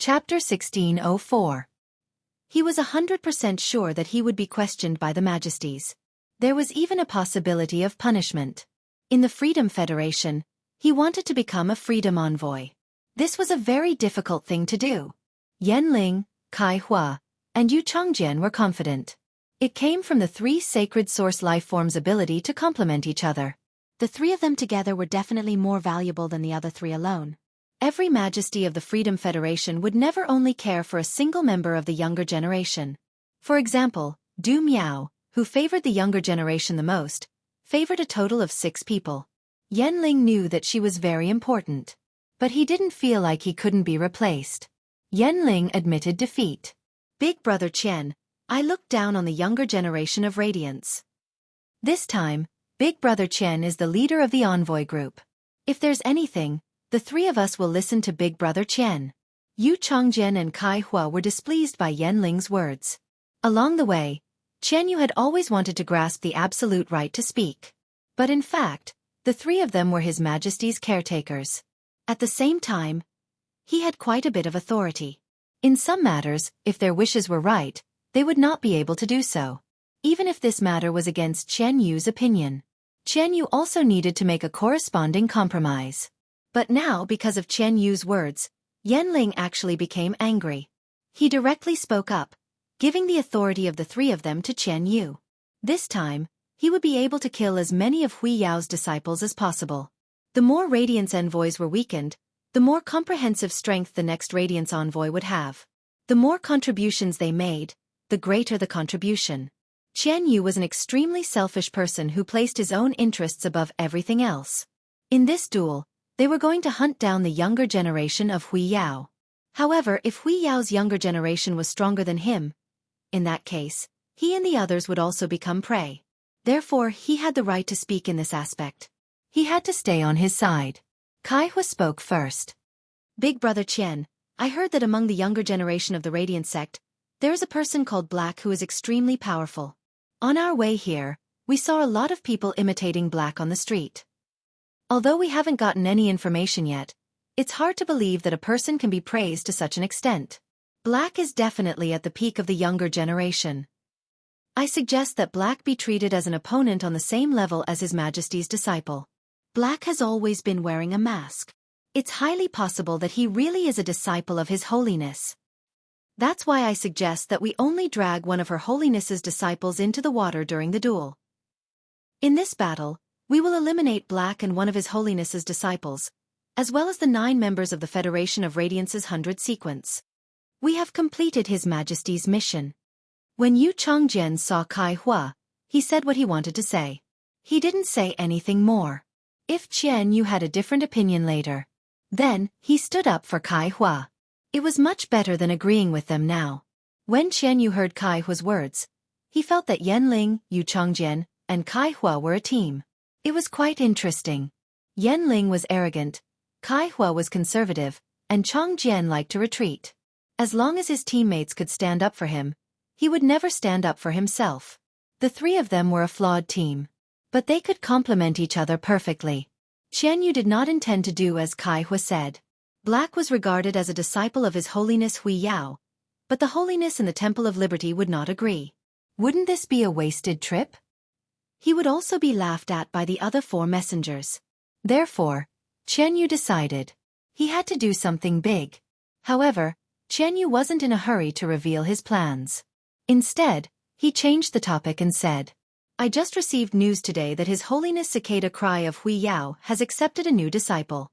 Chapter 1604. He was 100% sure that he would be questioned by the Majesties. There was even a possibility of punishment. In the Freedom Federation, he wanted to become a freedom envoy. This was a very difficult thing to do. Yanling, Kai Hua, and Yu Chongjian were confident. It came from the three sacred source lifeforms' ability to complement each other. The three of them together were definitely more valuable than the other three alone. Every Majesty of the Freedom Federation would never only care for a single member of the younger generation. For example, Du Miao, who favored the younger generation the most, favored a total of 6 people. Yanling knew that she was very important. But he didn't feel like he couldn't be replaced. Yanling admitted defeat. Big Brother Qian, I looked down on the younger generation of Radiance. This time, Big Brother Qian is the leader of the envoy group. If there's anything, the three of us will listen to Big Brother Qian. Yu Chongjian and Kai Hua were displeased by Yanling's words. Along the way, Qian Yu had always wanted to grasp the absolute right to speak. But in fact, the three of them were His Majesty's caretakers. At the same time, he had quite a bit of authority. In some matters, if their wishes were right, they would not be able to do so. Even if this matter was against Qian Yu's opinion. Qian Yu also needed to make a corresponding compromise. But now, because of Qian Yu's words, Yanling actually became angry. He directly spoke up, giving the authority of the three of them to Qian Yu. This time, he would be able to kill as many of Hui Yao's disciples as possible. The more Radiance envoys were weakened, the more comprehensive strength the next Radiance envoy would have. The more contributions they made, the greater the contribution. Qian Yu was an extremely selfish person who placed his own interests above everything else. In this duel, they were going to hunt down the younger generation of Hui Yao. However, if Hui Yao's younger generation was stronger than him, in that case, he and the others would also become prey. Therefore, he had the right to speak in this aspect. He had to stay on his side. Kai Hua spoke first. Big Brother Qian, I heard that among the younger generation of the Radiant sect, there is a person called Black who is extremely powerful. On our way here, we saw a lot of people imitating Black on the street. Although we haven't gotten any information yet, it's hard to believe that a person can be praised to such an extent. Black is definitely at the peak of the younger generation. I suggest that Black be treated as an opponent on the same level as His Majesty's disciple. Black has always been wearing a mask. It's highly possible that he really is a disciple of His Holiness. That's why I suggest that we only drag one of Her Holiness's disciples into the water during the duel. In this battle, we will eliminate Black and one of His Holiness's disciples, as well as the 9 members of the Federation of Radiance's 100 sequence. We have completed His Majesty's mission. When Yu Chongjian saw Kai Hua, he said what he wanted to say. He didn't say anything more. If Qian Yu had a different opinion later, then he stood up for Kai Hua. It was much better than agreeing with them now. When Qian Yu heard Kai Hua's words, he felt that Yanling, Yu Chongjian, and Kai Hua were a team. It was quite interesting. Yanling was arrogant, Kai Hua was conservative, and Chongjian liked to retreat. As long as his teammates could stand up for him, he would never stand up for himself. The three of them were a flawed team. But they could complement each other perfectly. Qian Yu did not intend to do as Kai Hua said. Black was regarded as a disciple of His Holiness Hui Yao, but the Holiness and the Temple of Liberty would not agree. Wouldn't this be a wasted trip? He would also be laughed at by the other 4 messengers. Therefore, Qian Yu decided. He had to do something big. However, Qian Yu wasn't in a hurry to reveal his plans. Instead, he changed the topic and said, I just received news today that His Holiness Cicada Cry of Hui Yao has accepted a new disciple.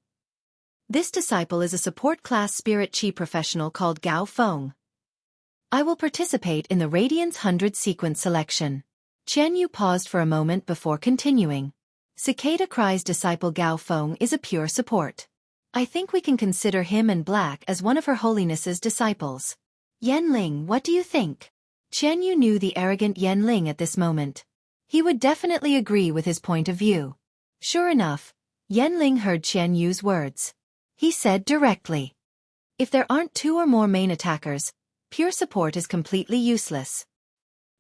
This disciple is a support class spirit chi professional called Gao Feng. I will participate in the Radiance 100 sequence selection. Qian Yu paused for a moment before continuing. Cicada Cry's disciple Gao Feng is a pure support. I think we can consider him and Black as one of Her Holiness's disciples. Yanling, what do you think? Qian Yu knew the arrogant Yanling at this moment. He would definitely agree with his point of view. Sure enough, Yanling heard Qian Yu's words. He said directly, if there aren't 2 or more main attackers, pure support is completely useless.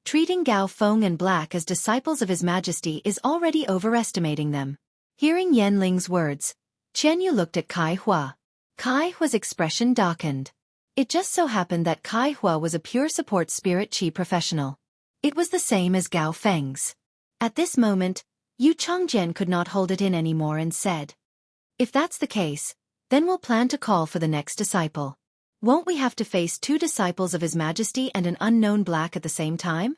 Treating Gao Feng and Black as disciples of His Majesty is already overestimating them. Hearing Yanling's words, Qian Yu looked at Kai Hua. Kai Hua's expression darkened. It just so happened that Kai Hua was a pure support spirit chi professional. It was the same as Gao Feng's. At this moment, Yu Changjian could not hold it in anymore and said, "If that's the case, then we'll plan to call for the next disciple. Won't we have to face 2 disciples of His Majesty and an unknown black at the same time?"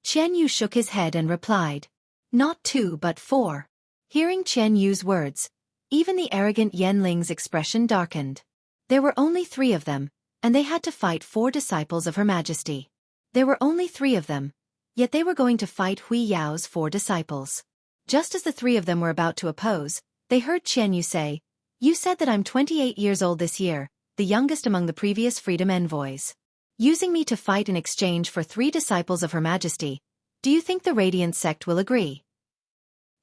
Qian Yu shook his head and replied, "Not 2 but 4. Hearing Qian Yu's words, even the arrogant Yan Ling's expression darkened. There were only 3 of them, and they had to fight 4 disciples of Her Majesty. There were only 3 of them, yet they were going to fight Hui Yao's 4 disciples. Just as the 3 of them were about to oppose, they heard Qian Yu say, "You said that I'm 28 years old this year, the youngest among the previous freedom envoys. Using me to fight in exchange for 3 disciples of Her Majesty, do you think the Radiant sect will agree?"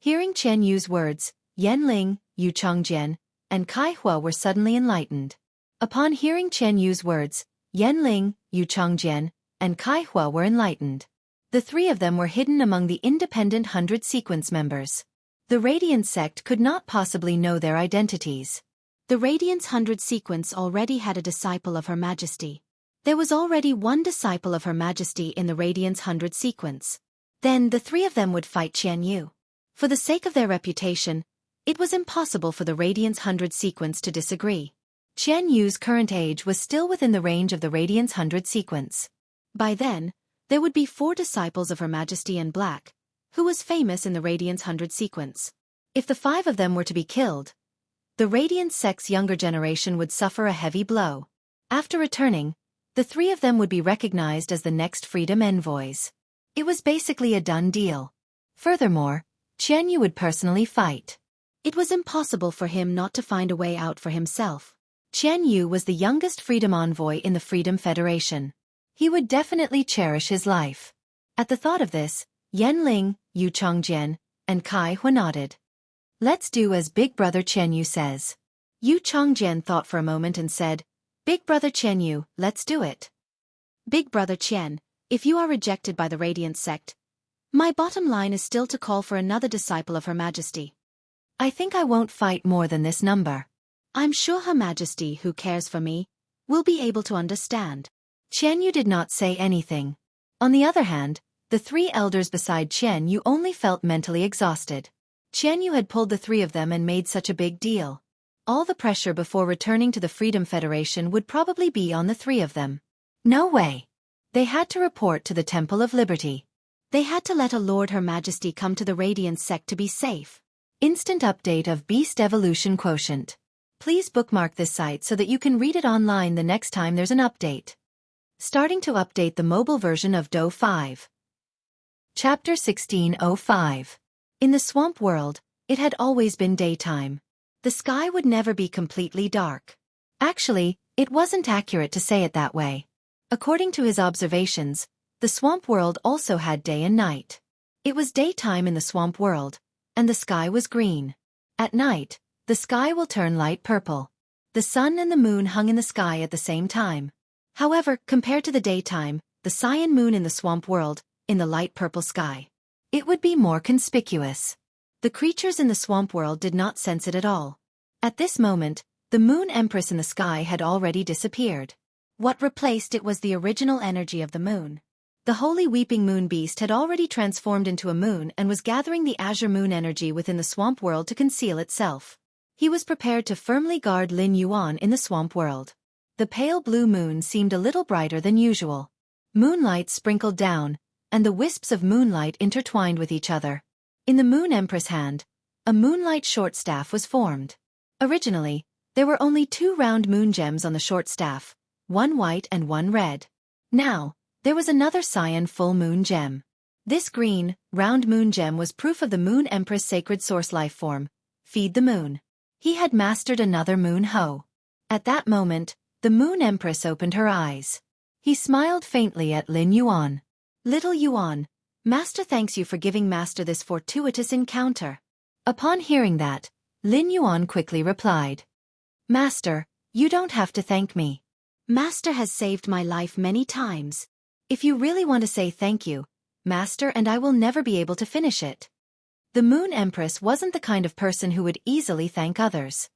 Hearing Qian Yu's words, Yan Ling, Yu Changjian, and Kai Hua were suddenly enlightened. Upon hearing Qian Yu's words, Yan Ling, Yu Changjian, and Kai Hua were enlightened. The 3 of them were hidden among the independent 100 sequence members. The Radiant sect could not possibly know their identities. The Radiant's 100 sequence already had a disciple of Her Majesty. There was already 1 disciple of Her Majesty in the Radiant's 100 sequence. Then the 3 of them would fight Qian Yu. For the sake of their reputation, it was impossible for the Radiant's 100 sequence to disagree. Qian Yu's current age was still within the range of the Radiant's 100 sequence. By then, there would be 4 disciples of Her Majesty in black, who was famous in the Radiant's 100 sequence. If the 5 of them were to be killed, the Radiant sect's younger generation would suffer a heavy blow. After returning, the 3 of them would be recognized as the next freedom envoys. It was basically a done deal. Furthermore, Qian Yu would personally fight. It was impossible for him not to find a way out for himself. Qian Yu was the youngest freedom envoy in the Freedom Federation. He would definitely cherish his life. At the thought of this, Yan Ling, Yu Changjian, and Kai Hua nodded. "Let's do as Big Brother Qian Yu says." Yu Changjian thought for a moment and said, "Big Brother Qian Yu, let's do it." "Big Brother Qian, if you are rejected by the Radiant sect, my bottom line is still to call for another disciple of Her Majesty. I think I won't fight more than this number. I'm sure Her Majesty, who cares for me, will be able to understand." Qian Yu did not say anything. On the other hand, the 3 elders beside Qian Yu only felt mentally exhausted. Qian Yu had pulled the 3 of them and made such a big deal. All the pressure before returning to the Freedom Federation would probably be on the 3 of them. No way. They had to report to the Temple of Liberty. They had to let a Lord Her Majesty come to the Radiant sect to be safe. Instant update of Beast Evolution Quotient. Please bookmark this site so that you can read it online the next time there's an update. Starting to update the mobile version of Do 5. Chapter 1605. In the swamp world, it had always been daytime. The sky would never be completely dark. Actually, it wasn't accurate to say it that way. According to his observations, the swamp world also had day and night. It was daytime in the swamp world, and the sky was green. At night, the sky will turn light purple. The sun and the moon hung in the sky at the same time. However, compared to the daytime, the cyan moon in the swamp world, in the light purple sky, it would be more conspicuous. The creatures in the swamp world did not sense it at all. At this moment, the moon empress in the sky had already disappeared. What replaced it was the original energy of the moon. The holy weeping moon beast had already transformed into a moon and was gathering the azure moon energy within the swamp world to conceal itself. He was prepared to firmly guard Lin Yuan in the swamp world. The pale blue moon seemed a little brighter than usual. Moonlight sprinkled down, and the wisps of moonlight intertwined with each other. In the moon empress hand, a moonlight short staff was formed. Originally, there were only 2 round moon gems on the short staff, 1 white and 1 red. Now, there was another cyan full moon gem. This green, round moon gem was proof of the moon empress' sacred source life form. Feed the moon. He had mastered another moon hoe. At that moment, the moon empress opened her eyes. He smiled faintly at Lin Yuan. "Little Yuan, Master thanks you for giving Master this fortuitous encounter." Upon hearing that, Lin Yuan quickly replied, "Master, you don't have to thank me. Master has saved my life many times. If you really want to say thank you, Master, and I will never be able to finish it." The Moon Empress wasn't the kind of person who would easily thank others.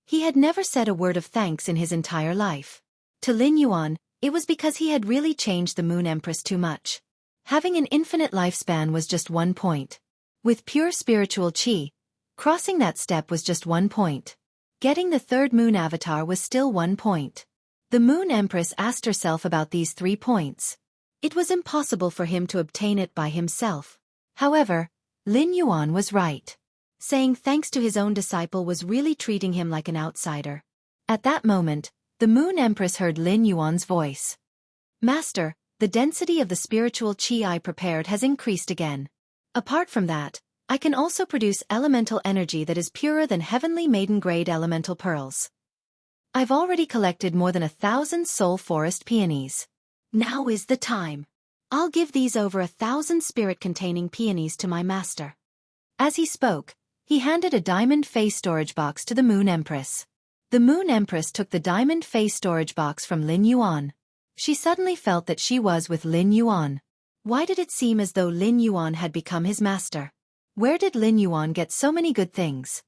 He had never said a word of thanks in his entire life. To Lin Yuan, it was because he had really changed the Moon Empress too much. Having an infinite lifespan was just 1 point. With pure spiritual qi, crossing that step was just 1 point. Getting the third Moon Avatar was still 1 point. The Moon Empress asked herself about these 3 points. It was impossible for him to obtain it by himself. However, Lin Yuan was right. Saying thanks to his own disciple was really treating him like an outsider. At that moment, the Moon Empress heard Lin Yuan's voice. Master, the density of the spiritual qi I prepared has increased again. Apart from that, I can also produce elemental energy that is purer than heavenly maiden-grade elemental pearls. I've already collected more than 1,000 soul forest peonies. Now is the time. I'll give these over 1,000 spirit-containing peonies to my master. As he spoke, he handed a diamond face storage box to the Moon Empress. The Moon Empress took the diamond face storage box from Lin Yuan. She suddenly felt that she was with Lin Yuan. Why did it seem as though Lin Yuan had become his master? Where did Lin Yuan get so many good things?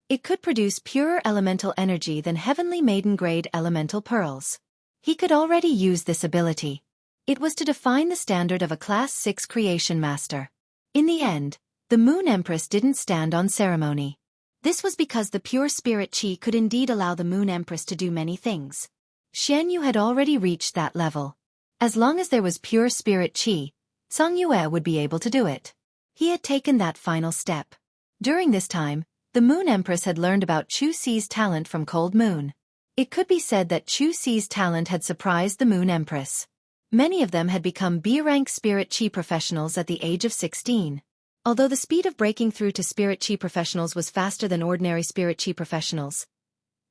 It could produce purer elemental energy than heavenly maiden-grade elemental pearls. He could already use this ability. It was to define the standard of a Class 6 creation master. In the end, the Moon Empress didn't stand on ceremony. This was because the pure spirit qi could indeed allow the Moon Empress to do many things. Xian Yu had already reached that level. As long as there was pure spirit qi, Song Yue would be able to do it. He had taken that final step. During this time, the Moon Empress had learned about Xueqi's talent from Cold Moon. It could be said that Xueqi's talent had surprised the Moon Empress. Many of them had become B-rank spirit qi professionals at the age of 16. Although the speed of breaking through to spirit qi professionals was faster than ordinary spirit qi professionals,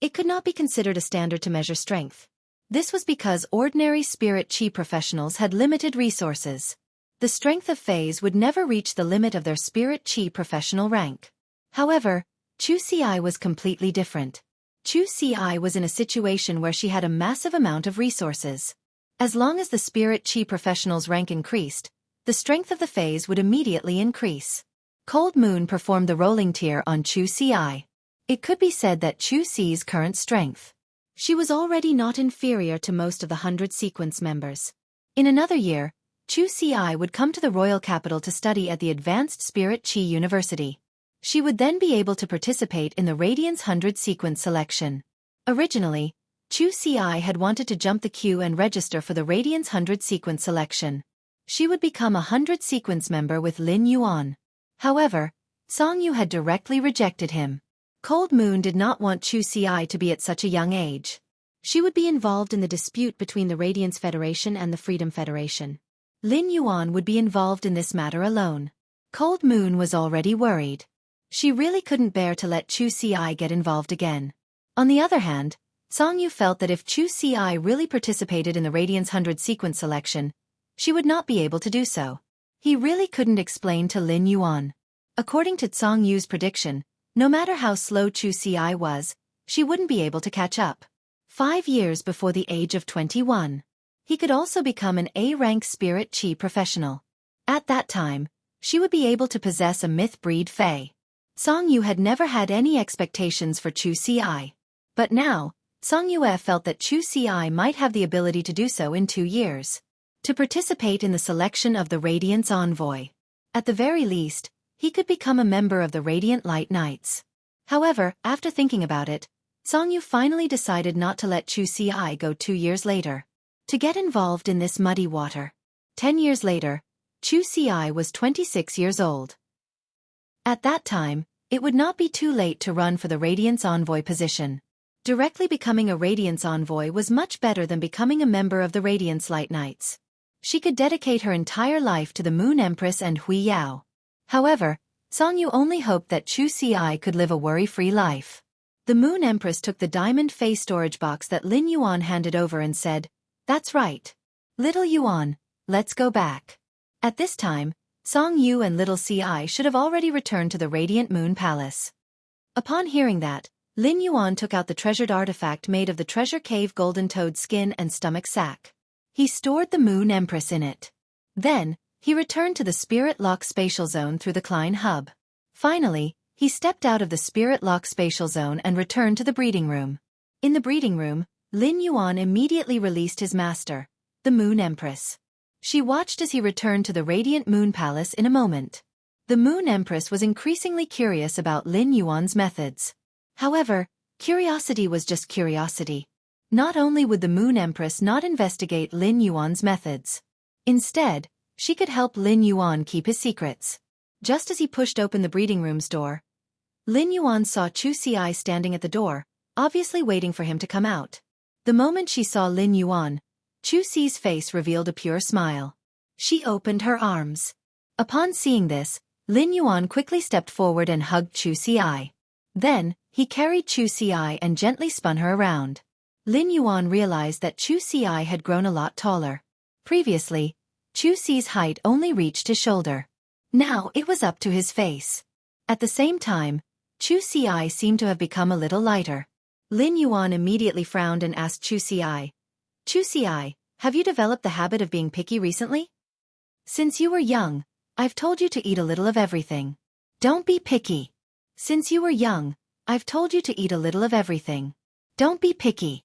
it could not be considered a standard to measure strength. This was because ordinary spirit qi professionals had limited resources. The strength of Fays would never reach the limit of their spirit qi professional rank. However, Xueqi was completely different. Xueqi was in a situation where she had a massive amount of resources. As long as the spirit qi professional's rank increased, the strength of the Fays would immediately increase. Cold Moon performed the rolling tier on Xueqi. It could be said that Xueqi's current strength. She was already not inferior to most of the 100 sequence members. In another year, Xueqi would come to the royal capital to study at the Advanced Spirit Qi University. She would then be able to participate in the Radiance 100 sequence selection. Originally, Xueqi had wanted to jump the queue and register for the Radiance 100 sequence selection. She would become a 100 sequence member with Lin Yuan. However, Song Yu had directly rejected him. Cold Moon did not want Xueqi to be at such a young age. She would be involved in the dispute between the Radiance Federation and the Freedom Federation. Lin Yuan would be involved in this matter alone. Cold Moon was already worried. She really couldn't bear to let Xueqi get involved again. On the other hand, Song Yu felt that if Xueqi really participated in the Radiance 100 sequence selection, she would not be able to do so. He really couldn't explain to Lin Yuan. According to Song Yu's prediction, no matter how slow Xueqi was, she wouldn't be able to catch up. 5 years before the age of 21. He could also become an A-rank spirit qi professional. At that time, she would be able to possess a myth-breed Fae. Song Yu had never had any expectations for Xueqi. But now, Song Yue felt that Xueqi might have the ability to do so in 2 years. To participate in the selection of the Radiance Envoy. At the very least, he could become a member of the Radiant Light Knights. However, after thinking about it, Song Yu finally decided not to let Xueqi go 2 years later. To get involved in this muddy water. 10 years later, Xueqi was 26 years old. At that time, it would not be too late to run for the Radiance Envoy position. Directly becoming a Radiance Envoy was much better than becoming a member of the Radiance Light Knights. She could dedicate her entire life to the Moon Empress and Hui Yao. However, Song Yu only hoped that Xueqi could live a worry-free life. The Moon Empress took the diamond face storage box that Lin Yuan handed over and said, "That's right. Little Yuan, let's go back." At this time, Song Yu and Little Ci should have already returned to the Radiant Moon Palace. Upon hearing that, Lin Yuan took out the treasured artifact made of the treasure cave golden toad skin and stomach sac. He stored the Moon Empress in it. Then, he returned to the Spirit Lock Spatial Zone through the Klein Hub. Finally, he stepped out of the Spirit Lock Spatial Zone and returned to the breeding room. In the breeding room, Lin Yuan immediately released his master, the Moon Empress. She watched as he returned to the Radiant Moon Palace in a moment. The Moon Empress was increasingly curious about Lin Yuan's methods. However, curiosity was just curiosity. Not only would the Moon Empress not investigate Lin Yuan's methods. Instead, she could help Lin Yuan keep his secrets. Just as he pushed open the breeding room's door, Lin Yuan saw Xueqi standing at the door, obviously waiting for him to come out. The moment she saw Lin Yuan, Xueqi's face revealed a pure smile. She opened her arms. Upon seeing this, Lin Yuan quickly stepped forward and hugged Xueqi. Then, he carried Xueqi and gently spun her around. Lin Yuan realized that Xueqi had grown a lot taller. Previously, Xueqi's height only reached his shoulder. Now it was up to his face. At the same time, Xueqi seemed to have become a little lighter. Lin Yuan immediately frowned and asked Xueqi, "Xueqi, have you developed the habit of being picky recently? Since you were young, I've told you to eat a little of everything. Don't be picky. Since you were young, I've told you to eat a little of everything. Don't be picky."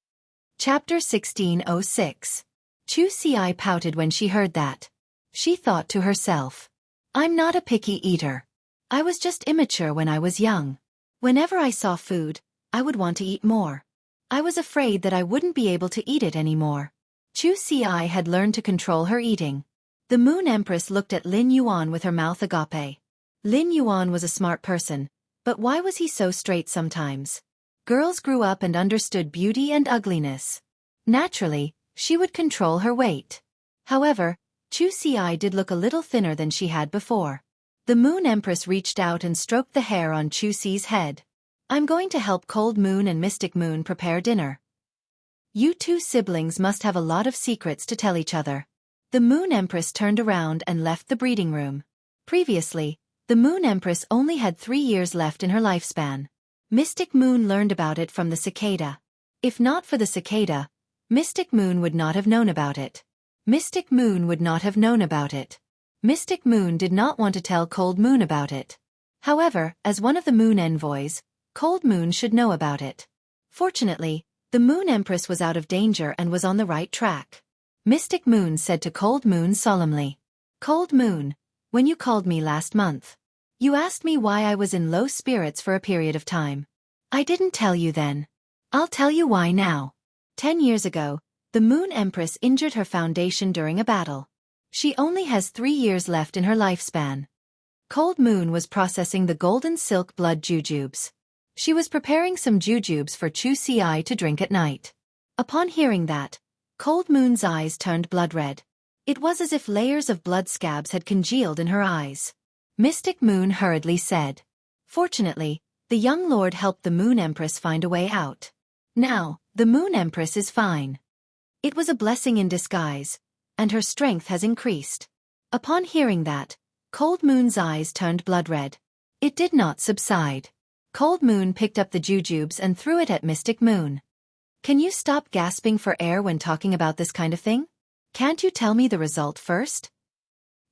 Chapter 1606. Xueqi pouted when she heard that. She thought to herself, "I'm not a picky eater. I was just immature when I was young. Whenever I saw food, I would want to eat more. I was afraid that I wouldn't be able to eat it anymore." Xueqi had learned to control her eating. The Moon Empress looked at Lin Yuan with her mouth agape. Lin Yuan was a smart person, but why was he so straight sometimes? Girls grew up and understood beauty and ugliness. Naturally, she would control her weight. However, Xueqi did look a little thinner than she had before. The Moon Empress reached out and stroked the hair on Xueqi's head. "I'm going to help Cold Moon and Mystic Moon prepare dinner. You two siblings must have a lot of secrets to tell each other." The Moon Empress turned around and left the breeding room. Previously, the Moon Empress only had 3 years left in her lifespan. Mystic Moon learned about it from the cicada. If not for the cicada, Mystic Moon would not have known about it. Mystic Moon would not have known about it. Mystic Moon did not want to tell Cold Moon about it. However, as one of the Moon Envoys, Cold Moon should know about it. Fortunately, the Moon Empress was out of danger and was on the right track. Mystic Moon said to Cold Moon solemnly, "Cold Moon, when you called me last month, you asked me why I was in low spirits for a period of time. I didn't tell you then. I'll tell you why now. 10 years ago, the Moon Empress injured her foundation during a battle. She only has 3 years left in her lifespan." Cold Moon was processing the golden silk blood jujubes. She was preparing some jujubes for Xueqi to drink at night. Upon hearing that, Cold Moon's eyes turned blood red. It was as if layers of blood scabs had congealed in her eyes. Mystic Moon hurriedly said. Fortunately, the young lord helped the Moon Empress find a way out. Now, the Moon Empress is fine. It was a blessing in disguise, and her strength has increased. Upon hearing that, Cold Moon's eyes turned blood red. It did not subside. Cold Moon picked up the jujubes and threw it at Mystic Moon. "Can you stop gasping for air when talking about this kind of thing? Can't you tell me the result first?"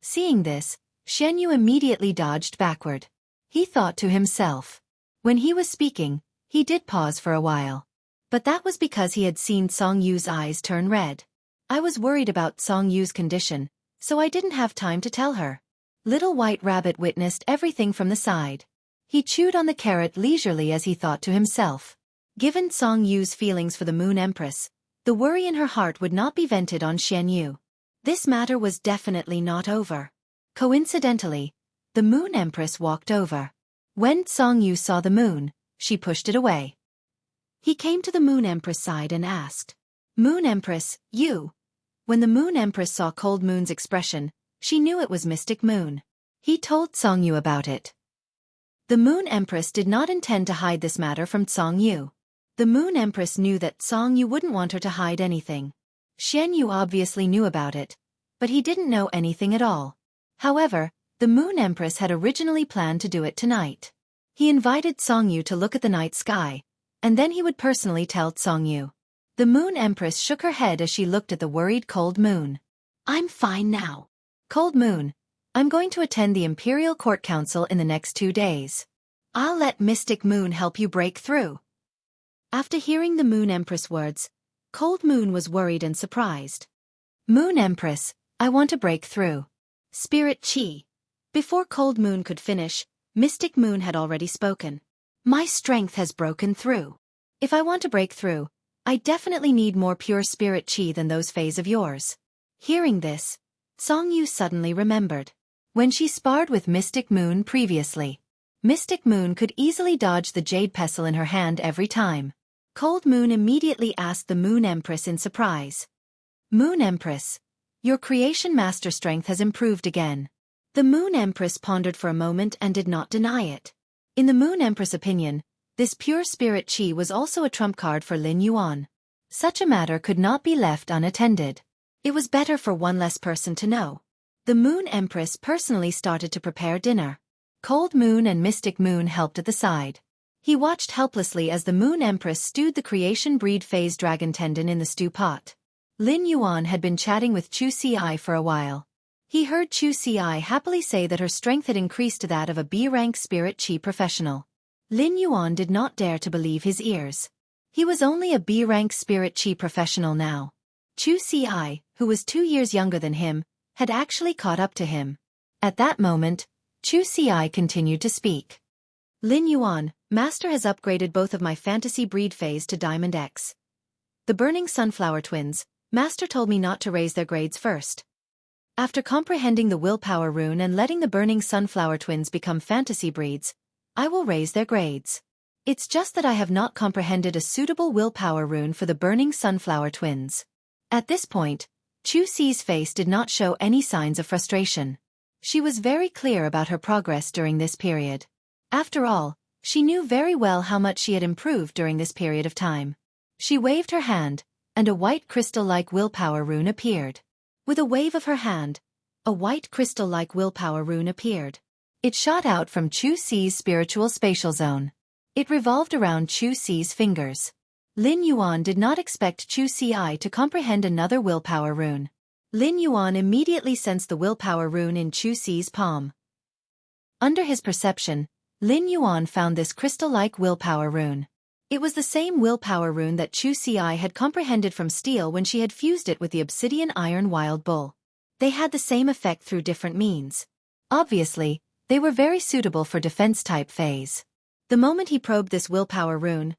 Seeing this, Xuanyu immediately dodged backward. He thought to himself. When he was speaking, he did pause for a while. But that was because he had seen Song Yu's eyes turn red. "I was worried about Song Yu's condition, so I didn't have time to tell her." Little White Rabbit witnessed everything from the side. He chewed on the carrot leisurely as he thought to himself. Given Song Yu's feelings for the Moon Empress, the worry in her heart would not be vented on Xuanyu. This matter was definitely not over. Coincidentally, the Moon Empress walked over. When Song Yu saw the moon, she pushed it away. He came to the Moon Empress side and asked, "Moon Empress, you?" When the Moon Empress saw Cold Moon's expression, she knew it was Mystic Moon. He told Song Yu about it. The Moon Empress did not intend to hide this matter from Song Yu. The Moon Empress knew that Song Yu wouldn't want her to hide anything. Xuanyu obviously knew about it, but he didn't know anything at all. However, the Moon Empress had originally planned to do it tonight. He invited Song Yu to look at the night sky, and then he would personally tell Song Yu. The Moon Empress shook her head as she looked at the worried Cold Moon. "I'm fine now. Cold Moon, I'm going to attend the Imperial Court Council in the next 2 days. I'll let Mystic Moon help you break through." After hearing the Moon Empress' words, Cold Moon was worried and surprised. Moon Empress, I want to break through. Spirit Chi. Before Cold Moon could finish, Mystic Moon had already spoken. My strength has broken through. If I want to break through, I definitely need more pure spirit chi than those fays of yours. Hearing this, Song Yu suddenly remembered. When she sparred with Mystic Moon previously, Mystic Moon could easily dodge the jade pestle in her hand every time. Cold Moon immediately asked the Moon Empress in surprise. Moon Empress, your creation master strength has improved again. The Moon Empress pondered for a moment and did not deny it. In the Moon Empress' opinion, this pure spirit chi was also a trump card for Lin Yuan. Such a matter could not be left unattended. It was better for one less person to know. The Moon Empress personally started to prepare dinner. Cold Moon and Mystic Moon helped at the side. He watched helplessly as the Moon Empress stewed the creation breed phase dragon tendon in the stew pot. Lin Yuan had been chatting with Xueqi for a while. He heard Xueqi happily say that her strength had increased to that of a B-rank spirit chi professional. Lin Yuan did not dare to believe his ears. He was only a B-rank spirit chi professional now. Xueqi, who was 2 years younger than him, had actually caught up to him. At that moment, Xueqi continued to speak. Lin Yuan, Master has upgraded both of my fantasy breed phase to Diamond X. The Burning Sunflower Twins, Master told me not to raise their grades first. After comprehending the willpower rune and letting the Burning Sunflower Twins become fantasy breeds, I will raise their grades. It's just that I have not comprehended a suitable willpower rune for the Burning Sunflower Twins. At this point, Xueqi's face did not show any signs of frustration. She was very clear about her progress during this period. After all, she knew very well how much she had improved during this period of time. She waved her hand, and a white crystal-like willpower rune appeared. With a wave of her hand, a white crystal-like willpower rune appeared. It shot out from Xueqi's spiritual spatial zone. It revolved around Xueqi's fingers. Lin Yuan did not expect Xueqi to comprehend another willpower rune. Lin Yuan immediately sensed the willpower rune in Xueqi's palm. Under his perception, Lin Yuan found this crystal-like willpower rune. It was the same willpower rune that Xueqi had comprehended from steel when she had fused it with the obsidian iron wild bull. They had the same effect through different means. Obviously, they were very suitable for defense-type phase. The moment he probed this willpower rune,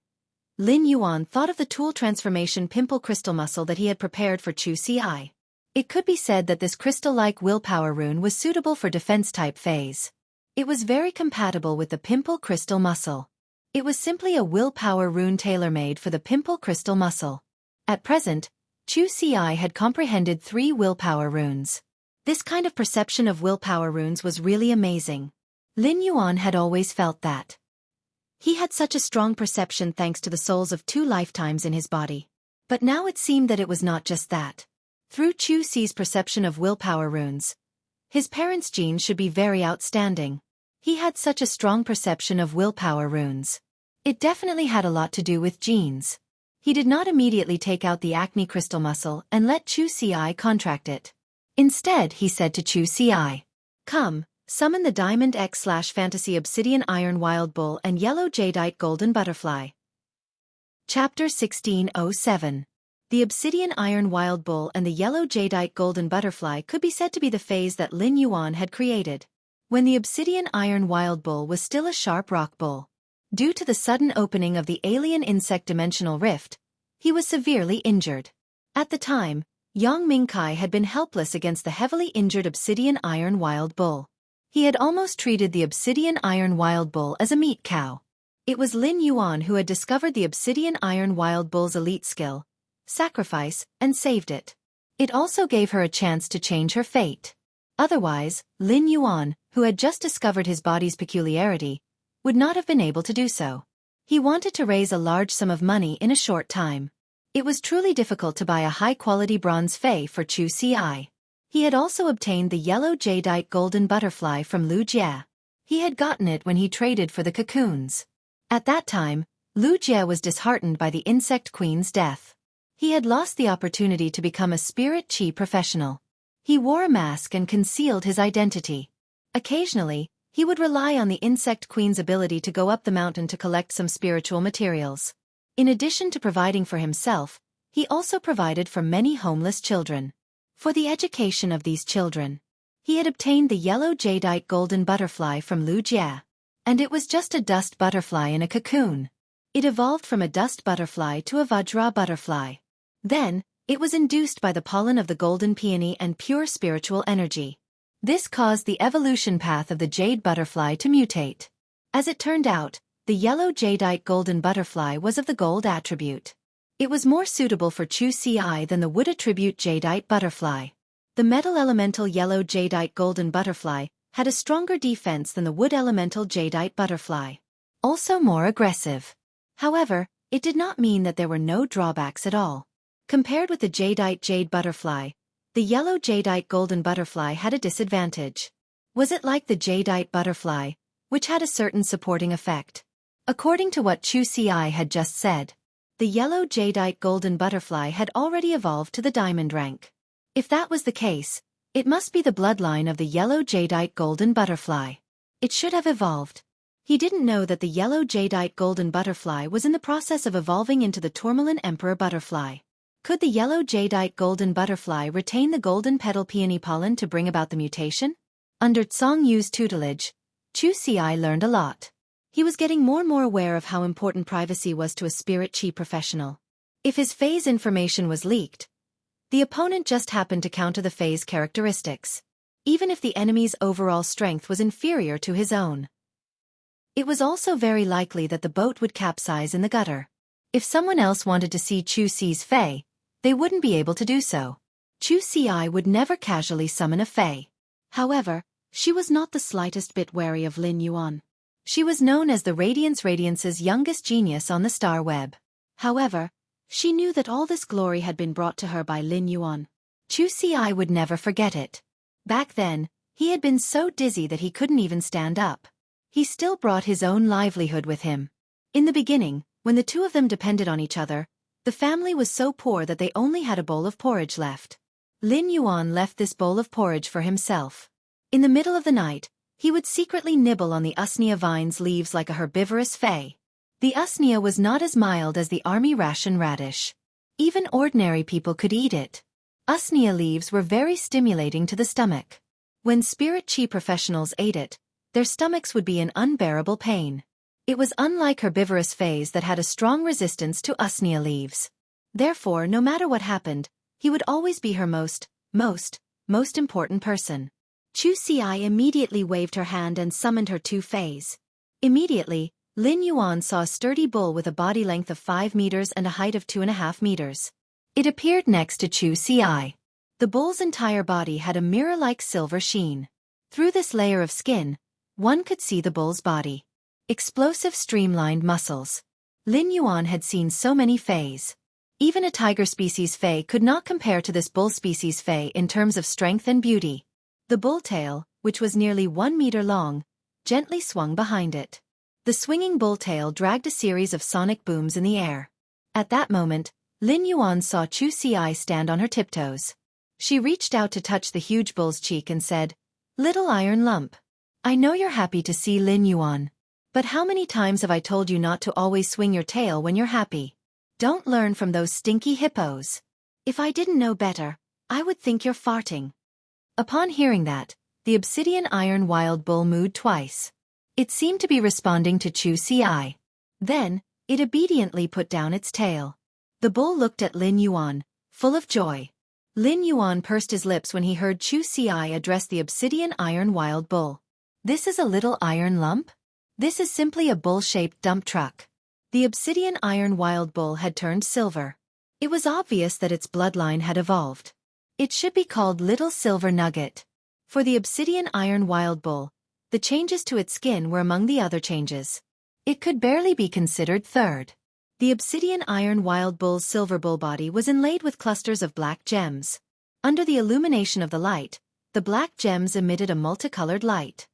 Lin Yuan thought of the tool transformation pimple crystal muscle that he had prepared for Xueqi. It could be said that this crystal-like willpower rune was suitable for defense-type phase. It was very compatible with the pimple crystal muscle. It was simply a willpower rune tailor-made for the pimple crystal muscle. At present, Xueqi had comprehended 3 willpower runes. This kind of perception of willpower runes was really amazing. Lin Yuan had always felt that. He had such a strong perception thanks to the souls of 2 lifetimes in his body. But now it seemed that it was not just that. Through Xueqi's perception of willpower runes, his parents' genes should be very outstanding. He had such a strong perception of willpower runes. It definitely had a lot to do with genes. He did not immediately take out the acne crystal muscle and let Xueqi contract it. Instead, he said to Xueqi, "Come, summon the Diamond X/Fantasy Obsidian Iron Wild Bull and Yellow Jadeite Golden Butterfly." Chapter 1607. The Obsidian Iron Wild Bull and the Yellow Jadeite Golden Butterfly could be said to be the phase that Lin Yuan had created. When the Obsidian Iron Wild Bull was still a sharp rock bull. Due to the sudden opening of the alien insect dimensional rift, he was severely injured. At the time, Yang Mingkai had been helpless against the heavily injured Obsidian Iron Wild Bull. He had almost treated the Obsidian Iron Wild Bull as a meat cow. It was Lin Yuan who had discovered the Obsidian Iron Wild Bull's elite skill, sacrifice, and saved it. It also gave her a chance to change her fate. Otherwise, Lin Yuan, who had just discovered his body's peculiarity, would not have been able to do so. He wanted to raise a large sum of money in a short time. It was truly difficult to buy a high-quality bronze fei for Xueqi. He had also obtained the yellow jadeite golden butterfly from Lu Jie. He had gotten it when he traded for the cocoons. At that time, Lu Jie was disheartened by the insect queen's death. He had lost the opportunity to become a spirit chi professional. He wore a mask and concealed his identity. Occasionally, he would rely on the insect queen's ability to go up the mountain to collect some spiritual materials. In addition to providing for himself, He also provided for many homeless children. For the education of these children, he had obtained the yellow jadeite golden butterfly from Lu Jie. And it was just a dust butterfly in a cocoon. It evolved from a dust butterfly to a Vajra butterfly. Then, it was induced by the pollen of the golden peony and pure spiritual energy. This caused the evolution path of the jade butterfly to mutate. As it turned out, the yellow jadeite golden butterfly was of the gold attribute. It was more suitable for Xueqi than the wood attribute jadeite butterfly. The metal elemental yellow jadeite golden butterfly had a stronger defense than the wood elemental jadeite butterfly. Also more aggressive. However, it did not mean that there were no drawbacks at all. Compared with the jadeite jade butterfly, the yellow jadeite golden butterfly had a disadvantage. Was it like the jadeite butterfly, which had a certain supporting effect? According to what Xueqi had just said, the yellow jadeite golden butterfly had already evolved to the diamond rank. If that was the case, it must be the bloodline of the yellow jadeite golden butterfly. It should have evolved. He didn't know that the yellow jadeite golden butterfly was in the process of evolving into the tourmaline emperor butterfly. Could the yellow jadeite golden butterfly retain the golden petal peony pollen to bring about the mutation? Under Tsang Yu's tutelage, Xueqi learned a lot. He was getting more and more aware of how important privacy was to a spirit chi professional. If his phase information was leaked, the opponent just happened to counter the phase characteristics, even if the enemy's overall strength was inferior to his own. It was also very likely that the boat would capsize in the gutter. If someone else wanted to see Xueqi's Fei, they wouldn't be able to do so. Xueqi would never casually summon a Fei. However, she was not the slightest bit wary of Lin Yuan. She was known as the Radiance's youngest genius on the star web. However, she knew that all this glory had been brought to her by Lin Yuan. Xueqi would never forget it. Back then, he had been so dizzy that he couldn't even stand up. He still brought his own livelihood with him. In the beginning, when the two of them depended on each other, the family was so poor that they only had a bowl of porridge left. Lin Yuan left this bowl of porridge for himself. In the middle of the night, he would secretly nibble on the usnea vine's leaves like a herbivorous fay. The usnea was not as mild as the army ration radish. Even ordinary people could eat it. Usnea leaves were very stimulating to the stomach. When spirit chi professionals ate it, their stomachs would be in unbearable pain. It was unlike herbivorous fays that had a strong resistance to usnea leaves. Therefore, no matter what happened, he would always be her most important person. Xueqi immediately waved her hand and summoned her two fays. Immediately, Lin Yuan saw a sturdy bull with a body length of 5 meters and a height of 2.5 meters. It appeared next to Xueqi. The bull's entire body had a mirror-like silver sheen. Through this layer of skin, one could see the bull's body. Explosive streamlined muscles. Lin Yuan had seen so many fays. Even a tiger species fay could not compare to this bull species fay in terms of strength and beauty. The bull tail, which was nearly 1 meter long, gently swung behind it. The swinging bull tail dragged a series of sonic booms in the air. At that moment, Lin Yuan saw Xueqi stand on her tiptoes. She reached out to touch the huge bull's cheek and said, "Little iron lump. I know you're happy to see Lin Yuan. But how many times have I told you not to always swing your tail when you're happy? Don't learn from those stinky hippos. If I didn't know better, I would think you're farting." Upon hearing that, the obsidian iron wild bull mooed twice. It seemed to be responding to Xueqi. Then, it obediently put down its tail. The bull looked at Lin Yuan, full of joy. Lin Yuan pursed his lips when he heard Xueqi address the obsidian iron wild bull. "This is a little iron lump? This is simply a bull-shaped dump truck." The obsidian iron wild bull had turned silver. It was obvious that its bloodline had evolved. It should be called Little Silver Nugget. For the obsidian iron wild bull, the changes to its skin were among the other changes. It could barely be considered third. The obsidian iron wild bull's silver bull body was inlaid with clusters of black gems. Under the illumination of the light, the black gems emitted a multicolored light.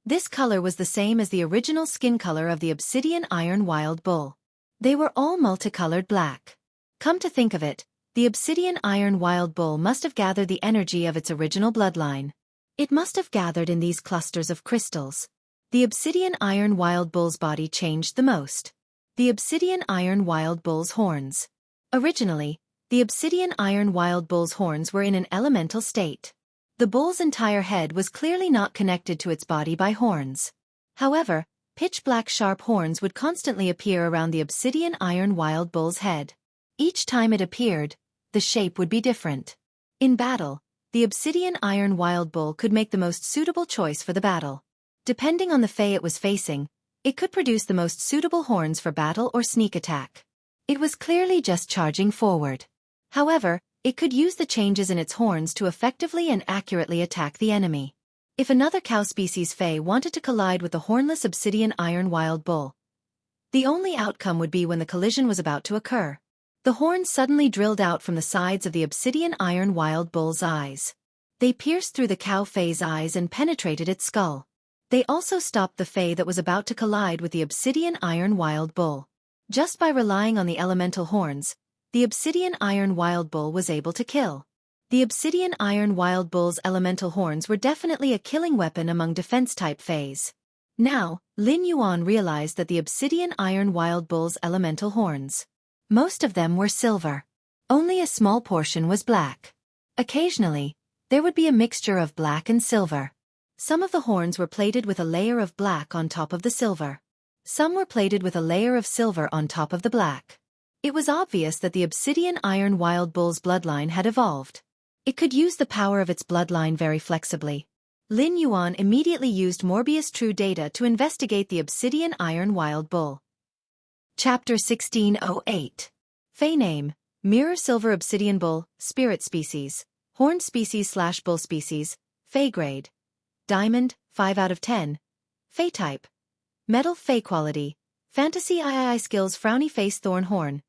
This color was the same as the original skin color of the obsidian iron wild bull. They were all multicolored black. Come to think of it, the obsidian iron wild bull must have gathered the energy of its original bloodline. It must have gathered in these clusters of crystals. The obsidian iron wild bull's body changed the most. The obsidian iron wild bull's horns. Originally, the obsidian iron wild bull's horns were in an elemental state. The bull's entire head was clearly not connected to its body by horns. However, pitch-black sharp horns would constantly appear around the obsidian iron wild bull's head. Each time it appeared, the shape would be different. In battle, the obsidian iron wild bull could make the most suitable choice for the battle. Depending on the fey it was facing, it could produce the most suitable horns for battle or sneak attack. It was clearly just charging forward. However, it could use the changes in its horns to effectively and accurately attack the enemy. If another cow species fey wanted to collide with the hornless obsidian iron wild bull, the only outcome would be when the collision was about to occur. The horns suddenly drilled out from the sides of the obsidian iron wild bull's eyes. They pierced through the cow fey's eyes and penetrated its skull. They also stopped the fey that was about to collide with the obsidian iron wild bull. Just by relying on the elemental horns, the obsidian iron wild bull was able to kill. The obsidian iron wild bull's elemental horns were definitely a killing weapon among defense-type feys. Now, Lin Yuan realized that the obsidian iron wild bull's elemental horns, most of them were silver. Only a small portion was black. Occasionally, there would be a mixture of black and silver. Some of the horns were plated with a layer of black on top of the silver. Some were plated with a layer of silver on top of the black. It was obvious that the obsidian iron wild bull's bloodline had evolved. It could use the power of its bloodline very flexibly. Lin Yuan immediately used Morbius True Data to investigate the obsidian iron wild bull. Chapter 1608. Fey name: Mirror Silver Obsidian Bull, Spirit Species, Horned Species/Bull Species, Fey Grade: Diamond, 5 out of 10. Fey Type: Metal. Fey Quality: Fantasy III Skills Frowny Face Thorn Horn.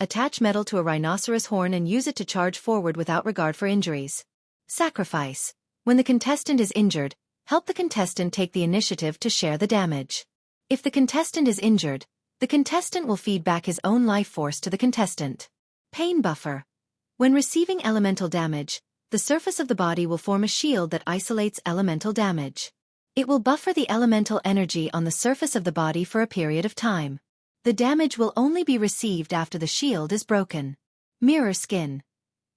Attach metal to a rhinoceros horn and use it to charge forward without regard for injuries. Sacrifice: When the contestant is injured, help the contestant take the initiative to share the damage. If the contestant is injured, the contestant will feed back his own life force to the contestant. Pain Buffer: When receiving elemental damage, the surface of the body will form a shield that isolates elemental damage. It will buffer the elemental energy on the surface of the body for a period of time. The damage will only be received after the shield is broken. Mirror Skin: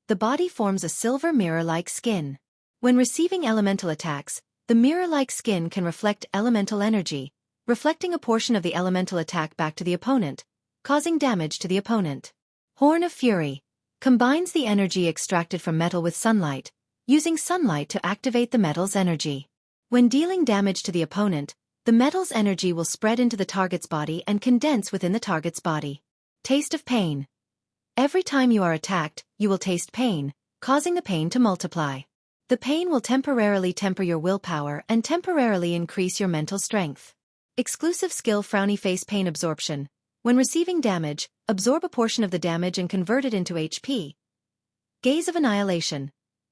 The body forms a silver mirror-like skin. When receiving elemental attacks, the mirror-like skin can reflect elemental energy, reflecting a portion of the elemental attack back to the opponent, causing damage to the opponent. Horn of Fury: Combines the energy extracted from metal with sunlight, using sunlight to activate the metal's energy. When dealing damage to the opponent, the metal's energy will spread into the target's body and condense within the target's body. Taste of Pain: Every time you are attacked, you will taste pain, causing the pain to multiply. The pain will temporarily temper your willpower and temporarily increase your mental strength. Exclusive skill Frowny Face Pain Absorption: When receiving damage, absorb a portion of the damage and convert it into HP. Gaze of Annihilation: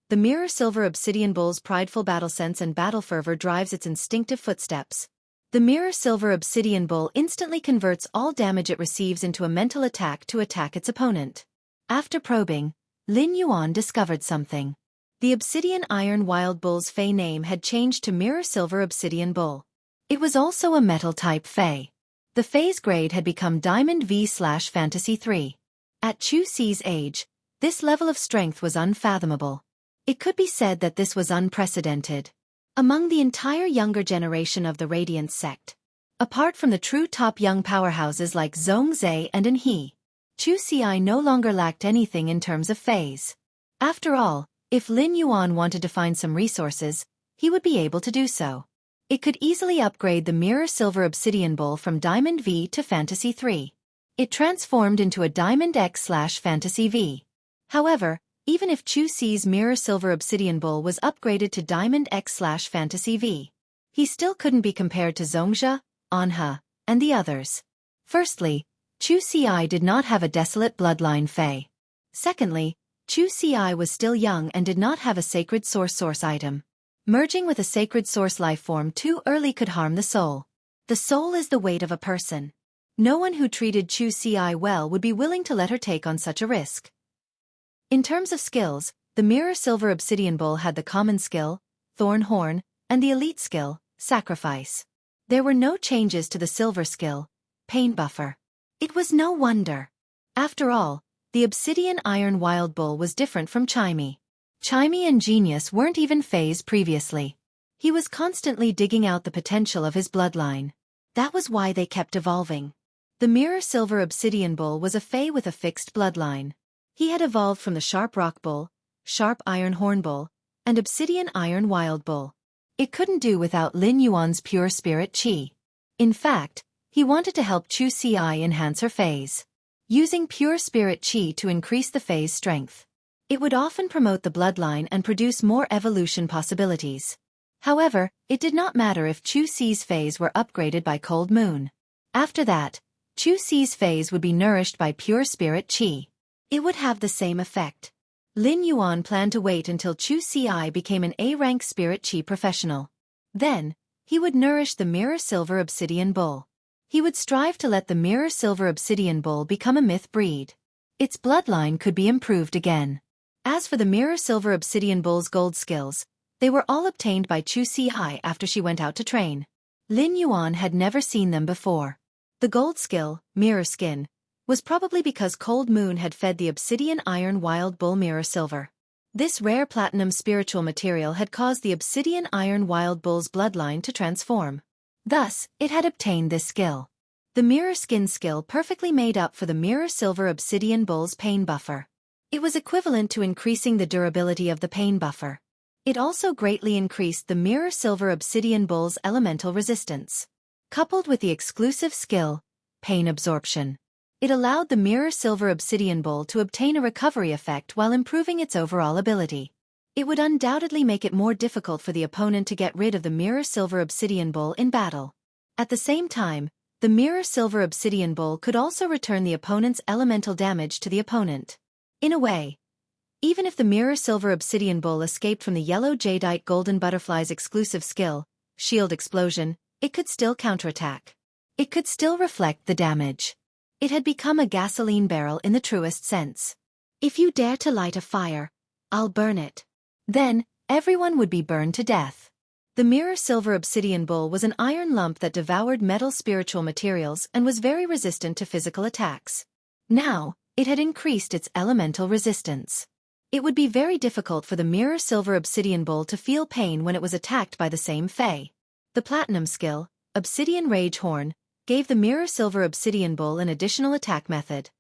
The Mirror Silver Obsidian Bull's prideful battle sense and battle fervor drives its instinctive footsteps. The Mirror Silver Obsidian Bull instantly converts all damage it receives into a mental attack to attack its opponent. After probing, Lin Yuan discovered something. The Obsidian Iron Wild Bull's Fey name had changed to Mirror Silver Obsidian Bull. It was also a metal-type Fey. The Fey's grade had become Diamond V/Fantasy 3. At Xueqi's age, this level of strength was unfathomable. It could be said that this was unprecedented among the entire younger generation of the Radiance sect. Apart from the true top young powerhouses like Zhongzhe and Anhe, Xueqi no longer lacked anything in terms of Feys. After all, if Lin Yuan wanted to find some resources, he would be able to do so. It could easily upgrade the Mirror Silver Obsidian Bull from Diamond V to Fantasy 3. It transformed into a Diamond X/Fantasy V. However, even if Xueqi's Mirror Silver Obsidian Bull was upgraded to Diamond X/Fantasy V, he still couldn't be compared to Zhongzhe, Anhe, and the others. Firstly, Xueqi did not have a desolate bloodline Fey. Secondly, Xueqi was still young and did not have a sacred source item. Merging with a sacred source life form too early could harm the soul. The soul is the weight of a person. No one who treated Xueqi well would be willing to let her take on such a risk. In terms of skills, the Mirror Silver Obsidian Bull had the common skill, Thorn Horn, and the elite skill, Sacrifice. There were no changes to the silver skill, Pain Buffer. It was no wonder. After all, The obsidian iron wild bull was different from Xueqi. Xueqi and Genius weren't even phased previously. He was constantly digging out the potential of his bloodline. That was why they kept evolving. The mirror silver obsidian bull was a fae with a fixed bloodline. He had evolved from the sharp rock bull, sharp iron horn bull, and obsidian iron wild bull. It couldn't do without Lin Yuan's pure spirit qi. In fact, he wanted to help Xueqi enhance her phase. Using pure spirit qi to increase the phase strength. It would often promote the bloodline and produce more evolution possibilities. However, it did not matter if Xueqi's phase were upgraded by cold moon. After that, Xueqi's phase would be nourished by pure spirit qi. It would have the same effect. Lin Yuan planned to wait until Xueqi became an A-rank spirit qi professional. Then, he would nourish the mirror silver obsidian bull. He would strive to let the mirror silver obsidian bull become a myth breed. Its bloodline could be improved again. As for the mirror silver obsidian bull's gold skills, they were all obtained by Xueqi after she went out to train. Lin Yuan had never seen them before. The gold skill, mirror skin, was probably because Cold Moon had fed the obsidian iron wild bull mirror silver. This rare platinum spiritual material had caused the obsidian iron wild bull's bloodline to transform. Thus, it had obtained this skill. The mirror skin skill perfectly made up for the mirror silver obsidian bull's pain buffer. It was equivalent to increasing the durability of the pain buffer. It also greatly increased the mirror silver obsidian bull's elemental resistance. Coupled with the exclusive skill, pain absorption, it allowed the mirror silver obsidian bull to obtain a recovery effect while improving its overall ability. It would undoubtedly make it more difficult for the opponent to get rid of the mirror silver obsidian bull in battle. At the same time, the mirror silver obsidian bull could also return the opponent's elemental damage to the opponent. In a way, even if the mirror silver obsidian bull escaped from the yellow jadeite golden butterfly's exclusive skill, shield explosion, it could still counterattack. It could still reflect the damage. It had become a gasoline barrel in the truest sense. If you dare to light a fire, I'll burn it. Then, everyone would be burned to death. The mirror silver obsidian bull was an iron lump that devoured metal spiritual materials and was very resistant to physical attacks. Now, it had increased its elemental resistance. It would be very difficult for the mirror silver obsidian bull to feel pain when it was attacked by the same fae. The platinum skill, Obsidian Rage Horn, gave the mirror silver obsidian bull an additional attack method.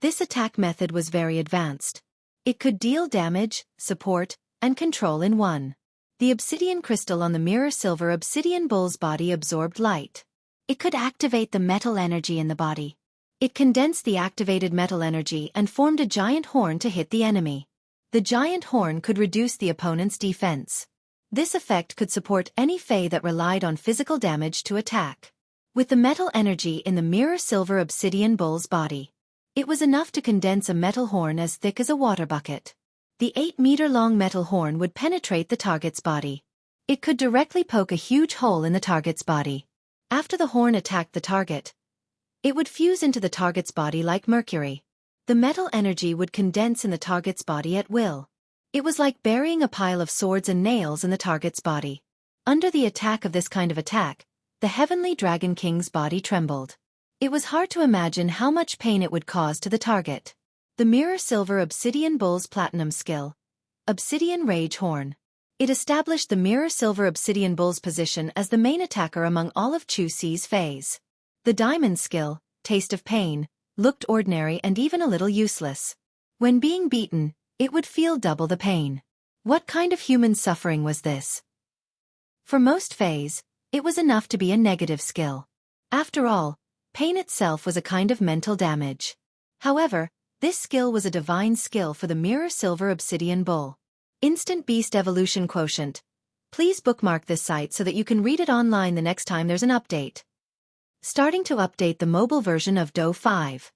This attack method was very advanced. It could deal damage, support, and control in one. The obsidian crystal on the mirror silver obsidian bull's body absorbed light. It could activate the metal energy in the body. It condensed the activated metal energy and formed a giant horn to hit the enemy. The giant horn could reduce the opponent's defense. This effect could support any fae that relied on physical damage to attack. With the metal energy in the mirror silver obsidian bull's body, it was enough to condense a metal horn as thick as a water bucket. The 8-meter-long metal horn would penetrate the target's body. It could directly poke a huge hole in the target's body. After the horn attacked the target, it would fuse into the target's body like mercury. The metal energy would condense in the target's body at will. It was like burying a pile of swords and nails in the target's body. Under the attack of this kind of attack, the Heavenly Dragon King's body trembled. It was hard to imagine how much pain it would cause to the target. The mirror silver obsidian bull's platinum skill, Obsidian Rage Horn. It established the mirror silver obsidian bull's position as the main attacker among all of Xueqi's faes. The diamond skill, Taste of Pain, looked ordinary and even a little useless. When being beaten, it would feel double the pain. What kind of human suffering was this? For most faes, it was enough to be a negative skill. After all, pain itself was a kind of mental damage. However, this skill was a divine skill for the mirror silver obsidian bull. Instant Beast Evolution Quotient. Please bookmark this site so that you can read it online the next time there's an update. Starting to update the mobile version of Do 5.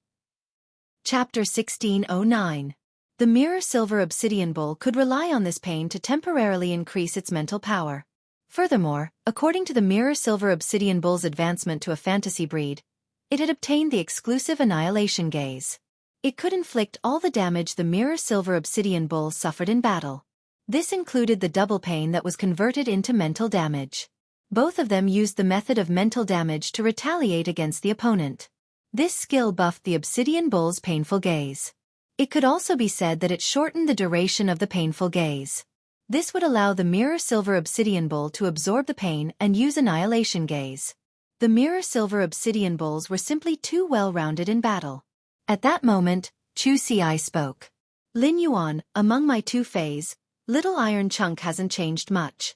Chapter 1609. The mirror silver obsidian bull could rely on this pain to temporarily increase its mental power. Furthermore, according to the mirror silver obsidian bull's advancement to a fantasy breed, it had obtained the exclusive annihilation gaze. It could inflict all the damage the mirror silver obsidian bull suffered in battle. This included the double pain that was converted into mental damage. Both of them used the method of mental damage to retaliate against the opponent. This skill buffed the obsidian bull's painful gaze. It could also be said that it shortened the duration of the painful gaze. This would allow the mirror silver obsidian bull to absorb the pain and use annihilation gaze. The mirror silver obsidian bulls were simply too well-rounded in battle. At that moment, Xueqi spoke. Lin Yuan, among my two fays, little iron chunk hasn't changed much.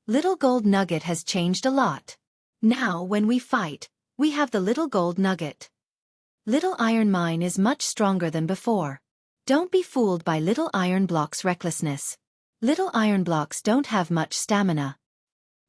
Little gold nugget has changed a lot. Now when we fight, we have the little gold nugget. Little iron mine is much stronger than before. Don't be fooled by little iron block's recklessness. Little iron blocks don't have much stamina.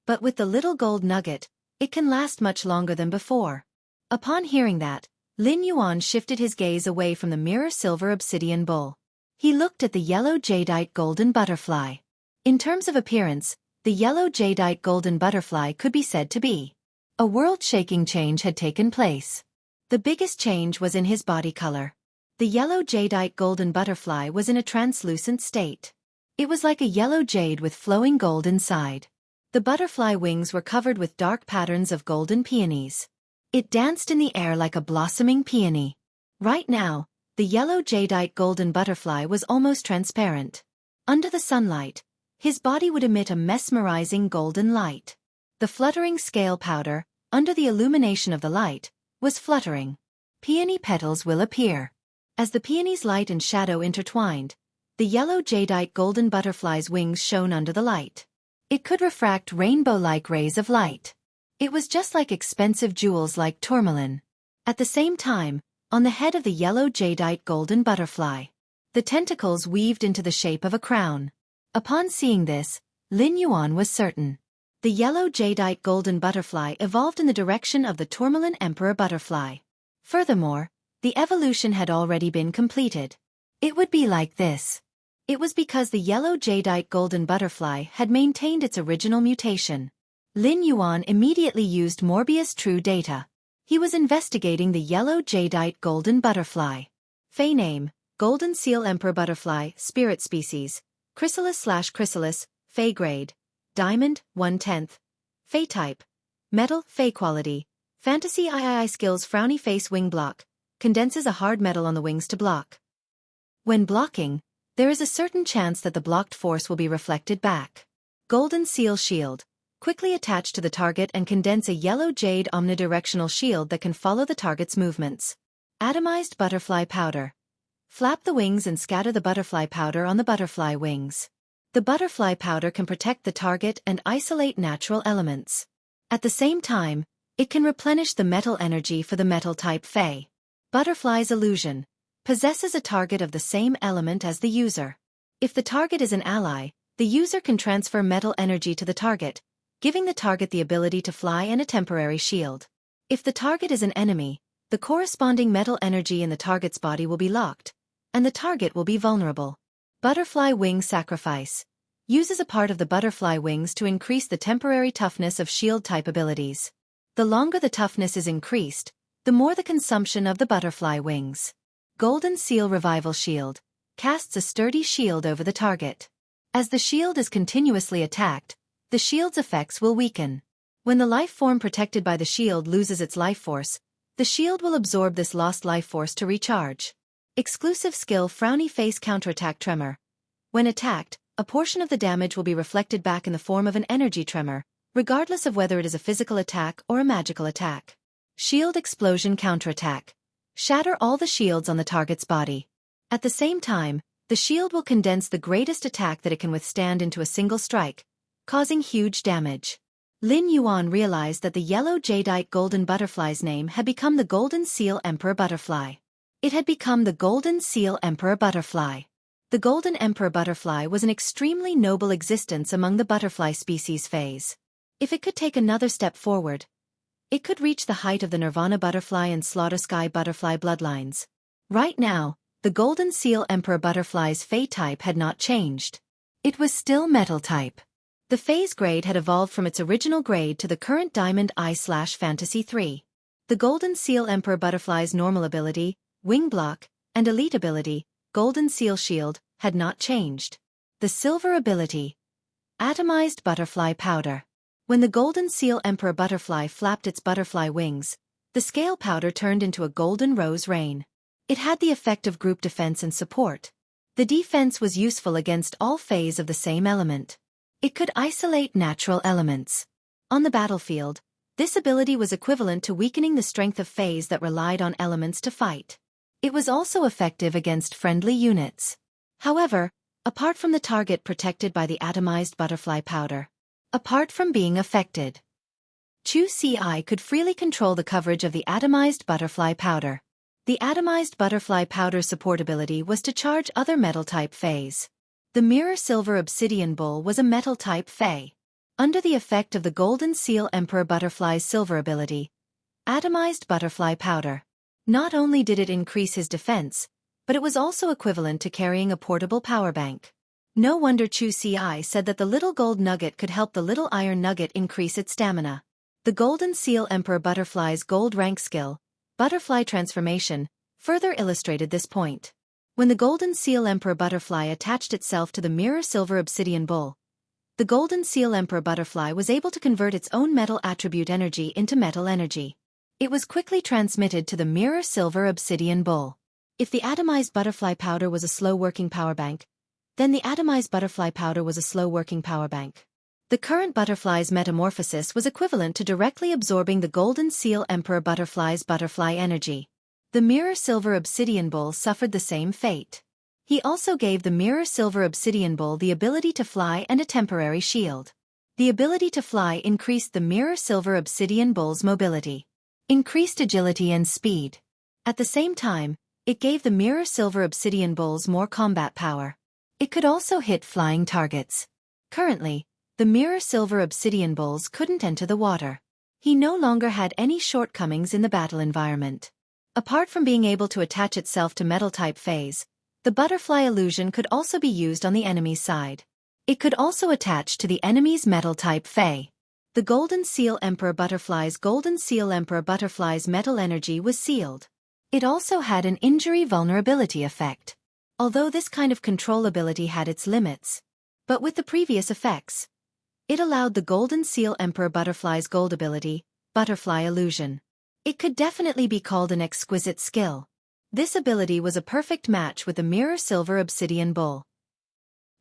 But with the little gold nugget, it can last much longer than before. Upon hearing that, Lin Yuan shifted his gaze away from the mirror silver obsidian bull. He looked at the yellow jadeite golden butterfly. In terms of appearance, the yellow jadeite golden butterfly could be said to be. A world-shaking change had taken place. The biggest change was in his body color. The yellow jadeite golden butterfly was in a translucent state. It was like a yellow jade with flowing gold inside. The butterfly wings were covered with dark patterns of golden peonies. It danced in the air like a blossoming peony. Right now, the yellow jadeite golden butterfly was almost transparent. Under the sunlight, his body would emit a mesmerizing golden light. The fluttering scale powder, under the illumination of the light, was fluttering. Peony petals will appear. As the peony's light and shadow intertwined, the yellow jadeite golden butterfly's wings shone under the light. It could refract rainbow-like rays of light. It was just like expensive jewels like tourmaline. At the same time, on the head of the yellow jadeite golden butterfly, the tentacles weaved into the shape of a crown. Upon seeing this, Lin Yuan was certain. The yellow jadeite golden butterfly evolved in the direction of the tourmaline emperor butterfly. Furthermore, the evolution had already been completed. It would be like this. It was because the yellow jadeite golden butterfly had maintained its original mutation. Lin Yuan immediately used Morbius True Data. He was investigating the yellow jadeite golden butterfly. Fey name, Golden Seal Emperor Butterfly, Spirit Species, Chrysalis/Chrysalis, Fey Grade, Diamond, 1/10. Fey Type, Metal, Fey Quality, Fantasy III Skills Frowny Face Wing Block, condenses a hard metal on the wings to block. When blocking, there is a certain chance that the blocked force will be reflected back. Golden Seal Shield, quickly attach to the target and condense a yellow jade omnidirectional shield that can follow the target's movements. Atomized Butterfly Powder. Flap the wings and scatter the butterfly powder on the butterfly wings. The butterfly powder can protect the target and isolate natural elements. At the same time, it can replenish the metal energy for the metal-type Fey. Butterfly's Illusion. Possesses a target of the same element as the user. If the target is an ally, the user can transfer metal energy to the target, giving the target the ability to fly and a temporary shield. If the target is an enemy, the corresponding metal energy in the target's body will be locked, and the target will be vulnerable. Butterfly Wing Sacrifice. Uses a part of the butterfly wings to increase the temporary toughness of shield-type abilities. The longer the toughness is increased, the more the consumption of the butterfly wings. Golden Seal Revival Shield. Casts a sturdy shield over the target. As the shield is continuously attacked, the shield's effects will weaken. When the life form protected by the shield loses its life force, the shield will absorb this lost life force to recharge. Exclusive skill Frowny Face Counterattack Tremor. When attacked, a portion of the damage will be reflected back in the form of an energy tremor, regardless of whether it is a physical attack or a magical attack. Shield Explosion Counterattack. Shatter all the shields on the target's body. At the same time, the shield will condense the greatest attack that it can withstand into a single strike, causing huge damage. Lin Yuan realized that the yellow jadeite golden butterfly's name had become the Golden Seal Emperor Butterfly. It had become the Golden Seal Emperor Butterfly. The Golden Emperor Butterfly was an extremely noble existence among the butterfly species phase. If it could take another step forward, it could reach the height of the Nirvana Butterfly and Slaughter Sky Butterfly bloodlines. Right now, the Golden Seal Emperor Butterfly's Fey type had not changed. It was still Metal type. The phase grade had evolved from its original grade to the current Diamond I/Fantasy 3. The Golden Seal Emperor Butterfly's normal ability, Wing Block, and elite ability, Golden Seal Shield, had not changed. The silver ability, Atomized Butterfly Powder. When the Golden Seal Emperor Butterfly flapped its butterfly wings, The scale powder turned into a golden rose rain. It had the effect of group defense and support. The defense was useful against all phase of the same element. It could isolate natural elements. On the battlefield, this ability was equivalent to weakening the strength of phase that relied on elements to fight. It was also effective against friendly units. However, apart from the target protected by the atomized butterfly powder, apart from being affected, Xueqi could freely control the coverage of the atomized butterfly powder. The atomized butterfly powder's support ability was to charge other metal-type phase. The mirror silver obsidian bull was a metal-type phase. Under the effect of the golden seal emperor butterfly's silver ability, atomized butterfly powder, not only did it increase his defense, but it was also equivalent to carrying a portable power bank. No wonder Xueqi said that the little gold nugget could help the little iron nugget increase its stamina. The golden seal emperor butterfly's gold rank skill, butterfly transformation, further illustrated this point. When the golden seal emperor butterfly attached itself to the mirror silver obsidian bull, the golden seal emperor butterfly was able to convert its own metal attribute energy into metal energy. It was quickly transmitted to the mirror silver obsidian bull. If the atomized butterfly powder was a slow-working power bank, then the atomized butterfly powder was a slow-working power bank. The current butterfly's metamorphosis was equivalent to directly absorbing the golden seal emperor butterfly's butterfly energy. The mirror silver obsidian bull suffered the same fate. He also gave the mirror silver obsidian bull the ability to fly and a temporary shield. The ability to fly increased the mirror silver obsidian bull's mobility, increased agility and speed. At the same time, it gave the mirror silver obsidian bulls more combat power. It could also hit flying targets. Currently, the mirror silver obsidian bulls couldn't enter the water. He no longer had any shortcomings in the battle environment. Apart from being able to attach itself to metal-type phase, the butterfly illusion could also be used on the enemy's side. It could also attach to the enemy's metal-type phase. The golden seal emperor butterfly's metal energy was sealed. It also had an injury vulnerability effect. Although this kind of control ability had its limits, but with the previous effects, it allowed the golden seal emperor butterfly's gold ability, butterfly illusion. It could definitely be called an exquisite skill. This ability was a perfect match with the mirror silver obsidian bull.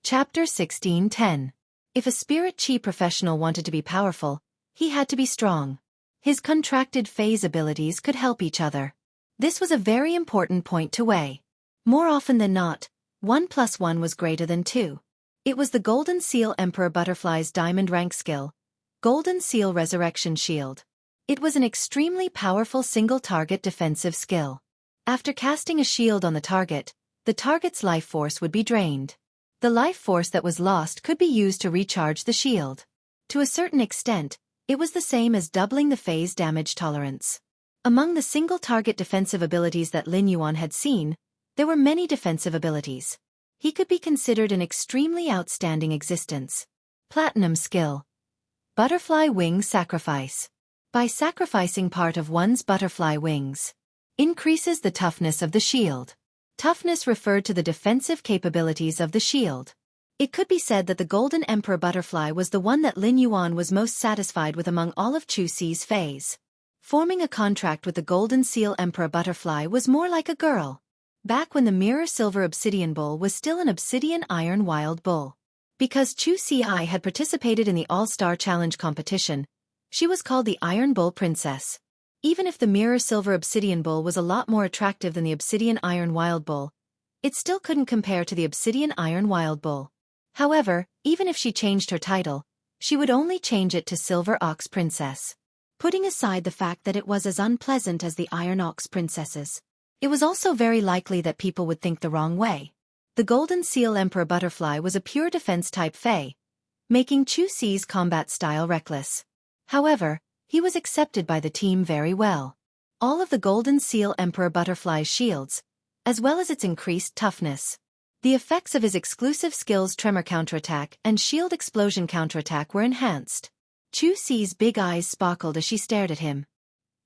Chapter 16:10. If a spirit chi professional wanted to be powerful, he had to be strong. His contracted phase abilities could help each other. This was a very important point to weigh. More often than not, 1 + 1 was greater than 2. It was the golden seal emperor butterfly's diamond rank skill, golden seal resurrection shield. It was an extremely powerful single-target defensive skill. After casting a shield on the target's life force would be drained. The life force that was lost could be used to recharge the shield. To a certain extent, it was the same as doubling the phase damage tolerance. Among the single-target defensive abilities that Lin Yuan had seen, there were many defensive abilities. He could be considered an extremely outstanding existence. Platinum skill. Butterfly wing sacrifice. By sacrificing part of one's butterfly wings, increases the toughness of the shield. Toughness referred to the defensive capabilities of the shield. It could be said that the Golden Emperor Butterfly was the one that Lin Yuan was most satisfied with among all of Xueqi's phase. Forming a contract with the Golden Seal Emperor Butterfly was more like a girl. Back when the Mirror Silver Obsidian Bull was still an Obsidian Iron Wild Bull. Because Xueqi had participated in the All-Star Challenge competition, she was called the Iron Bull Princess. Even if the Mirror Silver Obsidian Bull was a lot more attractive than the Obsidian Iron Wild Bull, it still couldn't compare to the Obsidian Iron Wild Bull. However, even if she changed her title, she would only change it to Silver Ox Princess. Putting aside the fact that it was as unpleasant as the Iron Ox Princesses, it was also very likely that people would think the wrong way. The Golden Seal Emperor Butterfly was a pure defense-type fae, making Xueqi's combat style reckless. However, he was accepted by the team very well. All of the Golden Seal Emperor Butterfly's shields, as well as its increased toughness. The effects of his exclusive skills Tremor Counterattack and Shield Explosion Counterattack were enhanced. Xueqi's big eyes sparkled as she stared at him.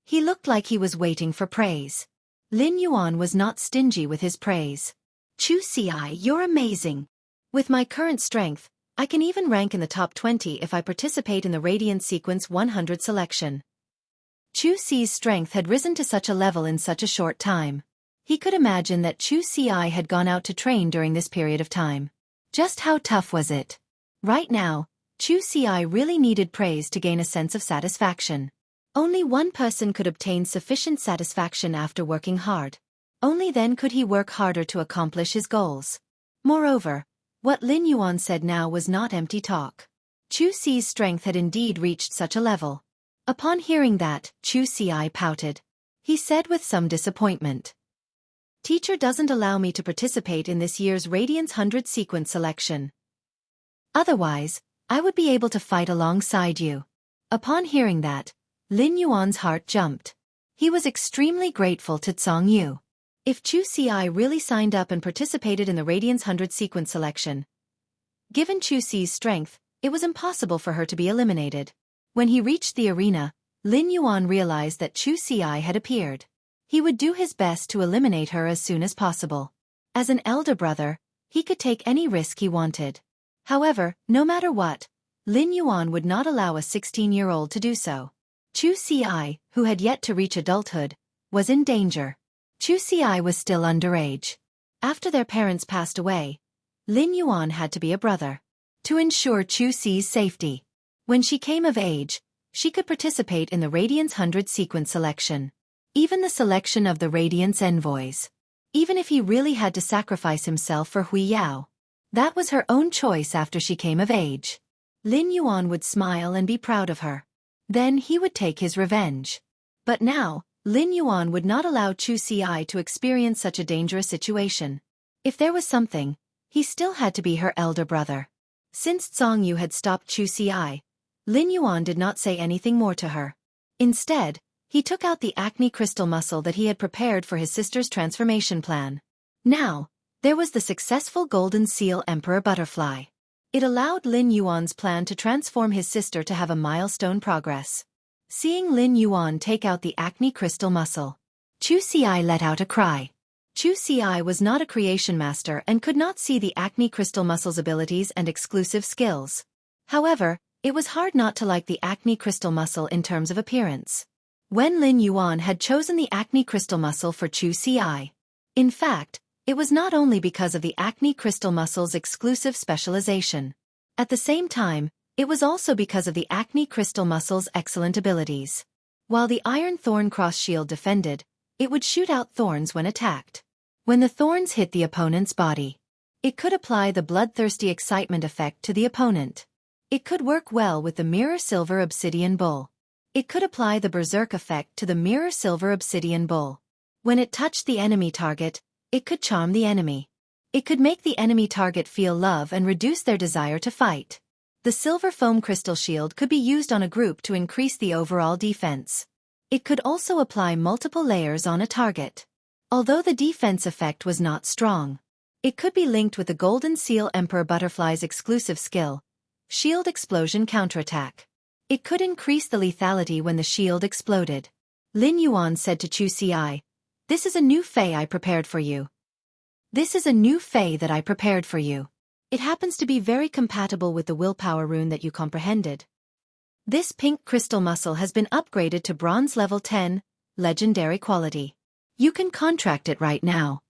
He looked like he was waiting for praise. Lin Yuan was not stingy with his praise. Xueqi, you're amazing. With my current strength, I can even rank in the top 20 if I participate in the Radiant Sequence 100 selection. Xueqi's strength had risen to such a level in such a short time. He could imagine that Xueqi had gone out to train during this period of time. Just how tough was it? Right now, Xueqi really needed praise to gain a sense of satisfaction. Only one person could obtain sufficient satisfaction after working hard. Only then could he work harder to accomplish his goals. Moreover, what Lin Yuan said now was not empty talk. Xueqi's strength had indeed reached such a level. Upon hearing that, Xueqi pouted. He said with some disappointment. Teacher doesn't allow me to participate in this year's Radiance 100 sequence selection. Otherwise, I would be able to fight alongside you. Upon hearing that, Lin Yuan's heart jumped. He was extremely grateful to Zhang Yu. If Xueqi really signed up and participated in the Radiance 100 sequence selection, given Xueqi's strength, it was impossible for her to be eliminated. When he reached the arena, Lin Yuan realized that Xueqi had appeared. He would do his best to eliminate her as soon as possible. As an elder brother, he could take any risk he wanted. However, no matter what, Lin Yuan would not allow a 16-year-old to do so. Xueqi, who had yet to reach adulthood, was in danger. Xueqi was still underage. After their parents passed away, Lin Yuan had to be a brother. To ensure Xueqi's safety. When she came of age, she could participate in the Radiance 100 sequence selection. Even the selection of the Radiance envoys. Even if he really had to sacrifice himself for Hui Yao. That was her own choice after she came of age. Lin Yuan would smile and be proud of her. Then he would take his revenge. But now, Lin Yuan would not allow Xueqi to experience such a dangerous situation. If there was something, he still had to be her elder brother. Since Zhang Yu had stopped Xueqi, Lin Yuan did not say anything more to her. Instead, he took out the acne crystal muscle that he had prepared for his sister's transformation plan. Now, there was the successful Golden Seal Emperor Butterfly. It allowed Lin Yuan's plan to transform his sister to have a milestone progress. Seeing Lin Yuan take out the acne crystal muscle, Xueqi let out a cry. Xueqi was not a creation master and could not see the acne crystal muscle's abilities and exclusive skills. However, it was hard not to like the acne crystal muscle in terms of appearance. When Lin Yuan had chosen the acne crystal muscle for Xueqi. In fact, it was not only because of the acne crystal muscle's exclusive specialization. At the same time, it was also because of the acne crystal muscle's excellent abilities. While the iron thorn cross shield defended, it would shoot out thorns when attacked. When the thorns hit the opponent's body, it could apply the bloodthirsty excitement effect to the opponent. It could work well with the mirror silver obsidian bull. It could apply the berserk effect to the mirror silver obsidian bull. When it touched the enemy target, it could charm the enemy. It could make the enemy target feel love and reduce their desire to fight. The silver foam crystal shield could be used on a group to increase the overall defense. It could also apply multiple layers on a target. Although the defense effect was not strong, it could be linked with the Golden Seal Emperor Butterfly's exclusive skill, Shield Explosion Counterattack. It could increase the lethality when the shield exploded. Lin Yuan said to Xueqi, "This is a new fei I prepared for you. This is a new fei that I prepared for you. It happens to be very compatible with the willpower rune that you comprehended. This pink crystal muscle has been upgraded to bronze level 10, legendary quality. You can contract it right now."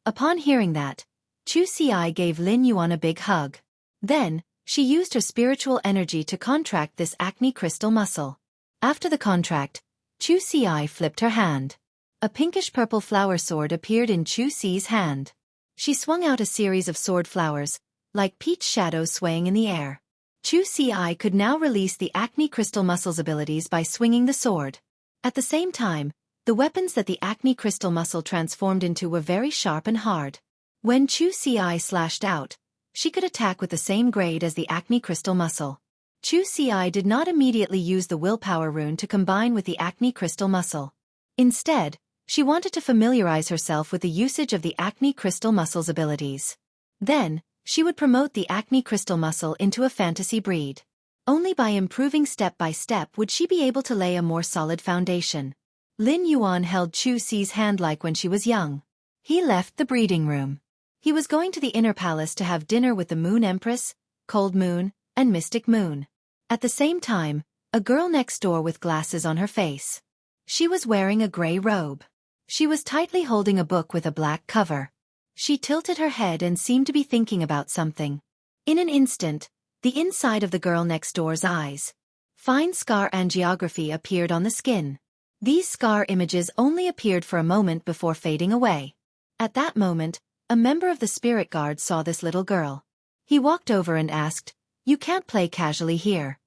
Upon hearing that, Xueqi gave Lin Yuan a big hug. Then, she used her spiritual energy to contract this acne crystal muscle. After the contract, Xueqi flipped her hand. A pinkish-purple flower sword appeared in Xueqi's hand. She swung out a series of sword flowers, like peach shadows swaying in the air. Xueqi could now release the acne crystal muscle's abilities by swinging the sword. At the same time, the weapons that the acne crystal muscle transformed into were very sharp and hard. When Xueqi slashed out, she could attack with the same grade as the acne crystal muscle. Xueqi did not immediately use the willpower rune to combine with the acne crystal muscle. Instead, she wanted to familiarize herself with the usage of the acne crystal muscle's abilities. Then, she would promote the acne crystal muscle into a fantasy breed. Only by improving step by step would she be able to lay a more solid foundation. Lin Yuan held Xueqi's hand like when she was young. He left the breeding room. He was going to the inner palace to have dinner with the Moon Empress, Cold Moon, and Mystic Moon. At the same time, a girl next door with glasses on her face She was wearing a gray robe. She was tightly holding a book with a black cover. She tilted her head and seemed to be thinking about something. In an instant, the inside of the girl next door's eyes. Fine scar angiography appeared on the skin. These scar images only appeared for a moment before fading away. At that moment, a member of the spirit guard saw this little girl. He walked over and asked, "You can't play casually here.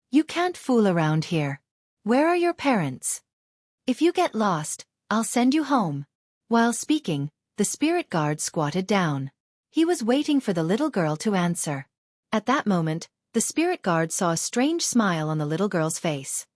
You can't fool around here. Where are your parents? If you get lost, I'll send you home." While speaking, the spirit guard squatted down. He was waiting for the little girl to answer. At that moment, the spirit guard saw a strange smile on the little girl's face.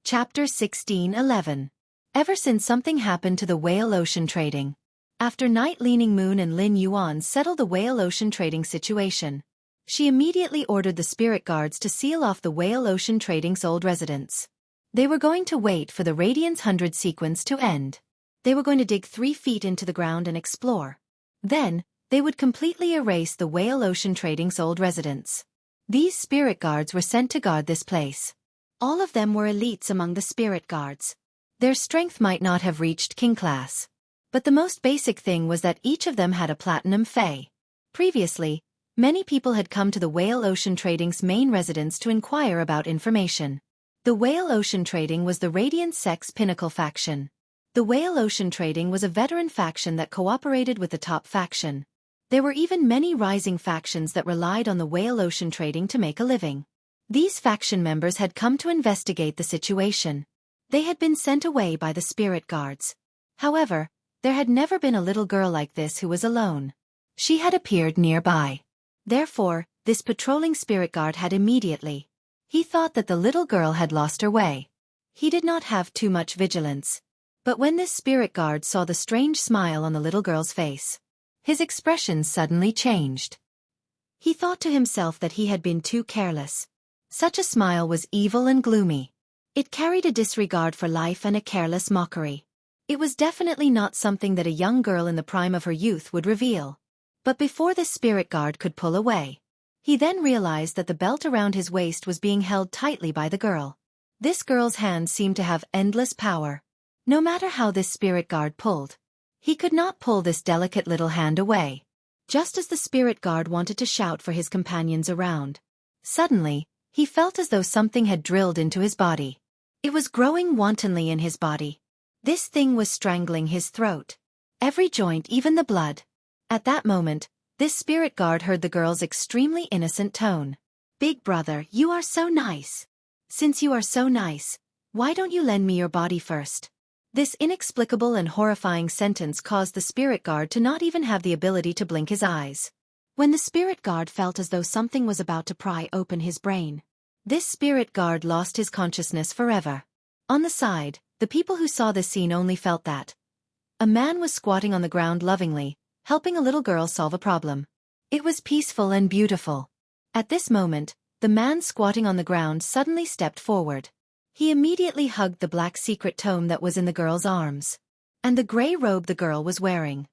Chapter 16:11. Ever since something happened to the whale ocean trading. After Night Leaning Moon and Lin Yuan settled the whale ocean trading situation, she immediately ordered the spirit guards to seal off the whale ocean trading's old residence. They were going to wait for the Radiance 100 sequence to end. They were going to dig 3 feet into the ground and explore. Then, they would completely erase the whale ocean trading's old residence. These spirit guards were sent to guard this place. All of them were elites among the spirit guards. Their strength might not have reached king class. But the most basic thing was that each of them had a platinum fey. Previously, many people had come to the whale ocean trading's main residence to inquire about information. The whale ocean trading was the Radiant Sex Pinnacle faction. The whale ocean trading was a veteran faction that cooperated with the top faction. There were even many rising factions that relied on the whale ocean trading to make a living. These faction members had come to investigate the situation. They had been sent away by the spirit guards. However, there had never been a little girl like this who was alone. She had appeared nearby. Therefore, this patrolling spirit guard had immediately. He thought that the little girl had lost her way. He did not have too much vigilance. But when this spirit guard saw the strange smile on the little girl's face, his expression suddenly changed. He thought to himself that he had been too careless. Such a smile was evil and gloomy. It carried a disregard for life and a careless mockery. It was definitely not something that a young girl in the prime of her youth would reveal. But before the spirit guard could pull away, he then realized that the belt around his waist was being held tightly by the girl. This girl's hand seemed to have endless power. No matter how this spirit guard pulled, he could not pull this delicate little hand away. Just as the spirit guard wanted to shout for his companions around, suddenly, he felt as though something had drilled into his body. It was growing wantonly in his body. This thing was strangling his throat. Every joint, even the blood. At that moment, this spirit guard heard the girl's extremely innocent tone. "Big brother, you are so nice. Since you are so nice, why don't you lend me your body first?" This inexplicable and horrifying sentence caused the spirit guard to not even have the ability to blink his eyes. When the spirit guard felt as though something was about to pry open his brain, this spirit guard lost his consciousness forever. On the side, the people who saw this scene only felt that a man was squatting on the ground lovingly, helping a little girl solve a problem. It was peaceful and beautiful. At this moment, the man squatting on the ground suddenly stepped forward. He immediately hugged the black secret tome that was in the girl's arms, and the gray robe the girl was wearing.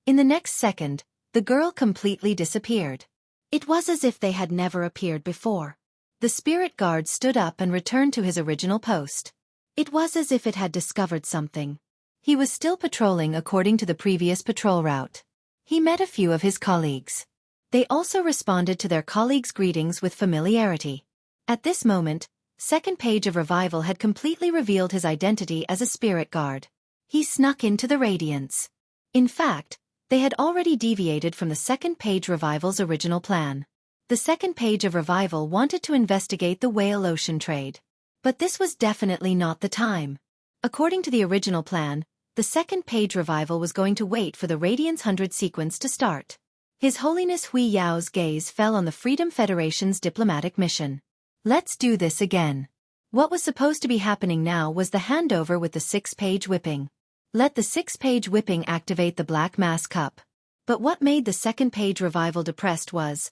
In the next second, the girl completely disappeared. It was as if they had never appeared before. The spirit guard stood up and returned to his original post. It was as if it had discovered something. He was still patrolling according to the previous patrol route. He met a few of his colleagues. They also responded to their colleagues' greetings with familiarity. At this moment, Second Page of Revival had completely revealed his identity as a spirit guard. He snuck into the Radiance. In fact, they had already deviated from the Second Page Revival's original plan. The Second Page of Revival wanted to investigate the whale ocean trade. But this was definitely not the time. According to the original plan, the Second Page Revival was going to wait for the Radiance 100 sequence to start. His Holiness Hui Yao's gaze fell on the Freedom Federation's diplomatic mission. Let's do this again. What was supposed to be happening now was the handover with the 6-page whipping. Let the 6-page whipping activate the Black Mass Cup. But what made the Second Page Revival depressed was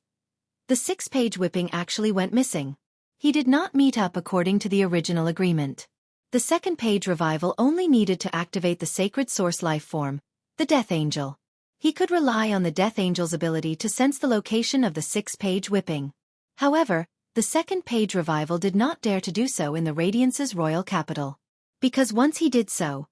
the 6-page whipping actually went missing. He did not meet up according to the original agreement. The Second Page Revival only needed to activate the Sacred Source life form, the Death Angel. He could rely on the Death Angel's ability to sense the location of the 6-page whipping. However, the Second Page Revival did not dare to do so in the Radiance's royal capital. Because once he did so,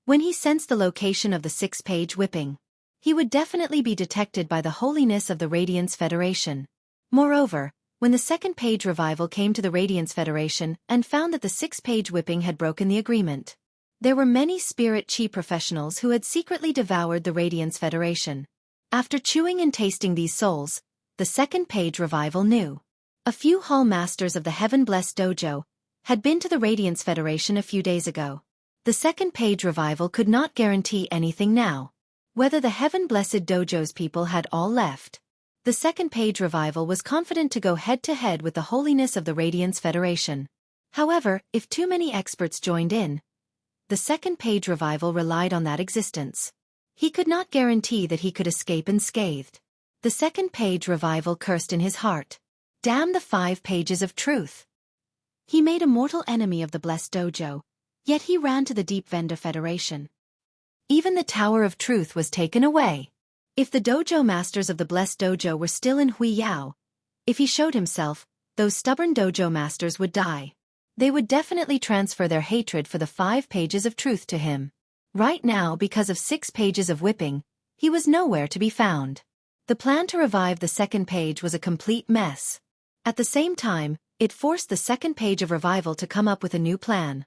when he sensed the location of the 6-page whipping, he would definitely be detected by the holiness of the Radiance Federation. Moreover, when the 2nd-page revival came to the Radiance Federation and found that the 6-page whipping had broken the agreement, there were many spirit chi professionals who had secretly devoured the Radiance Federation. After chewing and tasting these souls, the 2nd-page revival knew. A few hall masters of the Heaven-Blessed Dojo had been to the Radiance Federation a few days ago. The 2nd-page revival could not guarantee anything now. Whether the Heaven-Blessed Dojo's people had all left. The 2nd-page revival was confident to go head-to-head with the holiness of the Radiance Federation. However, if too many experts joined in, the 2nd-page revival relied on that existence. He could not guarantee that he could escape unscathed. The 2nd-page revival cursed in his heart. Damn the 5 pages of truth. He made a mortal enemy of the Blessed Dojo, yet he ran to the Deep Vendor Federation. Even the Tower of Truth was taken away. If the dojo masters of the Blessed Dojo were still in Huiyao, if he showed himself, those stubborn dojo masters would die. They would definitely transfer their hatred for the 5 pages of truth to him. Right now, because of 6 pages of whipping, he was nowhere to be found. The plan to revive the 2nd page was a complete mess. At the same time, it forced the 2nd page of revival to come up with a new plan.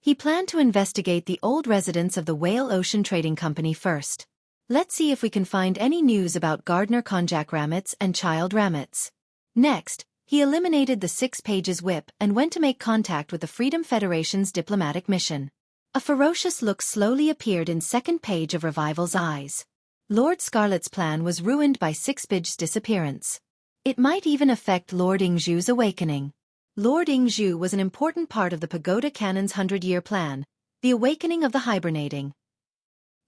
He planned to investigate the old residents of the Whale Ocean Trading Company first. Let's see if we can find any news about Gardner Konjac Ramets and Child Ramets. Next, he eliminated the 6 pages whip and went to make contact with the Freedom Federation's diplomatic mission. A ferocious look slowly appeared in 2nd page of revival's eyes. Lord Scarlet's plan was ruined by 6-page's disappearance. It might even affect Lord Ingzhu's awakening. Lord Ingzhu was an important part of the Pagoda Canon's 100-year plan, the awakening of the hibernating.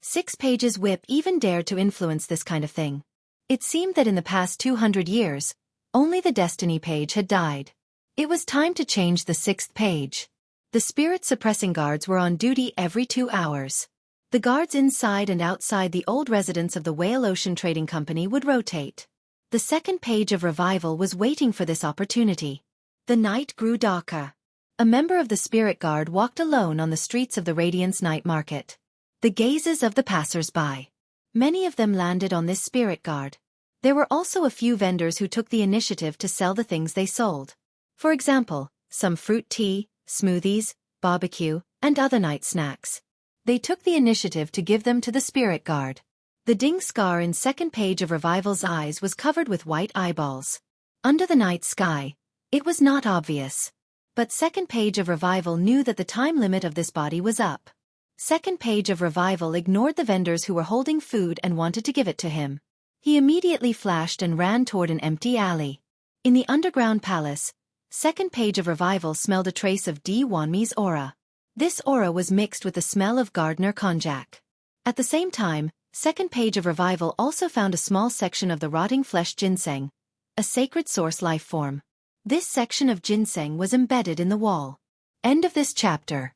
6 pages whip even dared to influence this kind of thing. It seemed that in the past 200 years, only the Destiny page had died. It was time to change the 6th page. The spirit-suppressing guards were on duty every 2 hours. The guards inside and outside the old residence of the Whale Ocean Trading Company would rotate. The 2nd page of revival was waiting for this opportunity. The night grew darker. A member of the spirit guard walked alone on the streets of the Radiance Night Market. The gazes of the passers-by. Many of them landed on this spirit guard. There were also a few vendors who took the initiative to sell the things they sold. For example, some fruit tea, smoothies, barbecue, and other night snacks. They took the initiative to give them to the spirit guard. The ding scar in 2nd page of revival's eyes was covered with white eyeballs. Under the night sky, it was not obvious. But 2nd page of revival knew that the time limit of this body was up. 2nd page of revival ignored the vendors who were holding food and wanted to give it to him. He immediately flashed and ran toward an empty alley. In the underground palace, 2nd page of revival smelled a trace of Di Wanmi's aura. This aura was mixed with the smell of Gardner Konjac. At the same time, 2nd page of revival also found a small section of the rotting flesh ginseng, a sacred source life form. This section of ginseng was embedded in the wall. End of this chapter.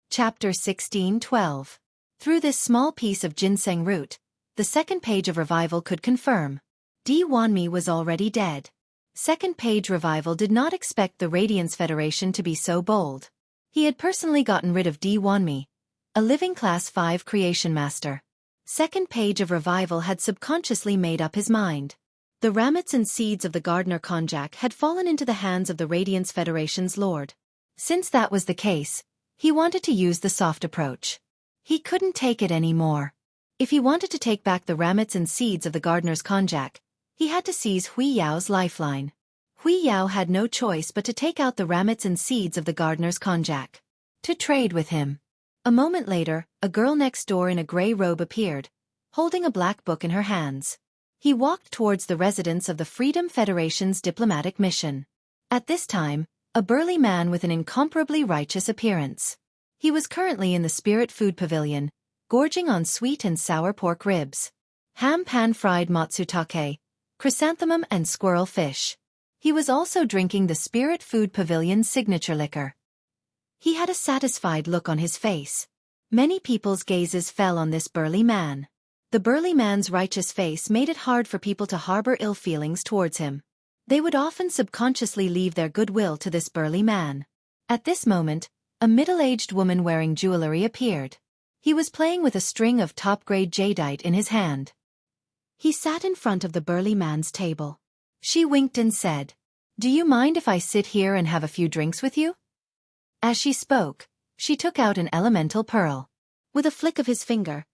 Chapter 16:12. Through this small piece of ginseng root, the 2nd page of revival could confirm. Di Wanmi was already dead. 2nd page revival did not expect the Radiance Federation to be so bold. He had personally gotten rid of Di Wanmi, a living class 5 creation master. 2nd page of revival had subconsciously made up his mind. The ramets and seeds of the Gardner Konjac had fallen into the hands of the Radiance Federation's lord. Since that was the case, he wanted to use the soft approach. He couldn't take it anymore. If he wanted to take back the ramets and seeds of the Gardner's Konjac, he had to seize Huiyao's lifeline. Huiyao had no choice but to take out the ramets and seeds of the Gardner's Konjac. To trade with him. A moment later, a girl next door in a gray robe appeared, holding a black book in her hands. He walked towards the residence of the Freedom Federation's diplomatic mission. At this time, a burly man with an incomparably righteous appearance. He was currently in the Spirit Food Pavilion, gorging on sweet and sour pork ribs, ham pan-fried matsutake, chrysanthemum and squirrel fish. He was also drinking the Spirit Food Pavilion's signature liquor. He had a satisfied look on his face. Many people's gazes fell on this burly man. The burly man's righteous face made it hard for people to harbor ill feelings towards him. They would often subconsciously leave their goodwill to this burly man. At this moment, a middle-aged woman wearing jewelry appeared. He was playing with a string of top-grade jadeite in his hand. He sat in front of the burly man's table. She winked and said, "Do you mind if I sit here and have a few drinks with you?" As she spoke, she took out an elemental pearl. With a flick of his finger,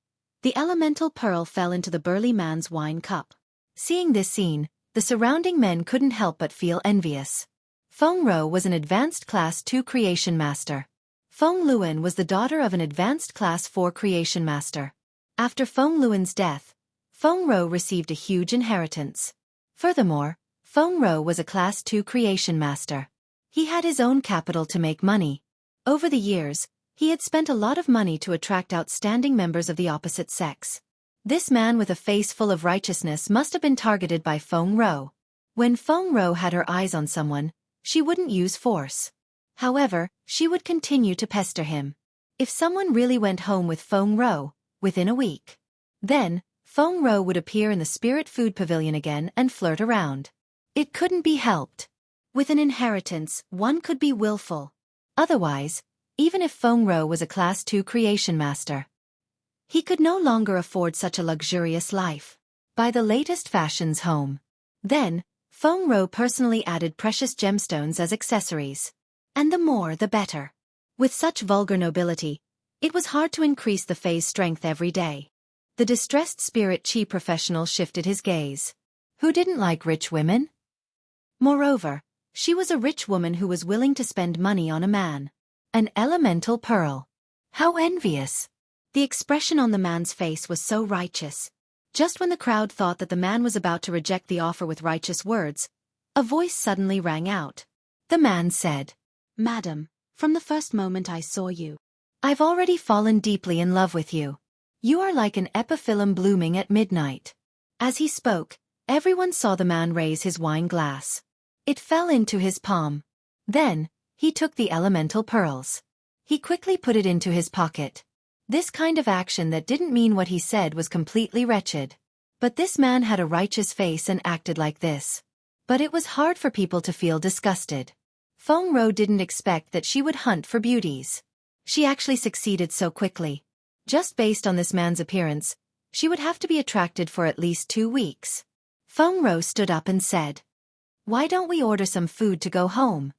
the elemental pearl fell into the burly man's wine cup. Seeing this scene, the surrounding men couldn't help but feel envious. Feng Rou was an advanced Class 2 creation master. Feng Luan was the daughter of an advanced Class 4 creation master. After Feng Luan's death, Feng Rou received a huge inheritance. Furthermore, Feng Rou was a Class 2 creation master. He had his own capital to make money. Over the years, he had spent a lot of money to attract outstanding members of the opposite sex. This man with a face full of righteousness must have been targeted by Feng Rou. When Feng Rou had her eyes on someone, she wouldn't use force. However, she would continue to pester him. If someone really went home with Feng Rou, within a week, then Feng Rou would appear in the Spirit Food Pavilion again and flirt around. It couldn't be helped. With an inheritance, one could be willful. Otherwise, even if Feng Rou was a Class 2 creation master, he could no longer afford such a luxurious life. Buy the latest fashions home. Then, Feng Rou personally added precious gemstones as accessories. And the more the better. With such vulgar nobility, it was hard to increase the Fae's strength every day. The distressed spirit chi professional shifted his gaze. Who didn't like rich women? Moreover, she was a rich woman who was willing to spend money on a man. An elemental pearl. How envious! The expression on the man's face was so righteous. Just when the crowd thought that the man was about to reject the offer with righteous words, a voice suddenly rang out. The man said, "Madam, from the first moment I saw you, I've already fallen deeply in love with you. You are like an epiphyllum blooming at midnight." As he spoke, everyone saw the man raise his wine glass. It fell into his palm. Then, he took the elemental pearls. He quickly put it into his pocket. This kind of action that didn't mean what he said was completely wretched. But this man had a righteous face and acted like this. But it was hard for people to feel disgusted. Feng Rou didn't expect that she would hunt for beauties. She actually succeeded so quickly. Just based on this man's appearance, she would have to be attracted for at least 2 weeks. Feng Rou stood up and said, "Why don't we order some food to go home?"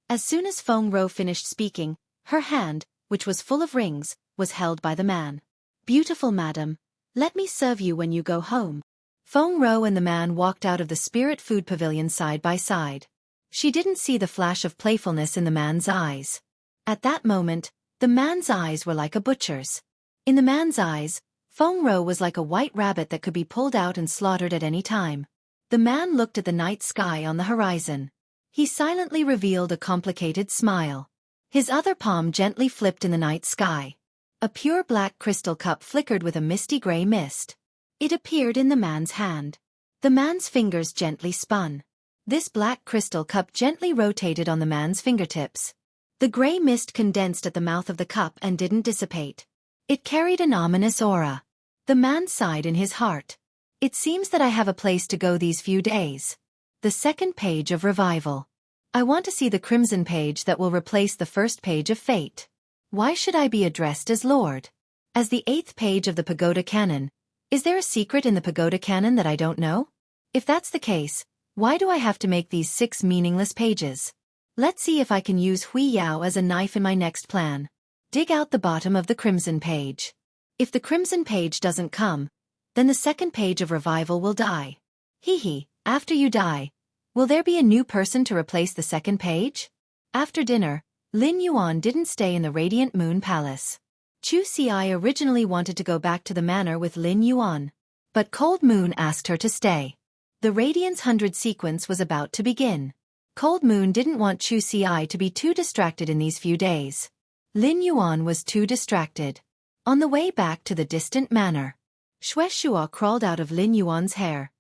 As soon as Feng Rou finished speaking, her hand, which was full of rings, was held by the man. "Beautiful madam, let me serve you when you go home." Feng Rou and the man walked out of the Spirit Food Pavilion side by side. She didn't see the flash of playfulness in the man's eyes. At that moment, the man's eyes were like a butcher's. In the man's eyes, Feng Rou was like a white rabbit that could be pulled out and slaughtered at any time. The man looked at the night sky on the horizon. He silently revealed a complicated smile. His other palm gently flipped in the night sky. A pure black crystal cup flickered with a misty gray mist. It appeared in the man's hand. The man's fingers gently spun. This black crystal cup gently rotated on the man's fingertips. The gray mist condensed at the mouth of the cup and didn't dissipate. It carried an ominous aura. The man sighed in his heart. "It seems that I have a place to go these few days." The second page of Revival. I want to see the crimson page that will replace the first page of Fate. Why should I be addressed as Lord? As the 8th page of the Pagoda Canon, is there a secret in the Pagoda Canon that I don't know? If that's the case, why do I have to make these 6 meaningless pages? Let's see if I can use Hui Yao as a knife in my next plan. Dig out the bottom of the crimson page. If the crimson page doesn't come, then the second page of Revival will die. Hee, after you die, will there be a new person to replace the second page? After dinner, Lin Yuan didn't stay in the Radiant Moon Palace. Xueqi originally wanted to go back to the manor with Lin Yuan, but Cold Moon asked her to stay. The Radiance 100 sequence was about to begin. Cold Moon didn't want Xueqi to be too distracted in these few days. Lin Yuan was too distracted. On the way back to the distant manor, Xueqi crawled out of Lin Yuan's hair.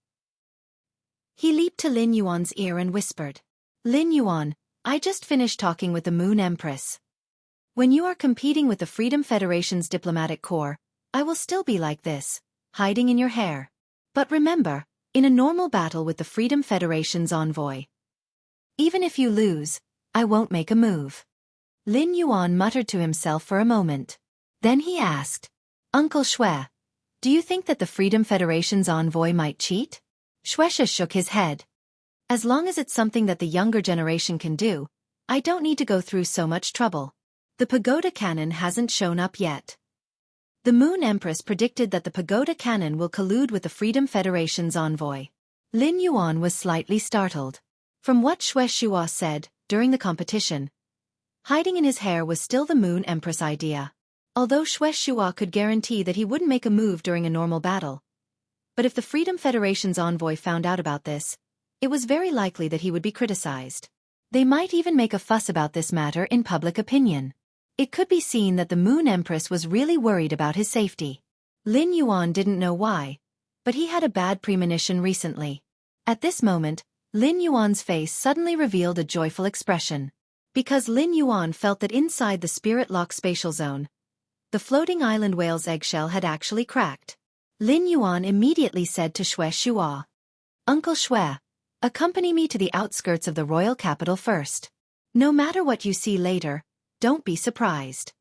He leaped to Lin Yuan's ear and whispered, "Lin Yuan, I just finished talking with the Moon Empress. When you are competing with the Freedom Federation's diplomatic corps, I will still be like this, hiding in your hair. But remember, in a normal battle with the Freedom Federation's envoy, even if you lose, I won't make a move." Lin Yuan muttered to himself for a moment. Then he asked, Uncle Xue, do you think that the Freedom Federation's envoy might cheat? Xueqi shook his head. As long as it's something that the younger generation can do, I don't need to go through so much trouble. The pagoda cannon hasn't shown up yet. The Moon Empress predicted that the pagoda cannon will collude with the Freedom Federation's envoy. Lin Yuan was slightly startled. From what Xueqi said, during the competition, hiding in his hair was still the Moon Empress idea. Although Xueqi could guarantee that he wouldn't make a move during a normal battle. But if the Freedom Federation's envoy found out about this, it was very likely that he would be criticized. They might even make a fuss about this matter in public opinion. It could be seen that the Moon Empress was really worried about his safety. Lin Yuan didn't know why, but he had a bad premonition recently. At this moment, Lin Yuan's face suddenly revealed a joyful expression. Because Lin Yuan felt that inside the Spirit Lock spatial zone, the floating island whale's eggshell had actually cracked. Lin Yuan immediately said to Xueqi, Uncle Xue, accompany me to the outskirts of the royal capital first. No matter what you see later, don't be surprised.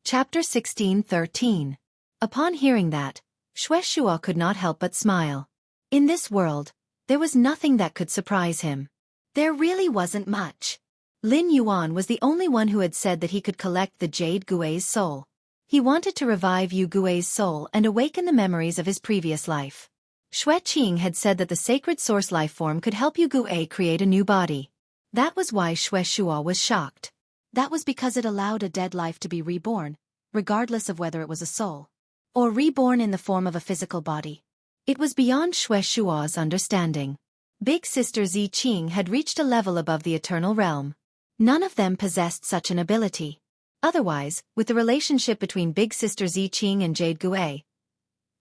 Chapter 16:13. Upon hearing that, Xueqi could not help but smile. In this world, there was nothing that could surprise him. There really wasn't much. Lin Yuan was the only one who had said that he could collect the Jade Gui's soul. He wanted to revive Yu Gui's soul and awaken the memories of his previous life. Xueqi had said that the sacred source lifeform could help Yu Gui create a new body. That was why Xueqi was shocked. That was because it allowed a dead life to be reborn, regardless of whether it was a soul, or reborn in the form of a physical body. It was beyond Xueqi's understanding. Big Sister Ziqing had reached a level above the eternal realm. None of them possessed such an ability. Otherwise, with the relationship between Big Sister Ziqing and Jade Gui,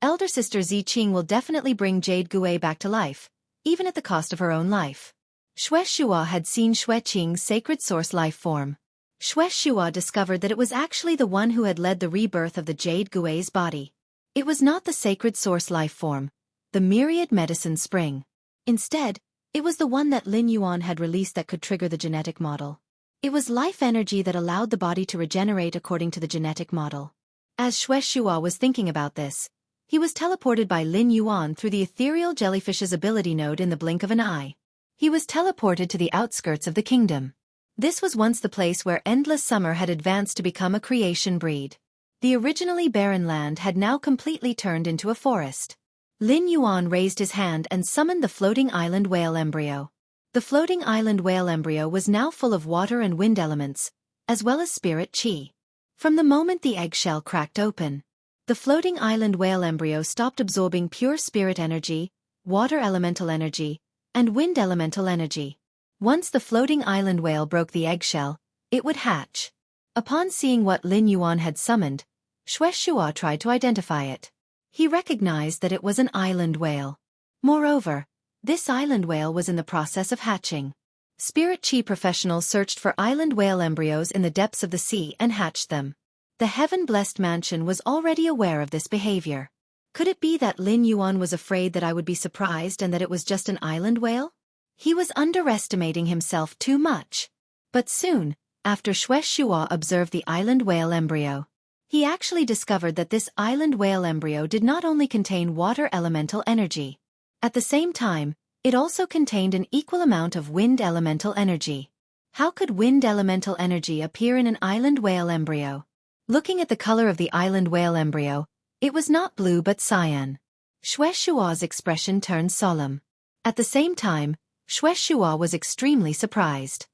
Elder Sister Ziqing will definitely bring Jade Gui back to life, even at the cost of her own life. Xueqi had seen Xueqing's sacred source life form. Xueqi discovered that it was actually the one who had led the rebirth of the Jade Gui's body. It was not the sacred source life form, the myriad medicine spring. Instead, it was the one that Lin Yuan had released that could trigger the genetic model. It was life energy that allowed the body to regenerate according to the genetic model. As Xueqi was thinking about this, he was teleported by Lin Yuan through the ethereal jellyfish's ability node in the blink of an eye. He was teleported to the outskirts of the kingdom. This was once the place where Endless Summer had advanced to become a creation breed. The originally barren land had now completely turned into a forest. Lin Yuan raised his hand and summoned the floating island whale embryo. The floating island whale embryo was now full of water and wind elements, as well as spirit chi. From the moment the eggshell cracked open, the floating island whale embryo stopped absorbing pure spirit energy, water elemental energy, and wind elemental energy. Once the floating island whale broke the eggshell, it would hatch. Upon seeing what Lin Yuan had summoned, Xueqi tried to identify it. He recognized that it was an island whale. Moreover, this island whale was in the process of hatching. Spirit Chi professionals searched for island whale embryos in the depths of the sea and hatched them. The heaven-blessed mansion was already aware of this behavior. Could it be that Lin Yuan was afraid that I would be surprised and that it was just an island whale? He was underestimating himself too much. But soon, after Xueqi observed the island whale embryo, he actually discovered that this island whale embryo did not only contain water elemental energy. At the same time, it also contained an equal amount of wind elemental energy. How could wind elemental energy appear in an island whale embryo? Looking at the color of the island whale embryo, it was not blue but cyan. Xueqi's expression turned solemn. At the same time, Xueqi was extremely surprised.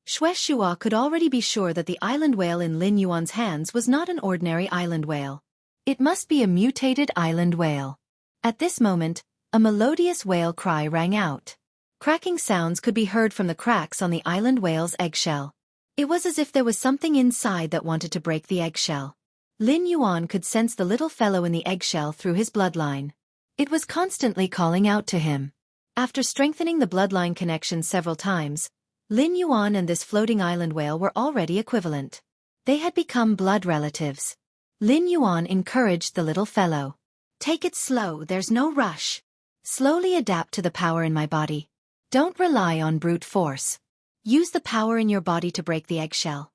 Xueqi could already be sure that the island whale in Lin Yuan's hands was not an ordinary island whale. It must be a mutated island whale. At this moment, a melodious whale cry rang out. Cracking sounds could be heard from the cracks on the island whale's eggshell. It was as if there was something inside that wanted to break the eggshell. Lin Yuan could sense the little fellow in the eggshell through his bloodline. It was constantly calling out to him. After strengthening the bloodline connection several times, Lin Yuan and this floating island whale were already equivalent. They had become blood relatives. Lin Yuan encouraged the little fellow. Take it slow, there's no rush. Slowly adapt to the power in my body. Don't rely on brute force. Use the power in your body to break the eggshell.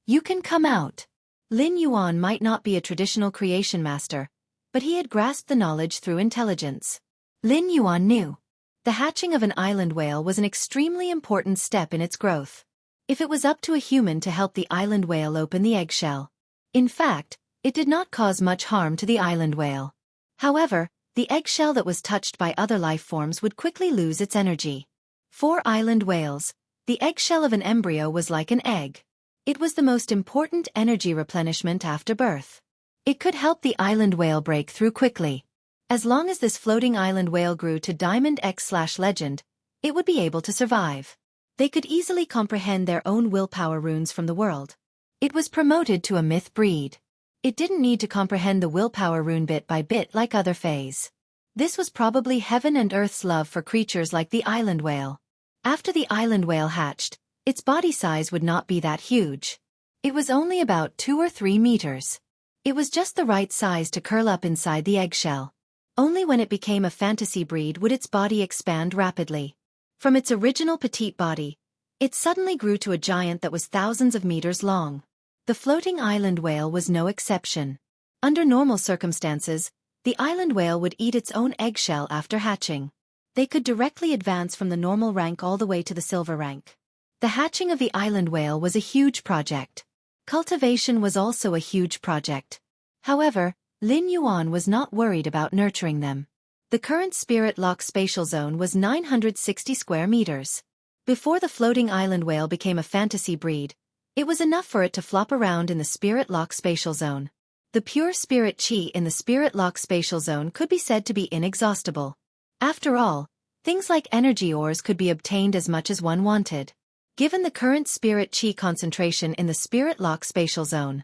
You can come out. Lin Yuan might not be a traditional creation master, but he had grasped the knowledge through intelligence. Lin Yuan knew. The hatching of an island whale was an extremely important step in its growth. If it was up to a human to help the island whale open the eggshell. In fact, it did not cause much harm to the island whale. However, the eggshell that was touched by other life forms would quickly lose its energy. For island whales, the eggshell of an embryo was like an egg. It was the most important energy replenishment after birth. It could help the island whale break through quickly. As long as this floating island whale grew to Diamond X/Legend, it would be able to survive. They could easily comprehend their own willpower runes from the world. It was promoted to a myth breed. It didn't need to comprehend the willpower rune bit by bit like other fays. This was probably heaven and earth's love for creatures like the island whale. After the island whale hatched, its body size would not be that huge. It was only about 2 or 3 meters. It was just the right size to curl up inside the eggshell. Only when it became a fantasy breed would its body expand rapidly. From its original petite body, it suddenly grew to a giant that was thousands of meters long. The floating island whale was no exception. Under normal circumstances, the island whale would eat its own eggshell after hatching. They could directly advance from the normal rank all the way to the silver rank. The hatching of the island whale was a huge project. Cultivation was also a huge project. However, Lin Yuan was not worried about nurturing them. The current Spirit Lock spatial zone was 960 square meters. Before the floating island whale became a fantasy breed, it was enough for it to flop around in the Spirit Lock spatial zone. The pure spirit chi in the Spirit Lock spatial zone could be said to be inexhaustible. After all, things like energy ores could be obtained as much as one wanted. Given the current spirit chi concentration in the Spirit Lock spatial zone,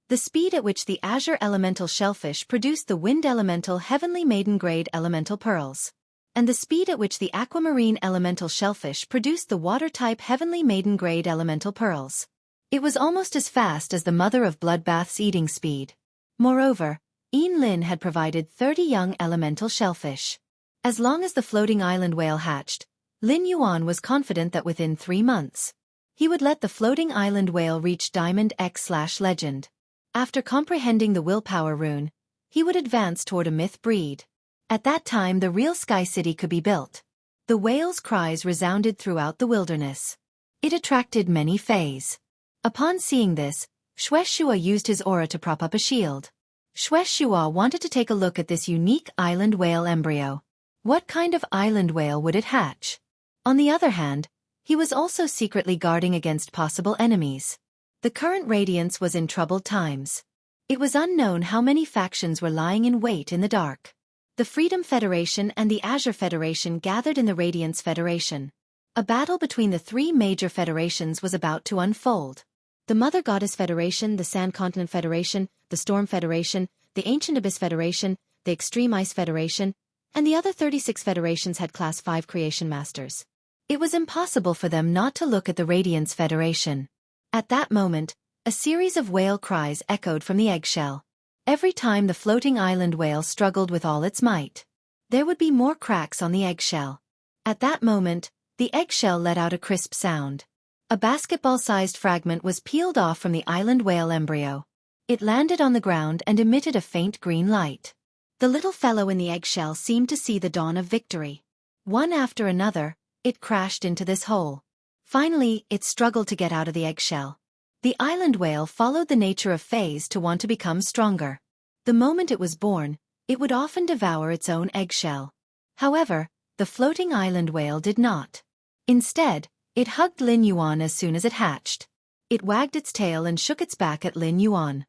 the speed at which the azure elemental shellfish produced the wind elemental heavenly maiden grade elemental pearls, and the speed at which the aquamarine elemental shellfish produced the water type heavenly maiden grade elemental pearls. It was almost as fast as the mother of bloodbath's eating speed. Moreover, Lin had provided 30 young elemental shellfish. As long as the floating island whale hatched, Lin Yuan was confident that within 3 months, he would let the floating island whale reach Diamond X/Legend. After comprehending the willpower rune, he would advance toward a myth breed. At that time the real Sky City could be built. The whale's cries resounded throughout the wilderness. It attracted many fays. Upon seeing this, Xueqi used his aura to prop up a shield. Xueqi wanted to take a look at this unique island whale embryo. What kind of island whale would it hatch? On the other hand, he was also secretly guarding against possible enemies. The current Radiance was in troubled times. It was unknown how many factions were lying in wait in the dark. The Freedom Federation and the Azure Federation gathered in the Radiance Federation. A battle between the 3 major federations was about to unfold. The Mother Goddess Federation, the Sand Continent Federation, the Storm Federation, the Ancient Abyss Federation, the Extreme Ice Federation, and the other 36 federations had Class 5 creation masters. It was impossible for them not to look at the Radiance Federation. At that moment, a series of whale cries echoed from the eggshell. Every time the floating island whale struggled with all its might, there would be more cracks on the eggshell. At that moment, the eggshell let out a crisp sound. A basketball-sized fragment was peeled off from the island whale embryo. It landed on the ground and emitted a faint green light. The little fellow in the eggshell seemed to see the dawn of victory. One after another, it crashed into this hole. Finally, it struggled to get out of the eggshell. The island whale followed the nature of fays to want to become stronger. The moment it was born, it would often devour its own eggshell. However, the floating island whale did not. Instead, it hugged Lin Yuan as soon as it hatched. It wagged its tail and shook its back at Lin Yuan.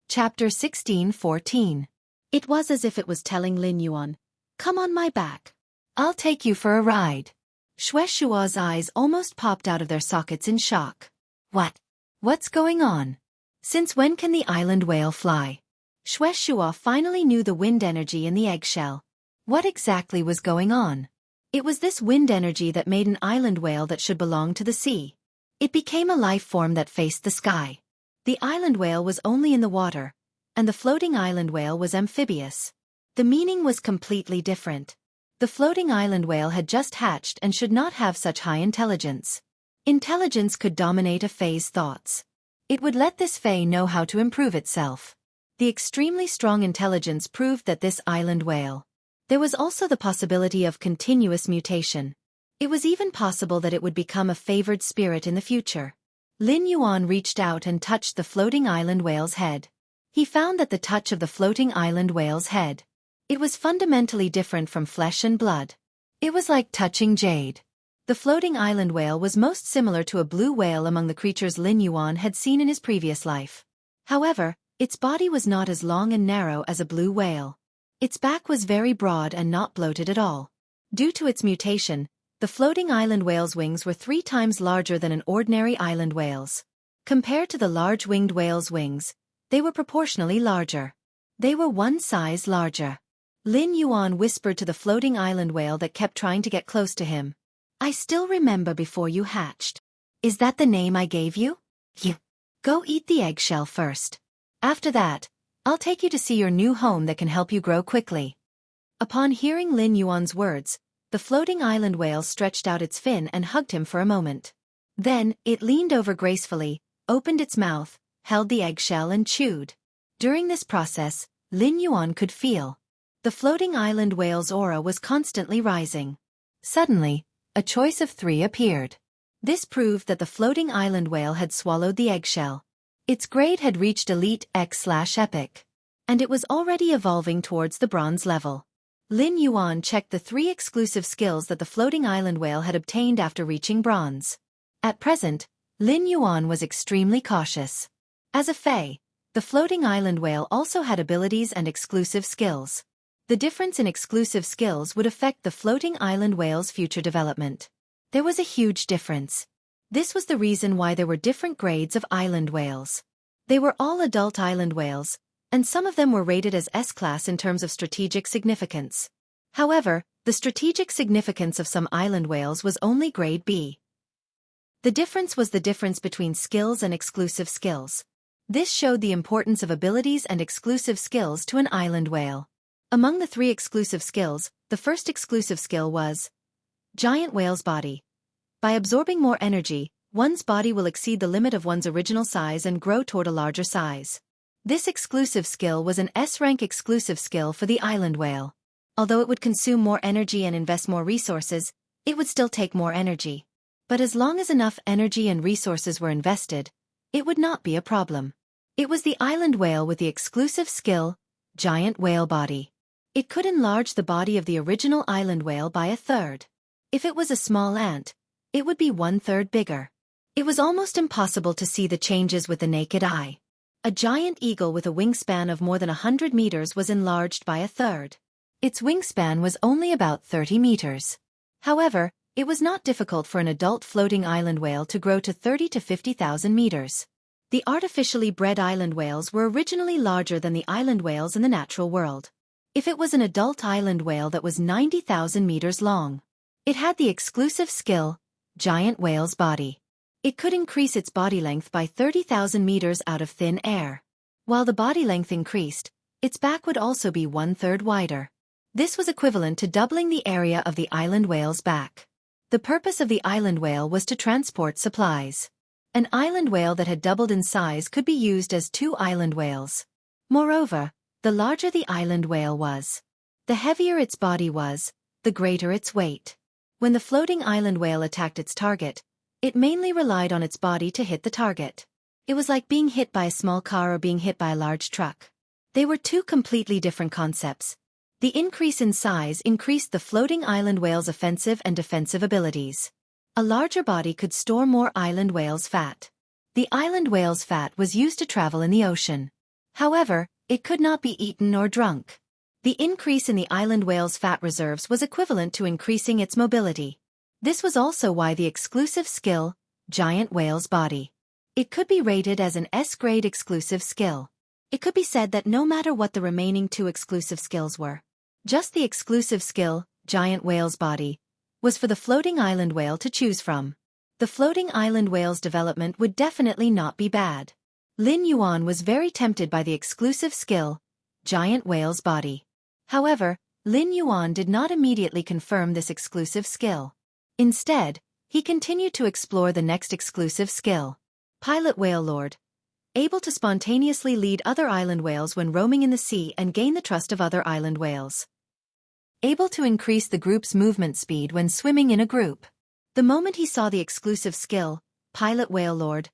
Chapter 16:14. It was as if it was telling Lin Yuan, "Come on my back. I'll take you for a ride." Xueqi's eyes almost popped out of their sockets in shock. What's going on? Since when can the island whale fly? Xueqi finally knew the wind energy in the eggshell. What exactly was going on? It was this wind energy that made an island whale that should belong to the sea. It became a life form that faced the sky. The island whale was only in the water, and the floating island whale was amphibious. The meaning was completely different. The floating island whale had just hatched and should not have such high intelligence. Intelligence could dominate a Fae's thoughts. It would let this Fae know how to improve itself. The extremely strong intelligence proved that this island whale. There was also the possibility of continuous mutation. It was even possible that it would become a favored spirit in the future. Lin Yuan reached out and touched the floating island whale's head. He found that the touch of the floating island whale's head. It was fundamentally different from flesh and blood. It was like touching jade. The floating island whale was most similar to a blue whale among the creatures Lin Yuan had seen in his previous life. However, its body was not as long and narrow as a blue whale. Its back was very broad and not bloated at all. Due to its mutation, the floating island whale's wings were 3 times larger than an ordinary island whale's. Compared to the large winged whale's wings, they were proportionally larger. They were 1 size larger. Lin Yuan whispered to the floating island whale that kept trying to get close to him. I still remember before you hatched. Is that the name I gave you? You. Go eat the eggshell first. After that, I'll take you to see your new home that can help you grow quickly. Upon hearing Lin Yuan's words, the floating island whale stretched out its fin and hugged him for a moment. Then, it leaned over gracefully, opened its mouth, held the eggshell and chewed. During this process, Lin Yuan could feel. The floating island whale's aura was constantly rising. Suddenly, a choice of 3 appeared. This proved that the floating island whale had swallowed the eggshell. Its grade had reached Elite X/Epic. And it was already evolving towards the bronze level. Lin Yuan checked the 3 exclusive skills that the floating island whale had obtained after reaching bronze. At present, Lin Yuan was extremely cautious. As a Fae, the floating island whale also had abilities and exclusive skills. The difference in exclusive skills would affect the floating island whale's future development. There was a huge difference. This was the reason why there were different grades of island whales. They were all adult island whales, and some of them were rated as S-class in terms of strategic significance. However, the strategic significance of some island whales was only grade B. The difference was the difference between skills and exclusive skills. This showed the importance of abilities and exclusive skills to an island whale. Among the 3 exclusive skills, the first exclusive skill was Giant Whale's Body. By absorbing more energy, one's body will exceed the limit of one's original size and grow toward a larger size. This exclusive skill was an S-rank exclusive skill for the island whale. Although it would consume more energy and invest more resources, it would still take more energy. But as long as enough energy and resources were invested, it would not be a problem. It was the island whale with the exclusive skill, Giant Whale Body. It could enlarge the body of the original island whale by 1/3. If it was a small ant, it would be 1/3 bigger. It was almost impossible to see the changes with the naked eye. A giant eagle with a wingspan of more than 100 meters was enlarged by 1/3. Its wingspan was only about 30 meters. However, it was not difficult for an adult floating island whale to grow to 30 to 50,000 meters. The artificially bred island whales were originally larger than the island whales in the natural world. If it was an adult island whale that was 90,000 meters long, it had the exclusive skill, Giant Whale's Body. It could increase its body length by 30,000 meters out of thin air. While the body length increased, its back would also be 1/3 wider. This was equivalent to doubling the area of the island whale's back. The purpose of the island whale was to transport supplies. An island whale that had doubled in size could be used as 2 island whales. Moreover, the larger the island whale was, the heavier its body was, the greater its weight. When the floating island whale attacked its target, it mainly relied on its body to hit the target. It was like being hit by a small car or being hit by a large truck. They were 2 completely different concepts. The increase in size increased the floating island whale's offensive and defensive abilities. A larger body could store more island whale's fat. The island whale's fat was used to travel in the ocean. However, it could not be eaten or drunk. The increase in the island whale's fat reserves was equivalent to increasing its mobility. This was also why the exclusive skill, Giant Whale's Body. It could be rated as an S-grade exclusive skill. It could be said that no matter what the remaining 2 exclusive skills were, just the exclusive skill, Giant Whale's Body, was for the floating island whale to choose from. The floating island whale's development would definitely not be bad. Lin Yuan was very tempted by the exclusive skill, Giant Whale's Body. However, Lin Yuan did not immediately confirm this exclusive skill. Instead, He continued to explore the next exclusive skill. Pilot Whale Lord. Able to spontaneously lead other island whales when roaming in the sea and gain the trust of other island whales. Able to increase the group's movement speed when swimming in a group. The moment he saw the exclusive skill, Pilot Whale Lord,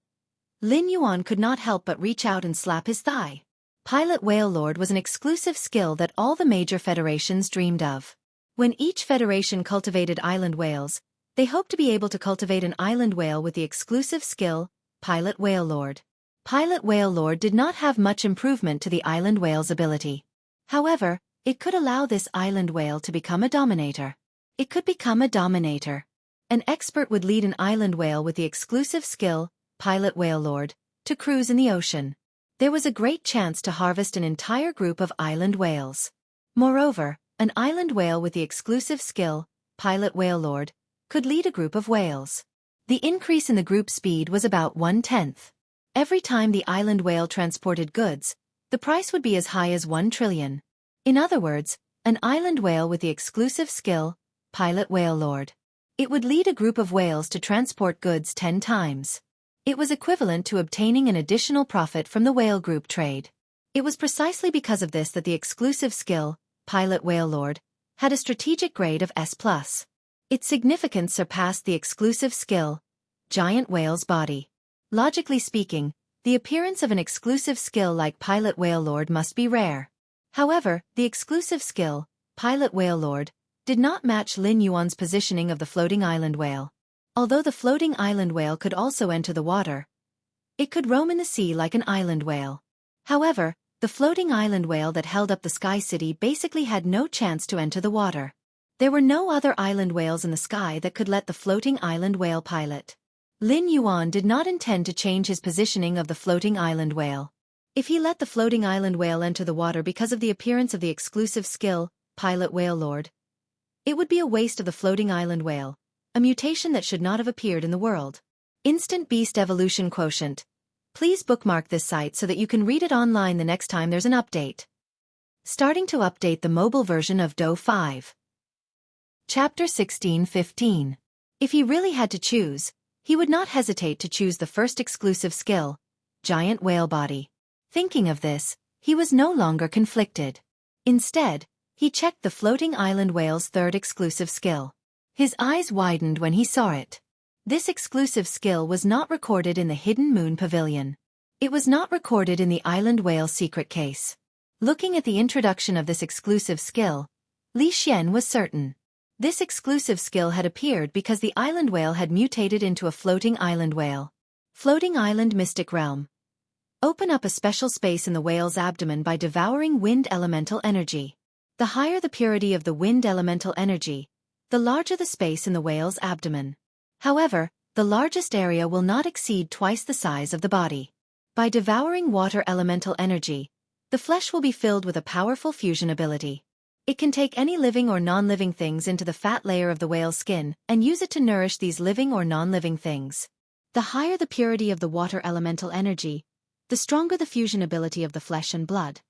Lin Yuan could not help but reach out and slap his thigh. Pilot Whale Lord was an exclusive skill that all the major federations dreamed of. When each federation cultivated island whales, they hoped to be able to cultivate an island whale with the exclusive skill, Pilot Whale Lord. Pilot Whale Lord did not have much improvement to the island whale's ability. However, it could allow this island whale to become a dominator. It could become a dominator. An expert would lead an island whale with the exclusive skill, Pilot Whale Lord, to cruise in the ocean. There was a great chance to harvest an entire group of island whales. Moreover, an island whale with the exclusive skill, Pilot Whale Lord, could lead a group of whales. The increase in the group speed was about 1/10. Every time the island whale transported goods, the price would be as high as 1 trillion. In other words, an island whale with the exclusive skill, Pilot Whale Lord. It would lead a group of whales to transport goods 10 times. It was equivalent to obtaining an additional profit from the whale group trade. It was precisely because of this that the exclusive skill, Pilot Whale Lord, had a strategic grade of S+. Its significance surpassed the exclusive skill, Giant Whale's Body. Logically speaking, the appearance of an exclusive skill like Pilot Whale Lord must be rare. However, the exclusive skill, Pilot Whale Lord, did not match Lin Yuan's positioning of the floating island whale. Although the floating island whale could also enter the water, it could roam in the sea like an island whale. However, the floating island whale that held up the Sky City basically had no chance to enter the water. There were no other island whales in the sky that could let the floating island whale pilot. Lin Yuan did not intend to change his positioning of the floating island whale. If he let the floating island whale enter the water because of the appearance of the exclusive skill, Pilot Whale Lord, it would be a waste of the floating island whale, a mutation that should not have appeared in the world. Instant Beast Evolution Quotient. Please bookmark this site so that you can read it online the next time there's an update. Starting to update the mobile version of Do 5. Chapter 16:15. If he really had to choose, he would not hesitate to choose the first exclusive skill, Giant Whale Body. Thinking of this, he was no longer conflicted. Instead, he checked the floating island whale's third exclusive skill. His eyes widened when he saw it. This exclusive skill was not recorded in the Hidden Moon Pavilion. It was not recorded in the island whale secret case. Looking at the introduction of this exclusive skill, Li Xian was certain. This exclusive skill had appeared because the island whale had mutated into a floating island whale. Floating Island Mystic Realm. Open up a special space in the whale's abdomen by devouring wind elemental energy. The higher the purity of the wind elemental energy, the larger the space in the whale's abdomen. However, the largest area will not exceed twice the size of the body. By devouring water elemental energy, the flesh will be filled with a powerful fusion ability. It can take any living or non-living things into the fat layer of the whale's skin and use it to nourish these living or non-living things. The higher the purity of the water elemental energy, the stronger the fusion ability of the flesh and blood.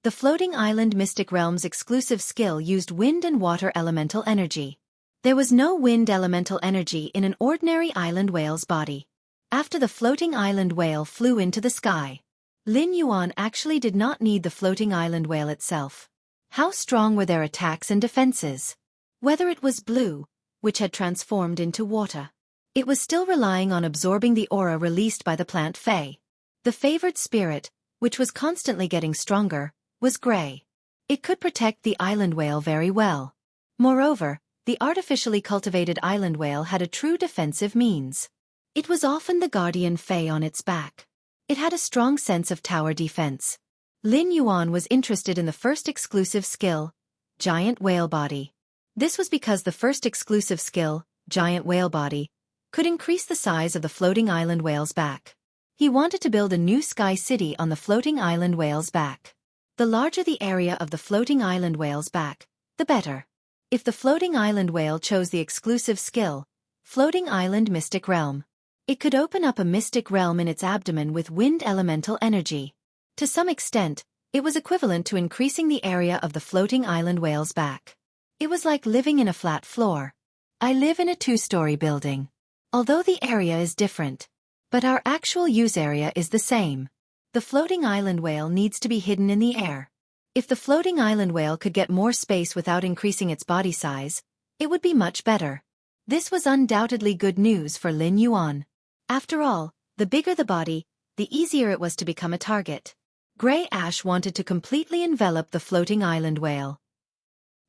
The Floating Island Mystic Realm's exclusive skill used wind and water elemental energy. There was no wind elemental energy in an ordinary island whale's body. After the floating island whale flew into the sky, Lin Yuan actually did not need the floating island whale itself. How strong were their attacks and defenses? Whether it was blue, which had transformed into water, it was still relying on absorbing the aura released by the plant Fae. The favored spirit, which was constantly getting stronger, was gray. It could protect the island whale very well. Moreover, the artificially cultivated island whale had a true defensive means. It was often the guardian Fae on its back. It had a strong sense of tower defense. Lin Yuan was interested in the first exclusive skill, Giant Whale Body. This was because the first exclusive skill, Giant Whale Body, could increase the size of the floating island whale's back. He wanted to build a new sky city on the floating island whale's back. The larger the area of the floating island whale's back, the better. If the floating island whale chose the exclusive skill, Floating Island Mystic Realm, it could open up a mystic realm in its abdomen with wind elemental energy. To some extent, it was equivalent to increasing the area of the floating island whale's back. It was like living in a flat floor. I live in a 2-story building. although the area is different. But our actual use area is the same. The floating island whale needs to be hidden in the air. If the floating island whale could get more space without increasing its body size, it would be much better. This was undoubtedly good news for Lin Yuan. After all, the bigger the body, the easier it was to become a target. Grey Ash wanted to completely envelop the floating island whale.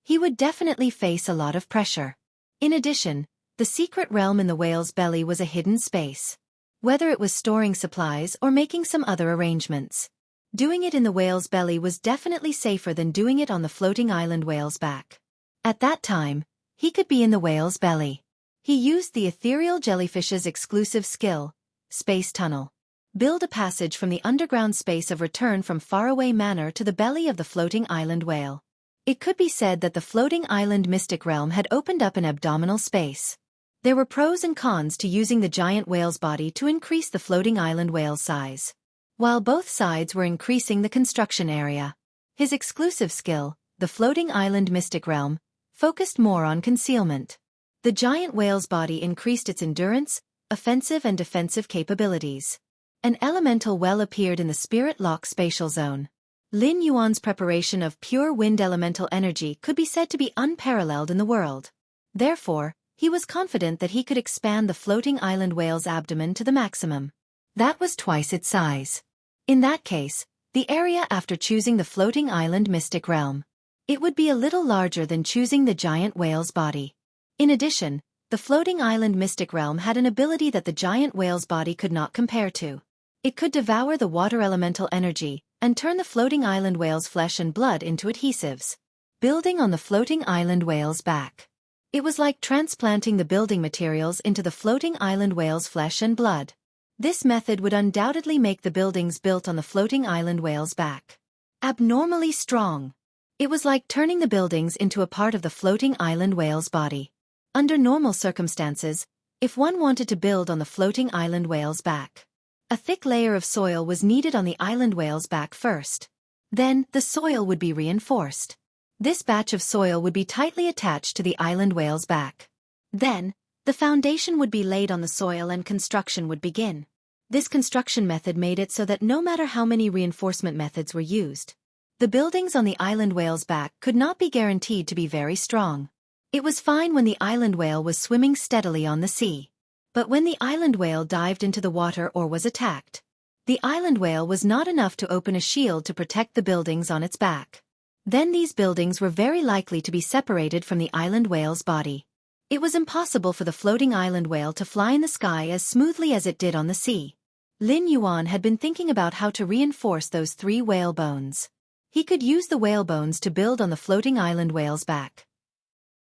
He would definitely face a lot of pressure. In addition, the secret realm in the whale's belly was a hidden space. Whether it was storing supplies or making some other arrangements, doing it in the whale's belly was definitely safer than doing it on the floating island whale's back. At that time, he could be in the whale's belly. He used the ethereal jellyfish's exclusive skill, Space Tunnel. Build a passage from the underground space of return from faraway manor to the belly of the floating island whale. It could be said that the floating island mystic realm had opened up an abdominal space. There were pros and cons to using the giant whale's body to increase the floating island whale's size, while both sides were increasing the construction area. His exclusive skill, the floating island mystic realm, focused more on concealment. The giant whale's body increased its endurance, offensive and defensive capabilities. An elemental well appeared in the spirit lock spatial zone. Lin Yuan's preparation of pure wind elemental energy could be said to be unparalleled in the world. Therefore, he was confident that he could expand the floating island whale's abdomen to the maximum. That was twice its size. In that case, the area after choosing the floating island mystic realm, it would be a little larger than choosing the giant whale's body. In addition, the floating island mystic realm had an ability that the giant whale's body could not compare to. It could devour the water elemental energy and turn the floating island whale's flesh and blood into adhesives. Building on the floating island whale's back. It was like transplanting the building materials into the floating island whale's flesh and blood. This method would undoubtedly make the buildings built on the floating island whale's back abnormally strong. It was like turning the buildings into a part of the floating island whale's body. Under normal circumstances, if one wanted to build on the floating island whale's back, a thick layer of soil was needed on the island whale's back first. Then, the soil would be reinforced. This batch of soil would be tightly attached to the island whale's back. Then, the foundation would be laid on the soil and construction would begin. This construction method made it so that no matter how many reinforcement methods were used, the buildings on the island whale's back could not be guaranteed to be very strong. It was fine when the island whale was swimming steadily on the sea. But when the island whale dived into the water or was attacked, the island whale was not enough to open a shield to protect the buildings on its back. Then these buildings were very likely to be separated from the island whale's body. It was impossible for the floating island whale to fly in the sky as smoothly as it did on the sea. Lin Yuan had been thinking about how to reinforce those 3 whale bones. He could use the whale bones to build on the floating island whale's back.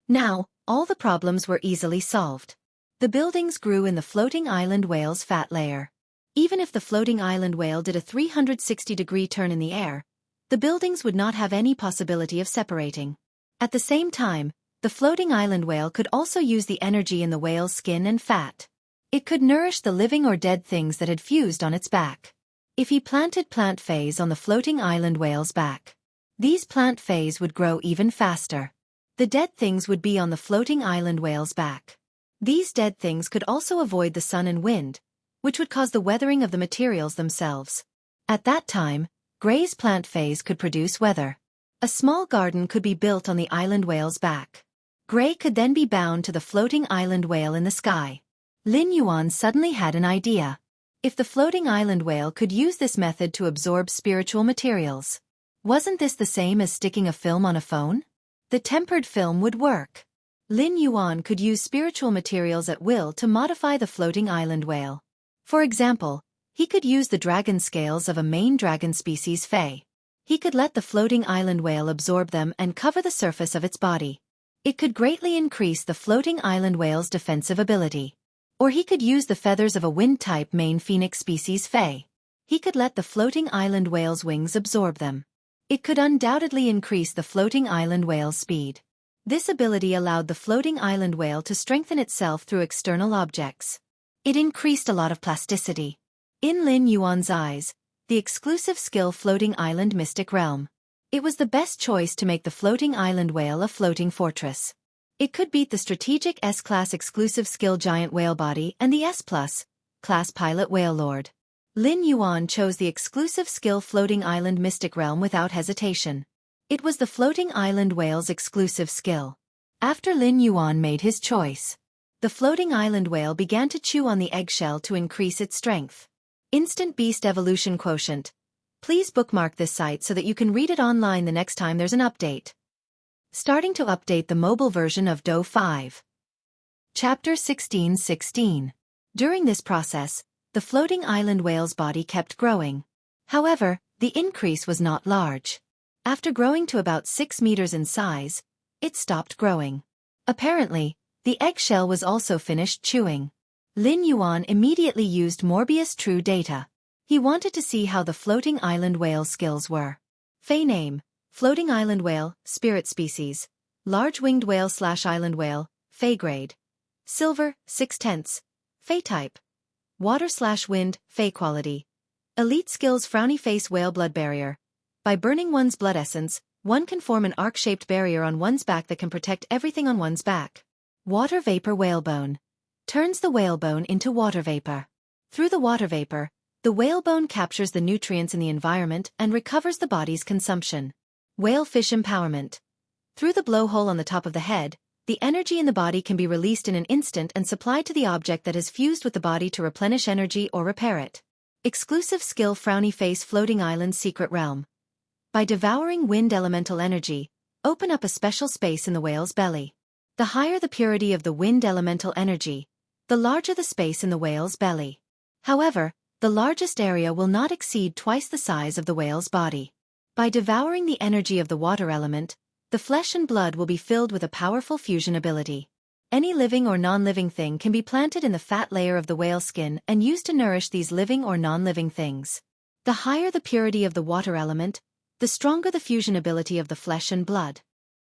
Now, all the problems were easily solved. The buildings grew in the floating island whale's fat layer. Even if the floating island whale did a 360-degree turn in the air, the buildings would not have any possibility of separating. At the same time, the floating island whale could also use the energy in the whale's skin and fat. It could nourish the living or dead things that had fused on its back. If he planted plant phase on the floating island whale's back, these plant phase would grow even faster. The dead things would be on the floating island whale's back. These dead things could also avoid the sun and wind, which would cause the weathering of the materials themselves. At that time, Gray's plant phase could produce weather. A small garden could be built on the island whale's back. Gray could then be bound to the floating island whale in the sky. Lin Yuan suddenly had an idea. If the floating island whale could use this method to absorb spiritual materials, wasn't this the same as sticking a film on a phone? The tempered film would work. Lin Yuan could use spiritual materials at will to modify the floating island whale. For example, he could use the dragon scales of a main dragon species Fae. He could let the floating island whale absorb them and cover the surface of its body. It could greatly increase the floating island whale's defensive ability. Or he could use the feathers of a wind-type main phoenix species Fae. He could let the floating island whale's wings absorb them. It could undoubtedly increase the floating island whale's speed. This ability allowed the floating island whale to strengthen itself through external objects. It increased a lot of plasticity. In Lin Yuan's eyes, the exclusive skill floating island mystic realm. It was the best choice to make the floating island whale a floating fortress. It could beat the strategic S-Class exclusive skill Giant Whale Body and the S-Plus class Pilot Whale Lord. Lin Yuan chose the exclusive skill Floating Island Mystic Realm without hesitation. It was the Floating Island Whale's exclusive skill. After Lin Yuan made his choice, the Floating Island Whale began to chew on the eggshell to increase its strength. Instant Beast Evolution Quotient. Please bookmark this site so that you can read it online the next time there's an update. Starting to update the mobile version of Do 5. Chapter 16:16. During this process, the Floating Island Whale's body kept growing. However, the increase was not large. After growing to about 6 meters in size, it stopped growing. Apparently, the eggshell was also finished chewing. Lin Yuan immediately used Morbius True Data. He wanted to see how the Floating Island Whale's skills were. Fey name: Floating Island Whale, Spirit Species. Large Winged Whale/Island Whale, Fey Grade. Silver, 6/10. Fey Type: Water/Wind, Fey Quality. Elite Skills: Frowny Face Whale Blood Barrier. By burning one's blood essence, one can form an arc-shaped barrier on one's back that can protect everything on one's back. Water Vapor Whalebone. Turns the whalebone into water vapor. Through the water vapor, the whalebone captures the nutrients in the environment and recovers the body's consumption. Whalefish Empowerment. Through the blowhole on the top of the head, the energy in the body can be released in an instant and supplied to the object that has fused with the body to replenish energy or repair it. Exclusive skill: Frowny Face Floating Island Secret Realm. By devouring wind elemental energy, open up a special space in the whale's belly. The higher the purity of the wind elemental energy, the larger the space in the whale's belly. However, the largest area will not exceed twice the size of the whale's body. By devouring the energy of the water element, the flesh and blood will be filled with a powerful fusion ability. Any living or non-living thing can be planted in the fat layer of the whale skin and used to nourish these living or non-living things. The higher the purity of the water element, the stronger the fusion ability of the flesh and blood.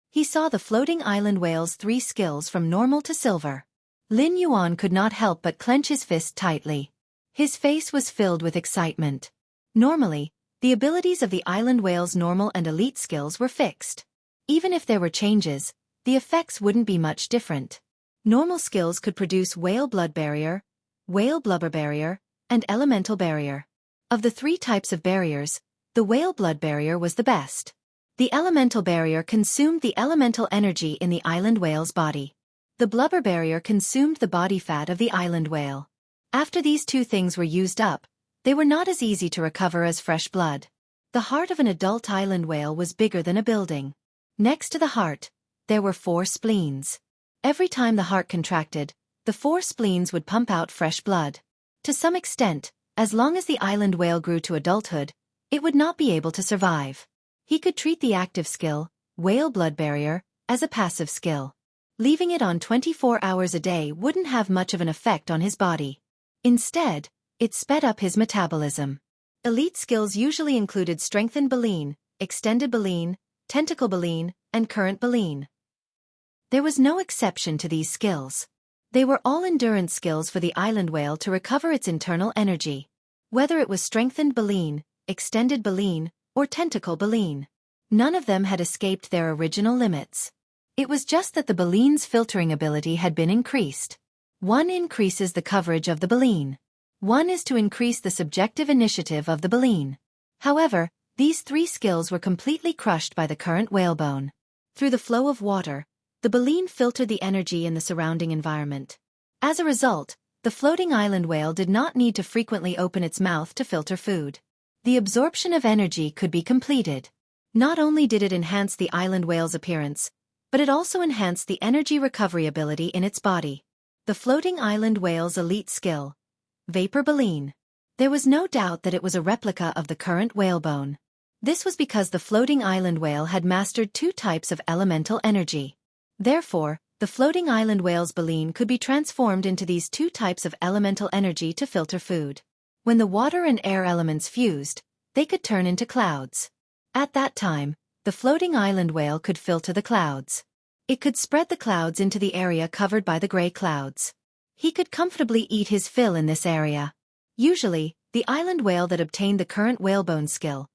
He saw the Floating Island Whale's 3 skills from normal to silver. Lin Yuan could not help but clench his fist tightly. His face was filled with excitement. Normally, the abilities of the island whale's normal and elite skills were fixed. Even if there were changes, the effects wouldn't be much different. Normal skills could produce Whale Blood Barrier, Whale Blubber Barrier, and Elemental Barrier. Of the 3 types of barriers, the Whale Blood Barrier was the best. The Elemental Barrier consumed the elemental energy in the island whale's body. The Blubber Barrier consumed the body fat of the island whale. After these 2 things were used up, they were not as easy to recover as fresh blood. The heart of an adult island whale was bigger than a building. Next to the heart, there were 4 spleens. Every time the heart contracted, the 4 spleens would pump out fresh blood. To some extent, as long as the island whale grew to adulthood, it would not be able to survive. He could treat the active skill, Whale Blood Barrier, as a passive skill. Leaving it on 24 hours a day wouldn't have much of an effect on his body. Instead, it sped up his metabolism. Elite skills usually included Strengthened Baleen, Extended Baleen, Tentacle Baleen, and Current Baleen. There was no exception to these skills. They were all endurance skills for the island whale to recover its internal energy. Whether it was Strengthened Baleen, Extended Baleen, or Tentacle Baleen, none of them had escaped their original limits. It was just that the baleen's filtering ability had been increased. 1 increases the coverage of the baleen. 1 is to increase the subjective initiative of the baleen. However, these 3 skills were completely crushed by the current whalebone. Through the flow of water, the baleen filtered the energy in the surrounding environment. As a result, the Floating Island Whale did not need to frequently open its mouth to filter food. The absorption of energy could be completed. Not only did it enhance the island whale's appearance, but it also enhanced the energy recovery ability in its body. The Floating Island Whale's elite skill, Vapor Baleen. There was no doubt that it was a replica of the current whalebone. This was because the Floating Island Whale had mastered 2 types of elemental energy. Therefore, the Floating Island Whale's baleen could be transformed into these 2 types of elemental energy to filter food. When the water and air elements fused, they could turn into clouds. At that time, the Floating Island Whale could filter the clouds. It could spread the clouds into the area covered by the gray clouds. He could comfortably eat his fill in this area. Usually, the island whale that obtained the current whalebone skill,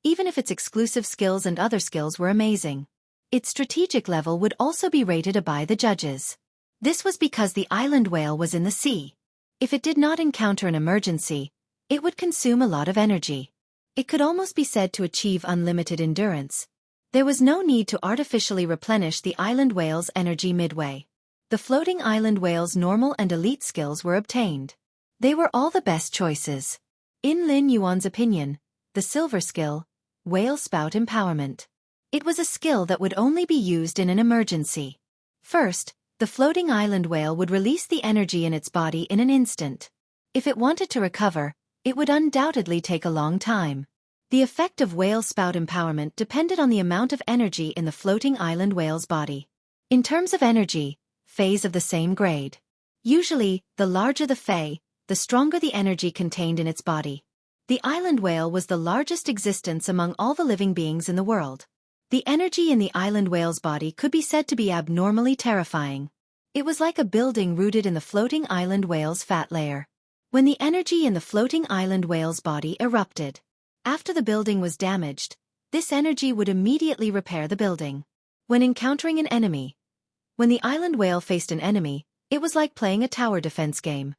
even if its exclusive skills and other skills were amazing, Its strategic level would also be rated by the judges. This was because the island whale was in the sea. If it did not encounter an emergency, it would consume a lot of energy. It could almost be said to achieve unlimited endurance. There was no need to artificially replenish the island whale's energy midway. The floating island whale's normal and elite skills were obtained. They were all the best choices. In Lin Yuan's opinion, the silver skill, whale spout empowerment. It was a skill that would only be used in an emergency. First, the floating island whale would release the energy in its body in an instant. If it wanted to recover, it would undoubtedly take a long time. The effect of whale spout empowerment depended on the amount of energy in the floating island whale's body. In terms of energy, phase of the same grade. Usually, the larger the phase, the stronger the energy contained in its body. The island whale was the largest existence among all the living beings in the world. The energy in the island whale's body could be said to be abnormally terrifying. It was like a building rooted in the floating island whale's fat layer. When the energy in the floating island whale's body erupted, after the building was damaged, this energy would immediately repair the building. When encountering an enemy, when the island whale faced an enemy, it was like playing a tower defense game.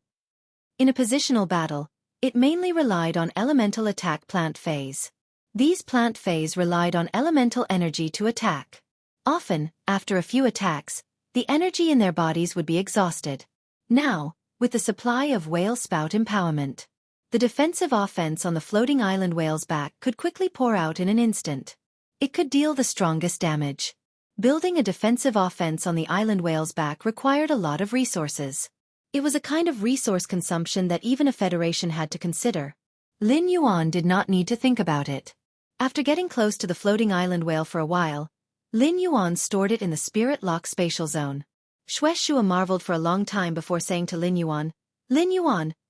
In a positional battle, it mainly relied on elemental attack plant phase. These plant phase relied on elemental energy to attack. Often, after a few attacks, the energy in their bodies would be exhausted. Now, with the supply of whale spout empowerment, the defensive offense on the floating island whale's back could quickly pour out in an instant. It could deal the strongest damage. Building a defensive offense on the island whale's back required a lot of resources. It was a kind of resource consumption that even a federation had to consider. Lin Yuan did not need to think about it. After getting close to the floating island whale for a while, Lin Yuan stored it in the spirit lock spatial zone. Xueqi marveled for a long time before saying to Lin Yuan,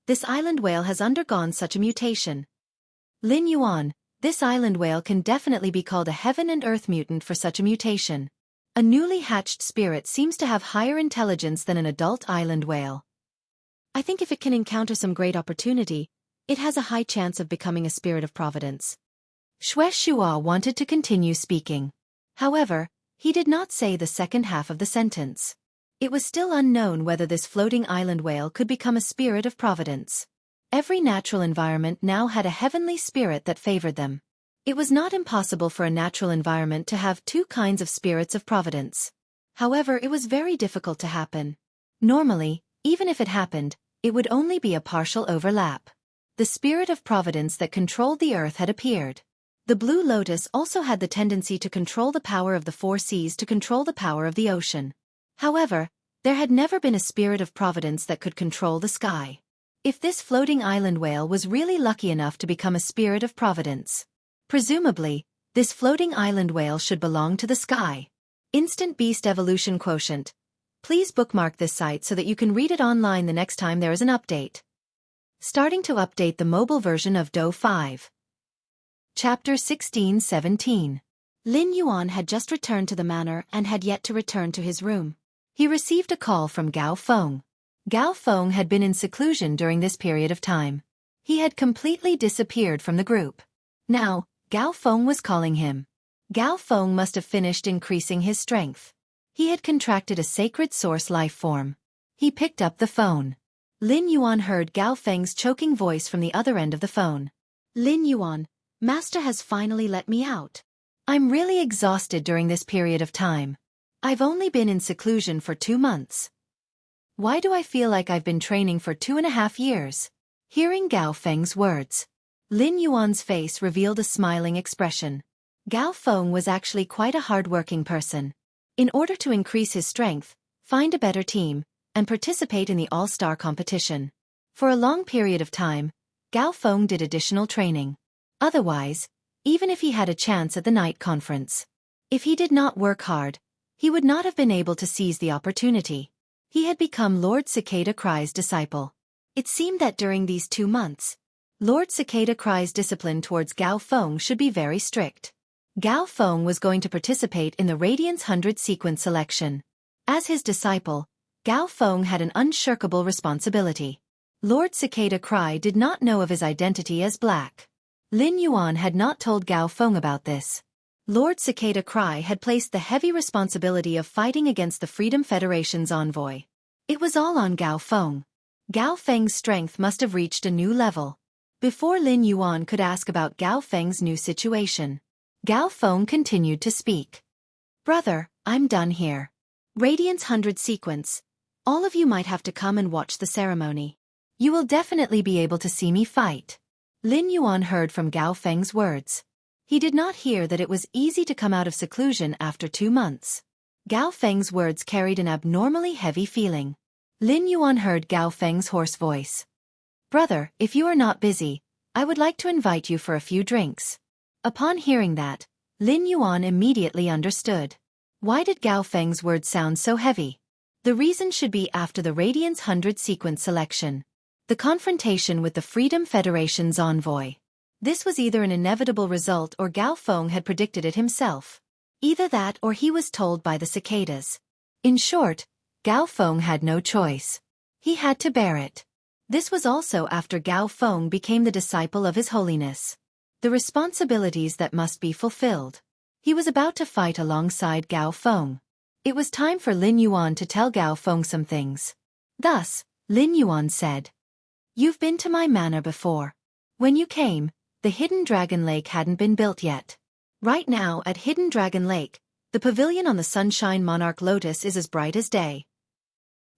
this island whale has undergone such a mutation. Lin Yuan, this island whale can definitely be called a heaven and earth mutant for such a mutation. A newly hatched spirit seems to have higher intelligence than an adult island whale. I think if it can encounter some great opportunity, it has a high chance of becoming a spirit of providence. Xueqi wanted to continue speaking. However, he did not say the second half of the sentence. It was still unknown whether this floating island whale could become a spirit of providence. Every natural environment now had a heavenly spirit that favored them. It was not impossible for a natural environment to have two kinds of spirits of providence. However, it was very difficult to happen. Normally, even if it happened, it would only be a partial overlap. The spirit of providence that controlled the earth had appeared. The Blue Lotus also had the tendency to control the power of the four seas to control the power of the ocean. However, there had never been a spirit of providence that could control the sky. If this floating island whale was really lucky enough to become a spirit of providence, presumably, this floating island whale should belong to the sky. Instant Beast Evolution Quotient. Please bookmark this site so that you can read it online the next time there is an update. Starting to update the mobile version of Do 5. Chapter 16-17. Lin Yuan had just returned to the manor and had yet to return to his room. He received a call from Gao Feng. Gao Feng had been in seclusion during this period of time. He had completely disappeared from the group. Now, Gao Feng was calling him. Gao Feng must have finished increasing his strength. He had contracted a sacred source life form. He picked up the phone. Lin Yuan heard Gao Feng's choking voice from the other end of the phone. Lin Yuan, Master has finally let me out. I'm really exhausted during this period of time. I've only been in seclusion for 2 months. Why do I feel like I've been training for 2.5 years? Hearing Gao Feng's words, Lin Yuan's face revealed a smiling expression. Gao Feng was actually quite a hard-working person. In order to increase his strength, find a better team, and participate in the all-star competition. For a long period of time, Gao Feng did additional training. Otherwise, even if he had a chance at the night conference, if he did not work hard, he would not have been able to seize the opportunity. He had become Lord Cicada Cry's disciple. It seemed that during these 2 months, Lord Cicada Cry's discipline towards Gao Feng should be very strict. Gao Feng was going to participate in the Radiance 100 sequence selection. As his disciple, Gao Feng had an unshirkable responsibility. Lord Cicada Cry did not know of his identity as black. Lin Yuan had not told Gao Feng about this. Lord Cicada Cry had placed the heavy responsibility of fighting against the Freedom Federation's envoy. It was all on Gao Feng. Gao Feng's strength must have reached a new level. Before Lin Yuan could ask about Gao Feng's new situation, Gao Feng continued to speak. Brother, I'm done here. Radiance 100 sequence. All of you might have to come and watch the ceremony. You will definitely be able to see me fight. Lin Yuan heard from Gao Feng's words. He did not hear that it was easy to come out of seclusion after 2 months. Gao Feng's words carried an abnormally heavy feeling. Lin Yuan heard Gao Feng's hoarse voice. Brother, if you are not busy, I would like to invite you for a few drinks. Upon hearing that, Lin Yuan immediately understood. Why did Gao Feng's words sound so heavy? The reason should be after the Radiance 100 sequence selection. The confrontation with the Freedom Federation's envoy. This was either an inevitable result or Gao Feng had predicted it himself. Either that or he was told by the cicadas. In short, Gao Feng had no choice. He had to bear it. This was also after Gao Feng became the disciple of His Holiness. The responsibilities that must be fulfilled. He was about to fight alongside Gao Feng. It was time for Lin Yuan to tell Gao Feng some things. Thus, Lin Yuan said, "You've been to my manor before. When you came, the Hidden Dragon Lake hadn't been built yet. Right now at Hidden Dragon Lake, the pavilion on the Sunshine Monarch Lotus is as bright as day.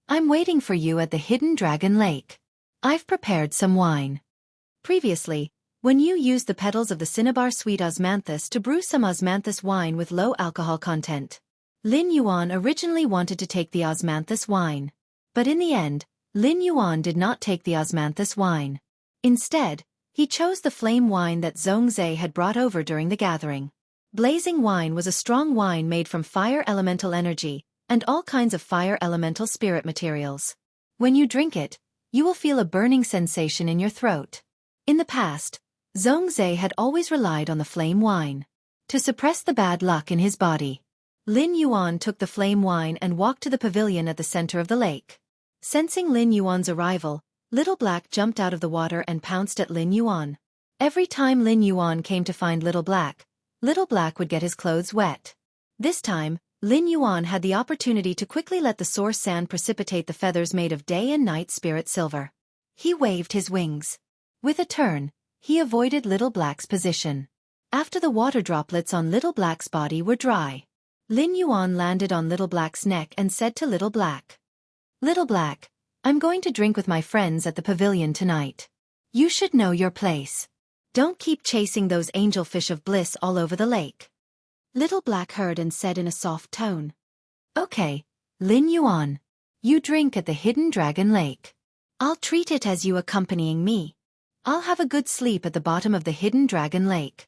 I'm waiting for you at the Hidden Dragon Lake. I've prepared some wine." Previously, when you used the petals of the cinnabar sweet osmanthus to brew some osmanthus wine with low alcohol content. Lin Yuan originally wanted to take the osmanthus wine. But in the end, Lin Yuan did not take the osmanthus wine. Instead, he chose the flame wine that Zhongzhe had brought over during the gathering. Blazing wine was a strong wine made from fire elemental energy, and all kinds of fire elemental spirit materials. When you drink it, you will feel a burning sensation in your throat. In the past, Zhongzhe had always relied on the flame wine to suppress the bad luck in his body. Lin Yuan took the flame wine and walked to the pavilion at the center of the lake. Sensing Lin Yuan's arrival, Little Black jumped out of the water and pounced at Lin Yuan. Every time Lin Yuan came to find Little Black would get his clothes wet. This time, Lin Yuan had the opportunity to quickly let the source sand precipitate the feathers made of day and night spirit silver. He waved his wings. With a turn, he avoided Little Black's position. After the water droplets on Little Black's body were dry, Lin Yuan landed on Little Black's neck and said to Little Black, "Little Black, I'm going to drink with my friends at the pavilion tonight. You should know your place. Don't keep chasing those angelfish of bliss all over the lake." Little Black heard and said in a soft tone, "Okay, Lin Yuan. You drink at the Hidden Dragon Lake. I'll treat it as you accompanying me. I'll have a good sleep at the bottom of the Hidden Dragon Lake."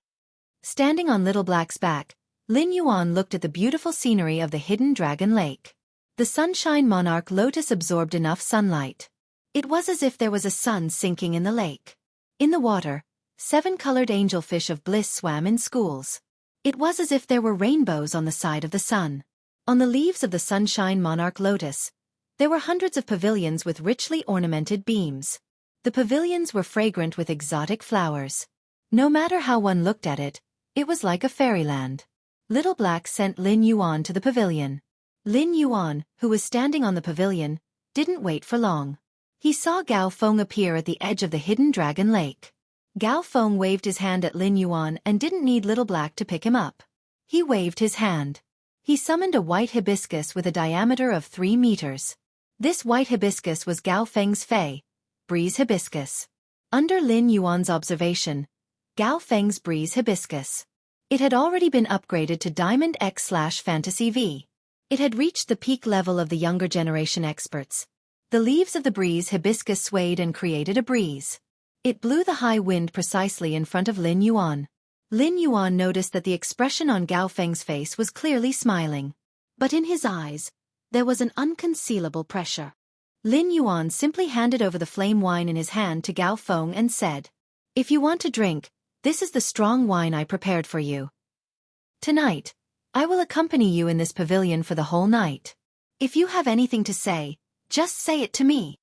Standing on Little Black's back, Lin Yuan looked at the beautiful scenery of the Hidden Dragon Lake. The Sunshine Monarch Lotus absorbed enough sunlight. It was as if there was a sun sinking in the lake. In the water, 7-colored angelfish of bliss swam in schools. It was as if there were rainbows on the side of the sun. On the leaves of the Sunshine Monarch Lotus, there were hundreds of pavilions with richly ornamented beams. The pavilions were fragrant with exotic flowers. No matter how one looked at it, it was like a fairyland. Little Black sent Lin Yuan to the pavilion. Lin Yuan, who was standing on the pavilion, didn't wait for long. He saw Gao Feng appear at the edge of the Hidden Dragon Lake. Gao Feng waved his hand at Lin Yuan and didn't need Little Black to pick him up. He waved his hand. He summoned a white hibiscus with a diameter of 3 meters. This white hibiscus was Gao Feng's Fei, Breeze Hibiscus. Under Lin Yuan's observation, Gao Feng's Breeze Hibiscus. It had already been upgraded to Diamond X/Fantasy V. It had reached the peak level of the younger generation experts. The leaves of the Breeze Hibiscus swayed and created a breeze. It blew the high wind precisely in front of Lin Yuan. Lin Yuan noticed that the expression on Gao Feng's face was clearly smiling. But in his eyes, there was an unconcealable pressure. Lin Yuan simply handed over the flame wine in his hand to Gao Feng and said, "If you want to drink, this is the strong wine I prepared for you. Tonight, I will accompany you in this pavilion for the whole night. If you have anything to say, just say it to me."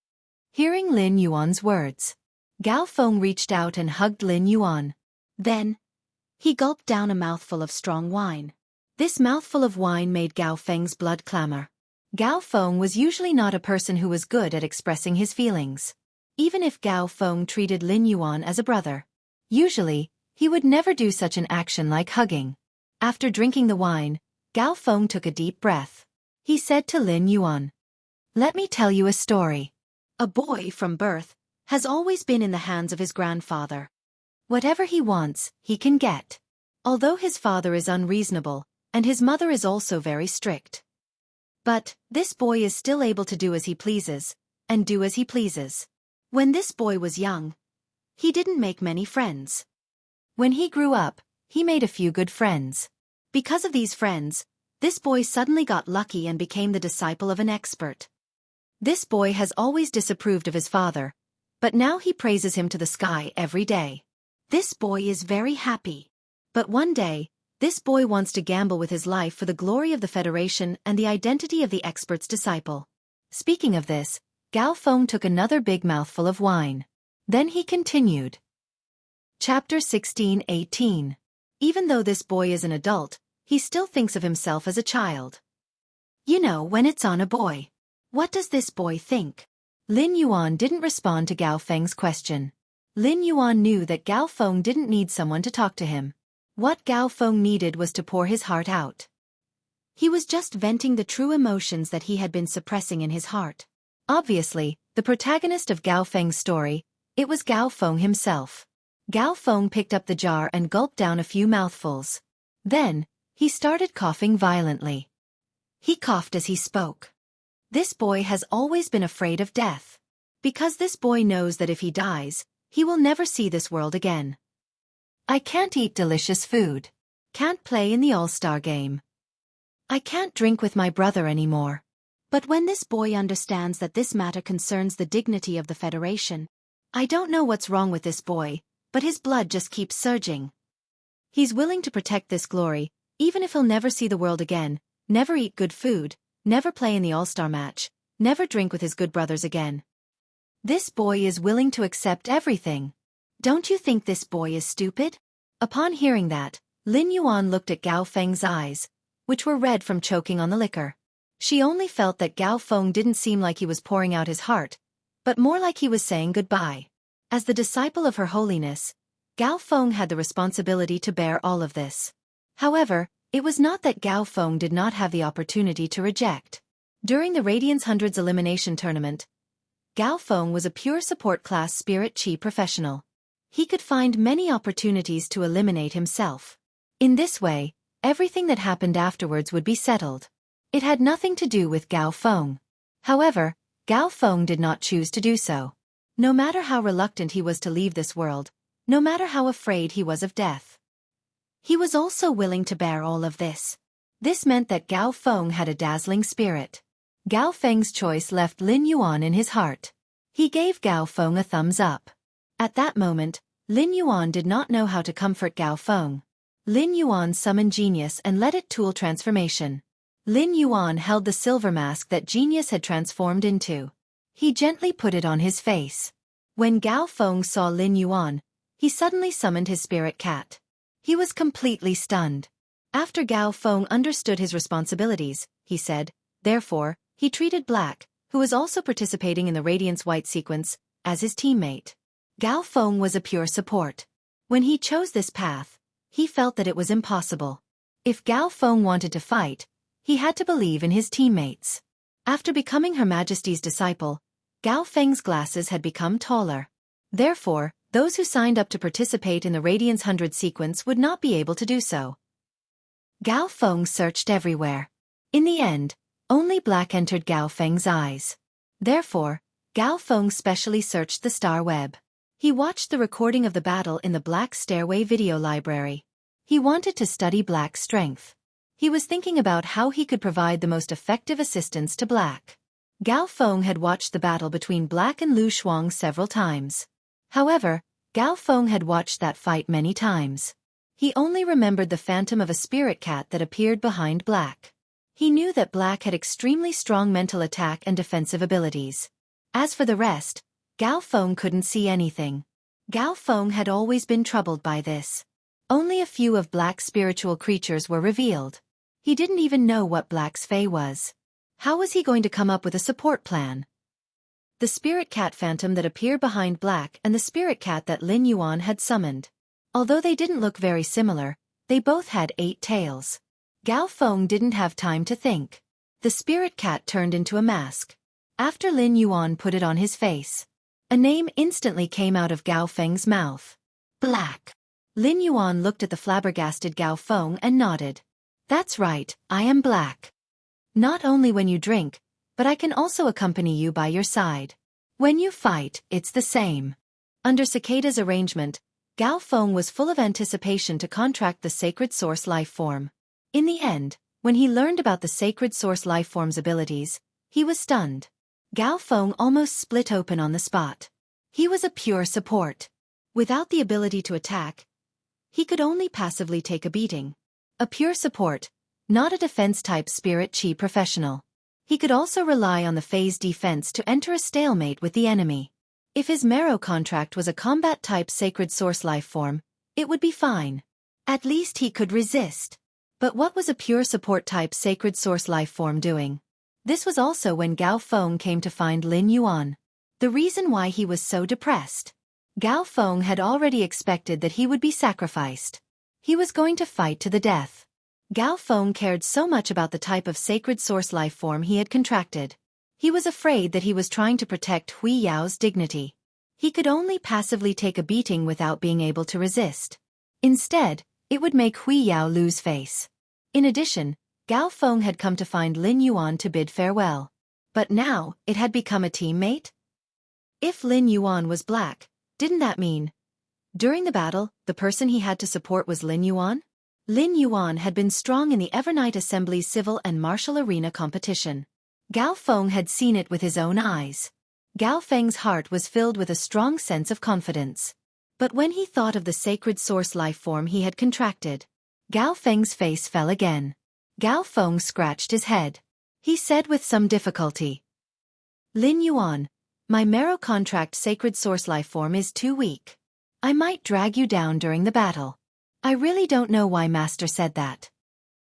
Hearing Lin Yuan's words, Gao Feng reached out and hugged Lin Yuan. Then, He gulped down a mouthful of strong wine. This mouthful of wine made Gao Feng's blood clamor. Gao Feng was usually not a person who was good at expressing his feelings. Even if Gao Feng treated Lin Yuan as a brother, usually, he would never do such an action like hugging. After drinking the wine, Gao Feng took a deep breath. He said to Lin Yuan, "Let me tell you a story. A boy from birth has always been in the hands of his grandfather. Whatever he wants, he can get. Although his father is unreasonable, and his mother is also very strict. But, this boy is still able to do as he pleases, and do as he pleases. When this boy was young, he didn't make many friends. When he grew up, he made a few good friends. Because of these friends, this boy suddenly got lucky and became the disciple of an expert. This boy has always disapproved of his father, but now he praises him to the sky every day. This boy is very happy. But one day, this boy wants to gamble with his life for the glory of the Federation and the identity of the expert's disciple." Speaking of this, Gao Feng took another big mouthful of wine. Then he continued. Chapter 16-18. Even though this boy is an adult, he still thinks of himself as a child. You know, when it's on a boy. What does this boy think? Lin Yuan didn't respond to Gao Feng's question. Lin Yuan knew that Gao Feng didn't need someone to talk to him. What Gao Feng needed was to pour his heart out. He was just venting the true emotions that he had been suppressing in his heart. Obviously, the protagonist of Gao Feng's story, it was Gao Feng himself. Gao Feng picked up the jar and gulped down a few mouthfuls. Then, he started coughing violently. He coughed as he spoke. This boy has always been afraid of death. Because this boy knows that if he dies, he will never see this world again. I can't eat delicious food. Can't play in the all-star game. I can't drink with my brother anymore. But when this boy understands that this matter concerns the dignity of the Federation, I don't know what's wrong with this boy, but his blood just keeps surging. He's willing to protect this glory, even if he'll never see the world again, never eat good food, never play in the all-star match, never drink with his good brothers again. This boy is willing to accept everything. Don't you think this boy is stupid? Upon hearing that, Lin Yuan looked at Gao Feng's eyes, which were red from choking on the liquor. She only felt that Gao Feng didn't seem like he was pouring out his heart, but more like he was saying goodbye. As the disciple of Her Holiness, Gao Feng had the responsibility to bear all of this. However, it was not that Gao Feng did not have the opportunity to reject. During the Radiance Hundreds elimination tournament, Gao Feng was a pure support class spirit chi professional. He could find many opportunities to eliminate himself. In this way, everything that happened afterwards would be settled. It had nothing to do with Gao Feng. However, Gao Feng did not choose to do so. No matter how reluctant he was to leave this world, no matter how afraid he was of death, he was also willing to bear all of this. This meant that Gao Feng had a dazzling spirit. Gao Feng's choice left Lin Yuan in his heart. He gave Gao Feng a thumbs up. At that moment, Lin Yuan did not know how to comfort Gao Feng. Lin Yuan summoned Genius and let it tool transformation. Lin Yuan held the silver mask that Genius had transformed into. He gently put it on his face. When Gao Feng saw Lin Yuan, he suddenly summoned his spirit cat. He was completely stunned. After Gao Feng understood his responsibilities, he said, therefore, he treated Black, who was also participating in the Radiance White sequence, as his teammate. Gao Feng was a pure support. When he chose this path, he felt that it was impossible. If Gao Feng wanted to fight, he had to believe in his teammates. After becoming Her Majesty's disciple, Gao Feng's glasses had become taller. Therefore, those who signed up to participate in the Radiance 100 sequence would not be able to do so. Gao Feng searched everywhere. In the end, only Black entered Gao Feng's eyes. Therefore, Gao Feng specially searched the star web. He watched the recording of the battle in the Black Stairway video library. He wanted to study Black's strength. He was thinking about how he could provide the most effective assistance to Black. Gao Feng had watched the battle between Black and Lu Shuang several times. However, Gao Feng had watched that fight many times. He only remembered the phantom of a spirit cat that appeared behind Black. He knew that Black had extremely strong mental attack and defensive abilities. As for the rest, Gao Feng couldn't see anything. Gao Feng had always been troubled by this. Only a few of Black's spiritual creatures were revealed. He didn't even know what Black's Fae was. How was he going to come up with a support plan? The spirit cat phantom that appeared behind Black and the spirit cat that Lin Yuan had summoned. Although they didn't look very similar, they both had 8 tails. Gao Feng didn't have time to think. The spirit cat turned into a mask. After Lin Yuan put it on his face, a name instantly came out of Gao Feng's mouth. Black. Lin Yuan looked at the flabbergasted Gao Feng and nodded. That's right, I am Black. Not only when you drink, but I can also accompany you by your side. When you fight, it's the same. Under Cicada's arrangement, Gao Feng was full of anticipation to contract the Sacred Source life form. In the end, when he learned about the Sacred Source life form's abilities, he was stunned. Gao Feng almost split open on the spot. He was a pure support. Without the ability to attack, he could only passively take a beating. A pure support, not a defense-type spirit chi professional. He could also rely on the phase defense to enter a stalemate with the enemy. If his marrow contract was a combat-type Sacred Source life form, it would be fine. At least he could resist. But what was a pure support-type Sacred Source life form doing? This was also when Gao Feng came to find Lin Yuan. The reason why he was so depressed. Gao Feng had already expected that he would be sacrificed. He was going to fight to the death. Gao Feng cared so much about the type of Sacred Source life form he had contracted. He was afraid that he was trying to protect Hui Yao's dignity. He could only passively take a beating without being able to resist. Instead, it would make Hui Yao lose face. In addition, Gao Feng had come to find Lin Yuan to bid farewell. But now, it had become a teammate? If Lin Yuan was Black, didn't that mean, during the battle, the person he had to support was Lin Yuan? Lin Yuan had been strong in the Evernight Assembly's civil and martial arena competition. Gao Feng had seen it with his own eyes. Gao Feng's heart was filled with a strong sense of confidence. But when he thought of the Sacred Source life form he had contracted, Gao Feng's face fell again. Gao Feng scratched his head. He said with some difficulty, Lin Yuan, my marrow contract Sacred Source life form is too weak. I might drag you down during the battle. I really don't know why Master said that.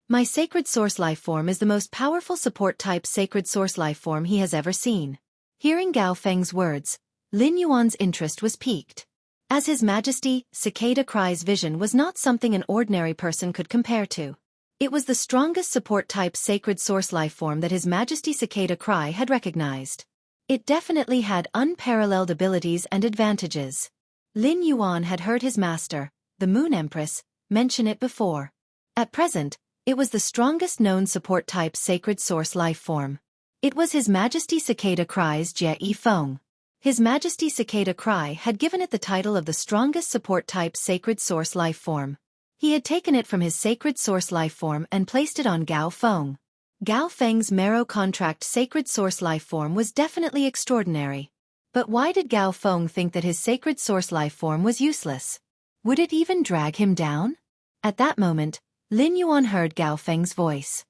My Sacred Source life form is the most powerful support-type Sacred Source life form he has ever seen. Hearing Gao Feng's words, Lin Yuan's interest was piqued. As His Majesty, Cicada Cry's vision was not something an ordinary person could compare to. It was the strongest support-type Sacred Source life form that His Majesty Cicada Cry had recognized. It definitely had unparalleled abilities and advantages. Lin Yuan had heard his master, the Moon Empress, mention it before. At present, it was the strongest known support-type Sacred Source life form. It was His Majesty Cicada Cry's Jie Feng. His Majesty Cicada Cry had given it the title of the strongest support-type Sacred Source life form. He had taken it from his Sacred Source life form and placed it on Gao Feng. Gao Feng's marrow contract Sacred Source life form was definitely extraordinary. But why did Gao Feng think that his Sacred Source life form was useless? Would it even drag him down? At that moment, Lin Yuan heard Gao Feng's voice.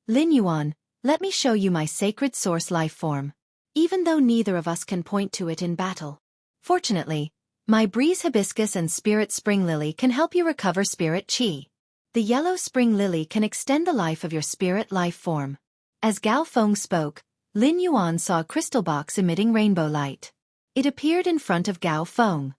Lin Yuan, let me show you my Sacred Source life form. Even though neither of us can point to it in battle. Fortunately, my Breeze Hibiscus and Spirit Spring Lily can help you recover Spirit Chi. The Yellow Spring Lily can extend the life of your spirit life form. As Gao Feng spoke, Lin Yuan saw a crystal box emitting rainbow light. It appeared in front of Gao Feng.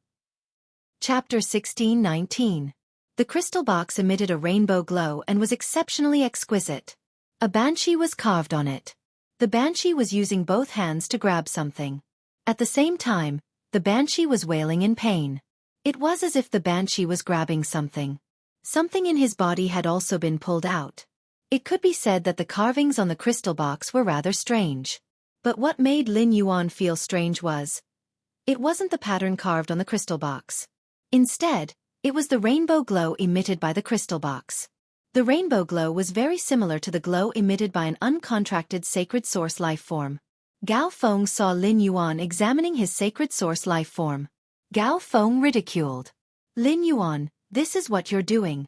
Chapter 16-19. The crystal box emitted a rainbow glow and was exceptionally exquisite. A banshee was carved on it. The banshee was using both hands to grab something. At the same time, the banshee was wailing in pain. It was as if the banshee was grabbing something. Something in his body had also been pulled out. It could be said that the carvings on the crystal box were rather strange. But what made Lin Yuan feel strange was, it wasn't the pattern carved on the crystal box. Instead, it was the rainbow glow emitted by the crystal box. The rainbow glow was very similar to the glow emitted by an uncontracted Sacred Source life form. Gao Feng saw Lin Yuan examining his Sacred Source life form. Gao Feng ridiculed. Lin Yuan, this is what you're doing.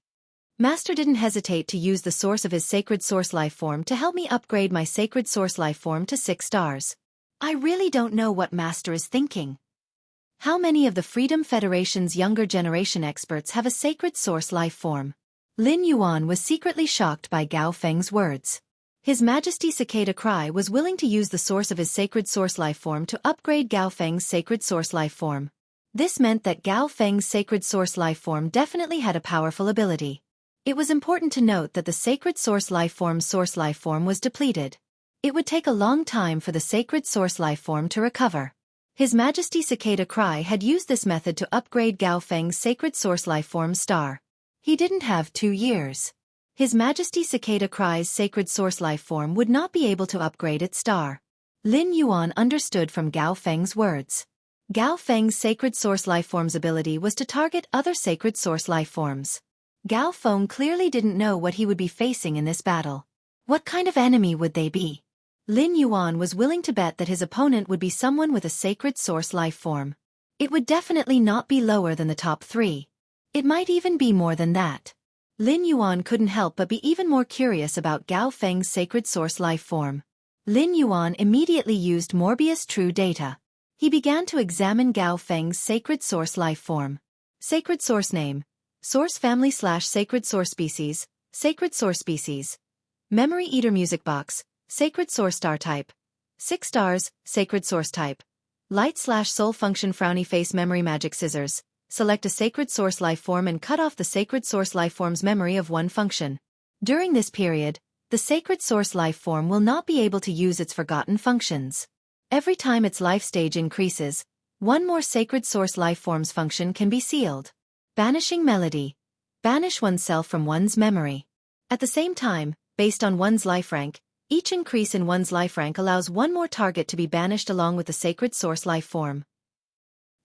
Master didn't hesitate to use the source of his Sacred Source life form to help me upgrade my Sacred Source life form to 6 stars. I really don't know what Master is thinking. How many of the Freedom Federation's younger generation experts have a sacred source life form? Lin Yuan was secretly shocked by Gao Feng's words. His Majesty Cicada Cry was willing to use the source of his sacred source life form to upgrade Gao Feng's sacred source life form. This meant that Gao Feng's sacred source life form definitely had a powerful ability. It was important to note that the sacred source life form was depleted. It would take a long time for the sacred source life form to recover. His Majesty Cicada Cry had used this method to upgrade Gao Feng's sacred source life form star. He didn't have 2 years. His Majesty Cicada Cry's sacred source life form would not be able to upgrade its star. Lin Yuan understood from Gao Feng's words. Gao Feng's sacred source life form's ability was to target other sacred source life forms. Gao Feng clearly didn't know what he would be facing in this battle. What kind of enemy would they be? Lin Yuan was willing to bet that his opponent would be someone with a sacred source life form. It would definitely not be lower than the top 3. It might even be more than that. Lin Yuan couldn't help but be even more curious about Gao Feng's sacred source life form. Lin Yuan immediately used Morbius True Data. He began to examine Gao Feng's sacred source life form. Sacred source name. Source family / sacred source species. Sacred source species. Memory eater music box. Sacred source star type. 6 stars, sacred source type. Light / soul function frowny face memory magic scissors. Select a sacred source life form and cut off the sacred source life form's memory of one function. During this period, the sacred source life form will not be able to use its forgotten functions. Every time its life stage increases, one more sacred source life form's function can be sealed. Banishing melody. Banish oneself from one's memory. At the same time, based on one's life rank, each increase in one's life rank allows one more target to be banished along with the sacred source life form.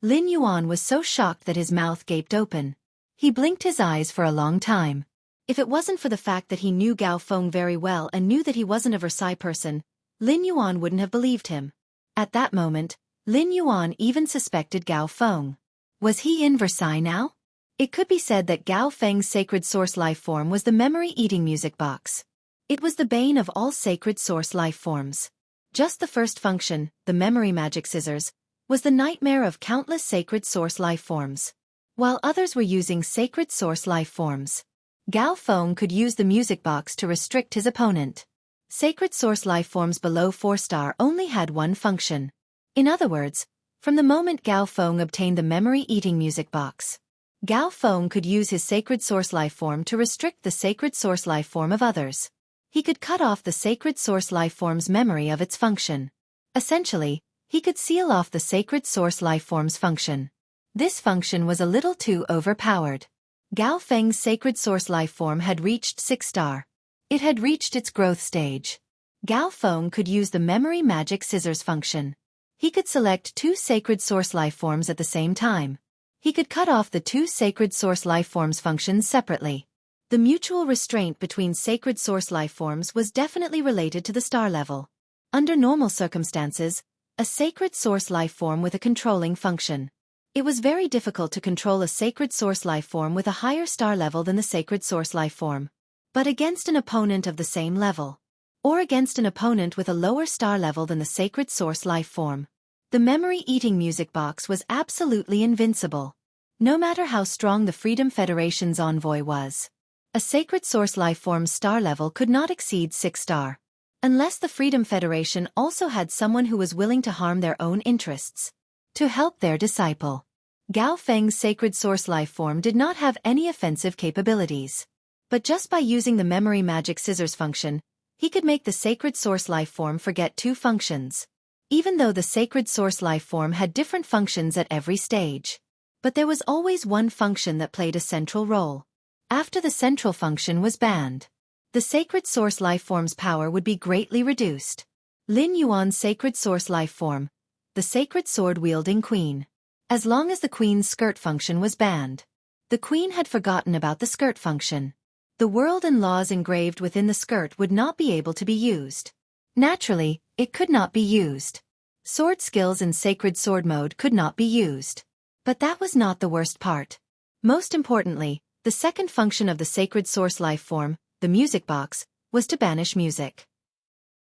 Lin Yuan was so shocked that his mouth gaped open. He blinked his eyes for a long time. If it wasn't for the fact that he knew Gao Feng very well and knew that he wasn't a Versailles person, Lin Yuan wouldn't have believed him. At that moment, Lin Yuan even suspected Gao Feng. Was he in Versailles now? It could be said that Gao Feng's sacred source life form was the memory-eating music box. It was the bane of all sacred source life forms. Just the first function, the memory magic scissors, was the nightmare of countless sacred source life forms. While others were using sacred source life forms, Gao Feng could use the music box to restrict his opponent. Sacred source life forms below 4-star only had one function. In other words, from the moment Gao Feng obtained the memory-eating music box, Gao Feng could use his sacred source life form to restrict the sacred source life form of others. He could cut off the sacred source life form's memory of its function. Essentially, he could seal off the sacred source life form's function. This function was a little too overpowered. Gao Feng's sacred source life form had reached 6-star. It had reached its growth stage. Gao Feng could use the memory magic scissors function. He could select 2 sacred source life forms at the same time. He could cut off the 2 sacred source life forms functions separately. The mutual restraint between sacred source life forms was definitely related to the star level. Under normal circumstances, a sacred source life form with a controlling function. It was very difficult to control a sacred source life form with a higher star level than the sacred source life form. But against an opponent of the same level, or against an opponent with a lower star level than the sacred source life form, the memory-eating music box was absolutely invincible. No matter how strong the Freedom Federation's envoy was, a sacred source life form's star level could not exceed 6-star. Unless the Freedom Federation also had someone who was willing to harm their own interests to help their disciple. Gao Feng's sacred source life form did not have any offensive capabilities. But just by using the memory magic scissors function, he could make the sacred source life form forget 2 functions. Even though the sacred source life form had different functions at every stage. But there was always one function that played a central role. After the central function was banned, the sacred source life form's power would be greatly reduced. Lin Yuan's sacred source life form, the sacred sword-wielding queen. As long as the queen's skirt function was banned, the queen had forgotten about the skirt function. The world and laws engraved within the skirt would not be able to be used. Naturally, it could not be used. Sword skills in sacred sword mode could not be used. But that was not the worst part. Most importantly, the second function of the sacred source life form, the music box, was to banish music.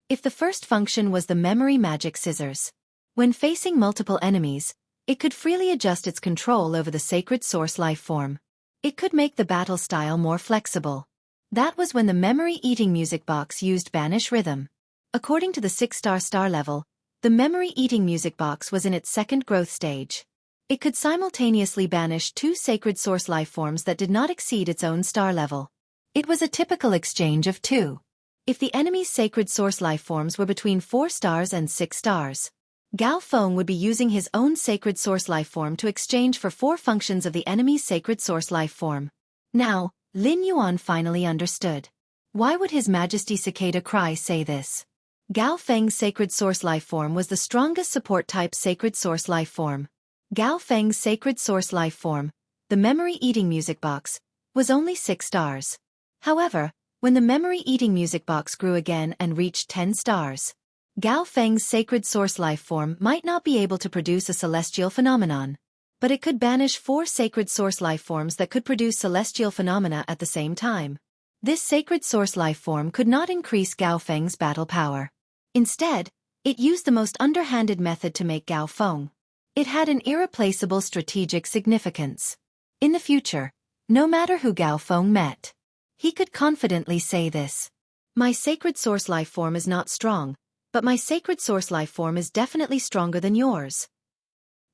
If the first function was the memory magic scissors, when facing multiple enemies, It could freely adjust its control over the sacred source lifeform. It could make the battle style more flexible. That was when the memory-eating music box used Banish Rhythm. According to the 6-star level, the memory-eating music box was in its second growth stage. It could simultaneously banish 2 sacred source lifeforms that did not exceed its own star level. It was a typical exchange of 2. If the enemy's sacred source lifeforms were between 4 stars and 6 stars, Gao Feng would be using his own sacred source lifeform to exchange for 4 functions of the enemy's sacred source lifeform. Now, Lin Yuan finally understood. Why would His Majesty Cicada Cry say this? Gao Feng's sacred source lifeform was the strongest support type sacred source lifeform. Gao Feng's sacred source lifeform, the memory-eating music box, was only 6 stars. However, when the memory-eating music box grew again and reached 10 stars, Gao Feng's sacred source lifeform might not be able to produce a celestial phenomenon, but it could banish 4 sacred source lifeforms that could produce celestial phenomena at the same time. This sacred source lifeform could not increase Gao Feng's battle power. Instead, it used the most underhanded method to make Gao Feng. It had an irreplaceable strategic significance. In the future, no matter who Gao Feng met, he could confidently say this. My sacred source lifeform is not strong, but my sacred source lifeform is definitely stronger than yours.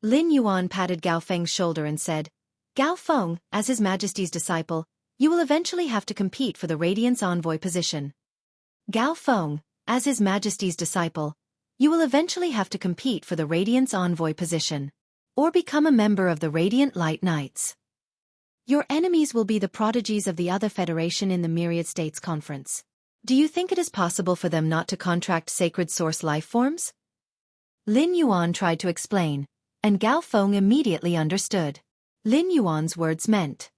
Lin Yuan patted Gao Feng's shoulder and said, Gao Feng, as His Majesty's disciple, you will eventually have to compete for the Radiance Envoy position. Gao Feng, as His Majesty's disciple, you will eventually have to compete for the Radiance Envoy position, or become a member of the Radiant Light Knights. Your enemies will be the prodigies of the other Federation in the Myriad States Conference. Do you think it is possible for them not to contract sacred source lifeforms? Lin Yuan tried to explain, and Gao Feng immediately understood. Lin Yuan's words meant.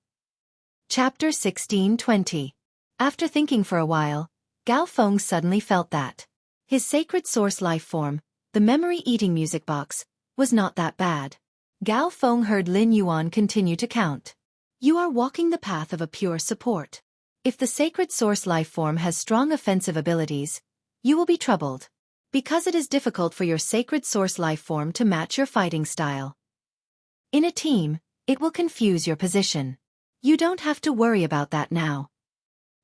Chapter 1620. After thinking for a while, Gao Feng suddenly felt that his sacred source lifeform, the memory-eating music box, was not that bad. Gao Feng heard Lin Yuan continue to count. You are walking the path of a pure support. If the sacred source lifeform has strong offensive abilities, you will be troubled, because it is difficult for your sacred source lifeform to match your fighting style. In a team, it will confuse your position. You don't have to worry about that now.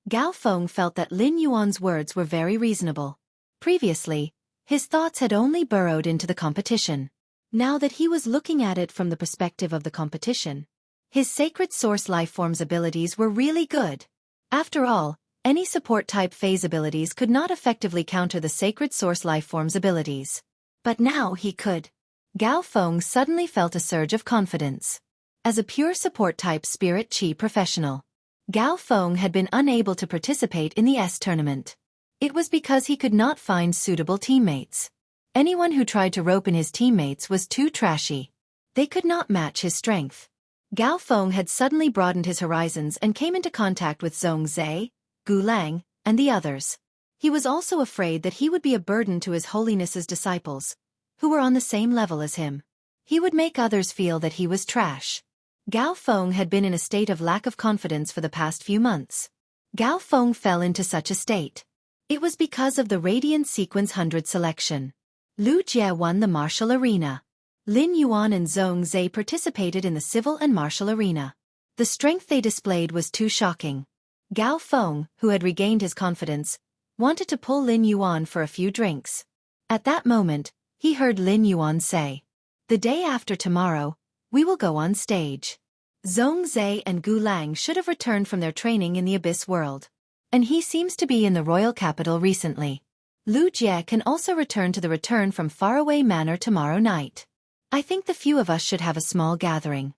Gao Feng felt that Lin Yuan's words were very reasonable. Previously, his thoughts had only burrowed into the competition. Now that he was looking at it from the perspective of the competition, his sacred source lifeform's abilities were really good. After all, any support-type phase abilities could not effectively counter the sacred source lifeform's abilities. But now he could. Gao Feng suddenly felt a surge of confidence. As a pure support-type spirit chi professional, Gao Feng had been unable to participate in the S tournament. It was because he could not find suitable teammates. Anyone who tried to rope in his teammates was too trashy. They could not match his strength. Gao Feng had suddenly broadened his horizons and came into contact with Zhongzhe, Gu Lang, and the others. He was also afraid that he would be a burden to His Holiness's disciples, who were on the same level as him. He would make others feel that he was trash. Gao Feng had been in a state of lack of confidence for the past few months. Gao Feng fell into such a state. It was because of the Radiant Sequence 100 selection. Lu Jie won the martial arena. Lin Yuan and Zhongzhe participated in the civil and martial arena. The strength they displayed was too shocking. Gao Feng, who had regained his confidence, wanted to pull Lin Yuan for a few drinks. At that moment, he heard Lin Yuan say, "The day after tomorrow, we will go on stage." Zhongzhe and Gu Lang should have returned from their training in the Abyss world. And he seems to be in the royal capital recently. Lu Jie can also return to the Return from Faraway Manor tomorrow night. I think the few of us should have a small gathering.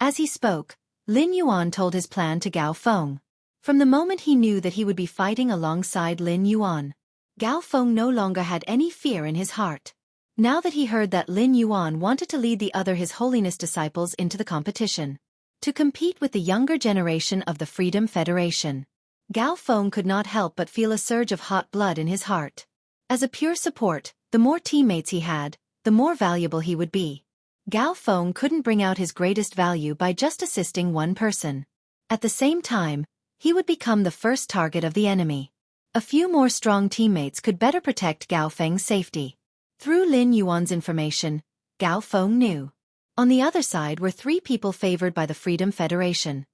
As he spoke, Lin Yuan told his plan to Gao Feng. From the moment he knew that he would be fighting alongside Lin Yuan, Gao Feng no longer had any fear in his heart. Now that he heard that Lin Yuan wanted to lead the other His Holiness disciples into the competition, to compete with the younger generation of the Freedom Federation, Gao Feng could not help but feel a surge of hot blood in his heart. As a pure support, the more teammates he had, the more valuable he would be. Gao Feng couldn't bring out his greatest value by just assisting one person. At the same time, he would become the first target of the enemy. A few more strong teammates could better protect Gao Feng's safety. Through Lin Yuan's information, Gao Feng knew On the other side were 3 people favored by the Freedom Federation.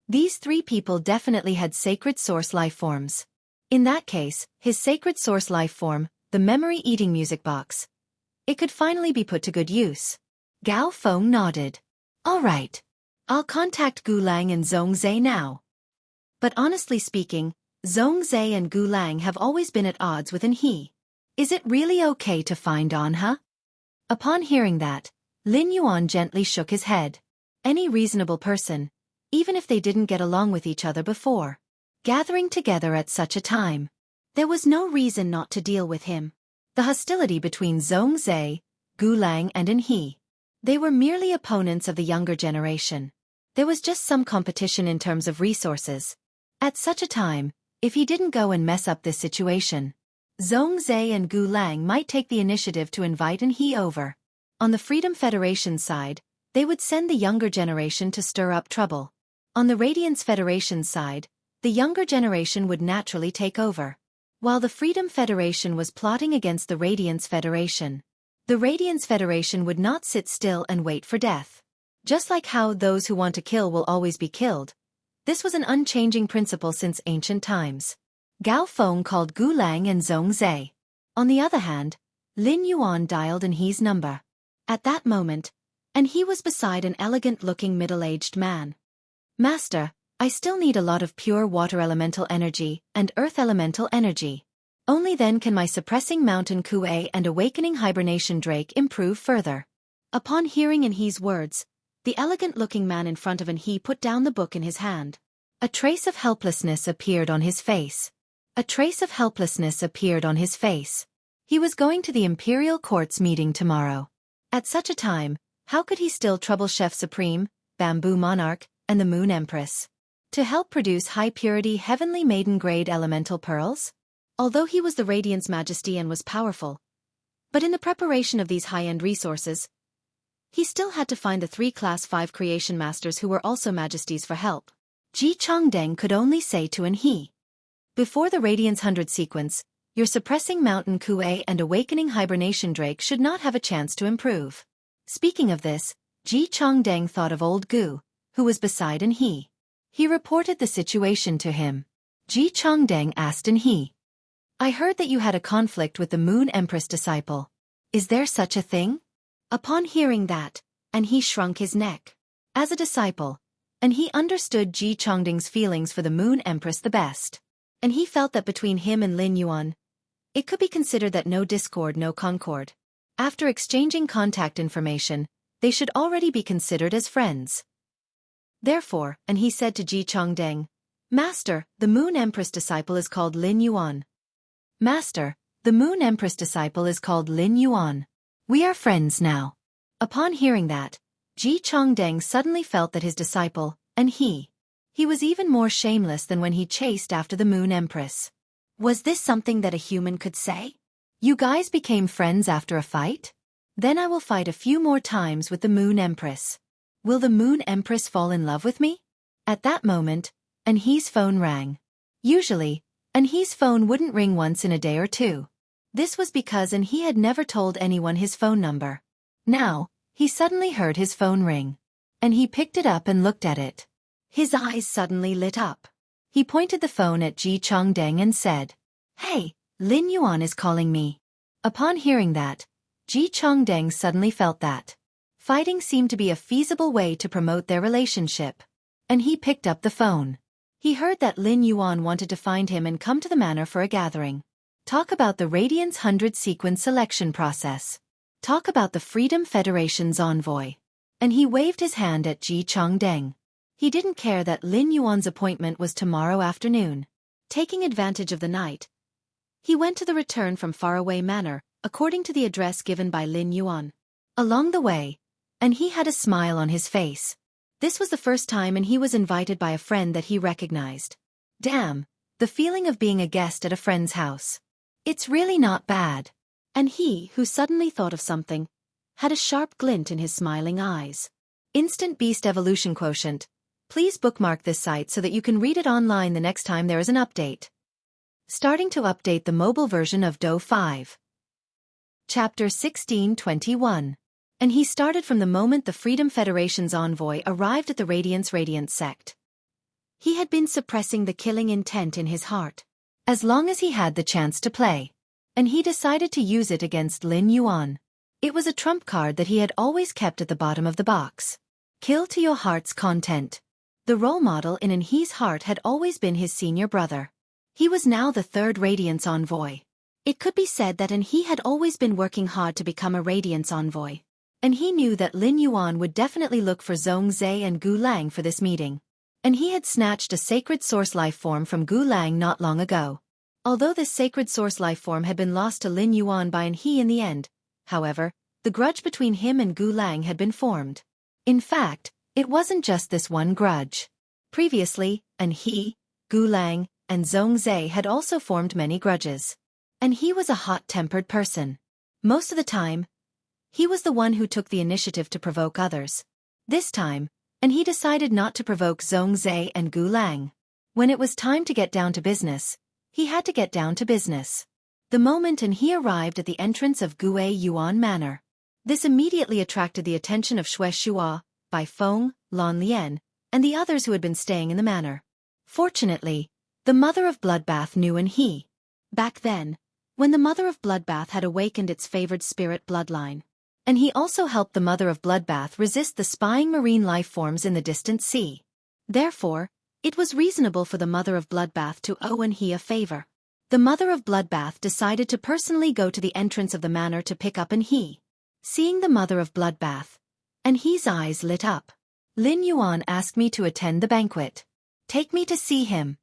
These 3 people definitely had sacred source life forms. In that case, his sacred source life form, the memory-eating music box. It could finally be put to good use. Gao Feng nodded. All right. I'll contact Gu Lang and Zhong Zhe now. But honestly speaking, Zhong Zhe and Gu Lang have always been at odds with He. Is it really okay to find Anha? Upon hearing that, Lin Yuan gently shook his head. Any reasonable person, even if they didn't get along with each other before, gathering together at such a time, there was no reason not to deal with him. The hostility between Zhong Zhe, Gu Lang and He. They were merely opponents of the younger generation. There was just some competition in terms of resources. At such a time, if he didn't go and mess up this situation, Zhong Zhe and Gu Lang might take the initiative to invite He over. On the Freedom Federation side, they would send the younger generation to stir up trouble. On the Radiance Federation side, the younger generation would naturally take over. While the Freedom Federation was plotting against the Radiance Federation, the Radiance Federation would not sit still and wait for death. Just like how those who want to kill will always be killed, this was an unchanging principle since ancient times. Gao Feng called Gu Lang and Zhong Zhe. On the other hand, Lin Yuan dialed He's number. At that moment, He was beside an elegant-looking middle-aged man. Master, I still need a lot of pure water elemental energy and earth elemental energy. Only then can my suppressing mountain Xueqi and awakening hibernation drake improve further. Upon hearing He's words, the elegant-looking man in front of He put down the book in his hand. A trace of helplessness appeared on his face. A trace of helplessness appeared on his face. He was going to the Imperial Court's meeting tomorrow. At such a time, how could he still trouble Chef Supreme, Bamboo Monarch, and the Moon Empress? To help produce high-purity heavenly maiden-grade elemental pearls? Although he was the Radiance Majesty and was powerful, but in the preparation of these high-end resources, he still had to find the 3 Class 5 Creation Masters who were also Majesties for help. Ji Chongdeng could only say to He. Before the Radiance 100 sequence, your suppressing mountain Xueqi and awakening hibernation drake should not have a chance to improve. Speaking of this, Ji Chongdeng thought of old Gu, who was beside He. He reported the situation to him. Ji Chongdeng asked He. I heard that you had a conflict with the Moon Empress disciple. Is there such a thing? Upon hearing that, He shrunk his neck. As a disciple, He understood Ji Chongdeng's feelings for the Moon Empress the best. He felt that between him and Lin Yuan, it could be considered that no discord, no concord. After exchanging contact information, they should already be considered as friends. Therefore, He said to Ji Chongdeng, Master, the Moon Empress disciple is called Lin Yuan. Master, the Moon Empress disciple is called Lin Yuan. We are friends now. Upon hearing that, Ji Chongdeng suddenly felt that his disciple, he was even more shameless than when he chased after the Moon Empress. Was this something that a human could say? You guys became friends after a fight? Then I will fight a few more times with the Moon Empress. Will the Moon Empress fall in love with me? At that moment, He's phone rang. Usually, He's phone wouldn't ring once in a day or two. This was because He had never told anyone his phone number. Now, he suddenly heard his phone ring. He picked it up and looked at it. His eyes suddenly lit up. He pointed the phone at Ji Chongdeng and said, Hey, Lin Yuan is calling me. Upon hearing that, Ji Chongdeng suddenly felt that fighting seemed to be a feasible way to promote their relationship. He picked up the phone. He heard that Lin Yuan wanted to find him and come to the manor for a gathering. Talk about the Radiance 100 sequence selection process. Talk about the Freedom Federation's envoy. He waved his hand at Ji Chongdeng. He didn't care that Lin Yuan's appointment was tomorrow afternoon. Taking advantage of the night, he went to the return from faraway manor, according to the address given by Lin Yuan. Along the way, he had a smile on his face. This was the first time he was invited by a friend that he recognized. Damn, the feeling of being a guest at a friend's house. It's really not bad. He, who suddenly thought of something, had a sharp glint in his smiling eyes. Instant Beast Evolution Quotient. Please bookmark this site so that you can read it online the next time there is an update. Starting to update the mobile version of Do 5. Chapter 1621. And he started from the moment the Freedom Federation's envoy arrived at the Radiance sect. He had been suppressing the killing intent in his heart, as long as he had the chance to play. And he decided to use it against Lin Yuan. It was a trump card that he had always kept at the bottom of the box. Kill to your heart's content. The role model in He's heart had always been his senior brother. He was now the third Radiance envoy. It could be said that He had always been working hard to become a Radiance envoy. And he knew that Lin Yuan would definitely look for Zhongzhe and Gu Lang for this meeting. And he had snatched a sacred source life form from Gu Lang not long ago. Although this sacred source life form had been lost to Lin Yuan by He in the end, however, the grudge between him and Gu Lang had been formed. In fact, it wasn't just this one grudge. Previously, He, Gu Lang, and Zhongzhe had also formed many grudges. And he was a hot-tempered person. Most of the time, he was the one who took the initiative to provoke others. This time, he decided not to provoke Zhongzhe and Gu Lang. When it was time to get down to business, he had to get down to business. The moment He arrived at the entrance of Gue Yuan Manor, this immediately attracted the attention of Xueqi, Bai Feng, Lan Lian, and the others who had been staying in the manor. Fortunately, the Mother of Bloodbath knew He. Back then, when the Mother of Bloodbath had awakened its favored spirit bloodline. And he also helped the Mother of Bloodbath resist the spying marine life forms in the distant sea. Therefore, it was reasonable for the Mother of Bloodbath to owe He a favor. The Mother of Bloodbath decided to personally go to the entrance of the manor to pick up He. Seeing the Mother of Bloodbath, He's eyes lit up. Lin Yuan asked me to attend the banquet. Take me to see him.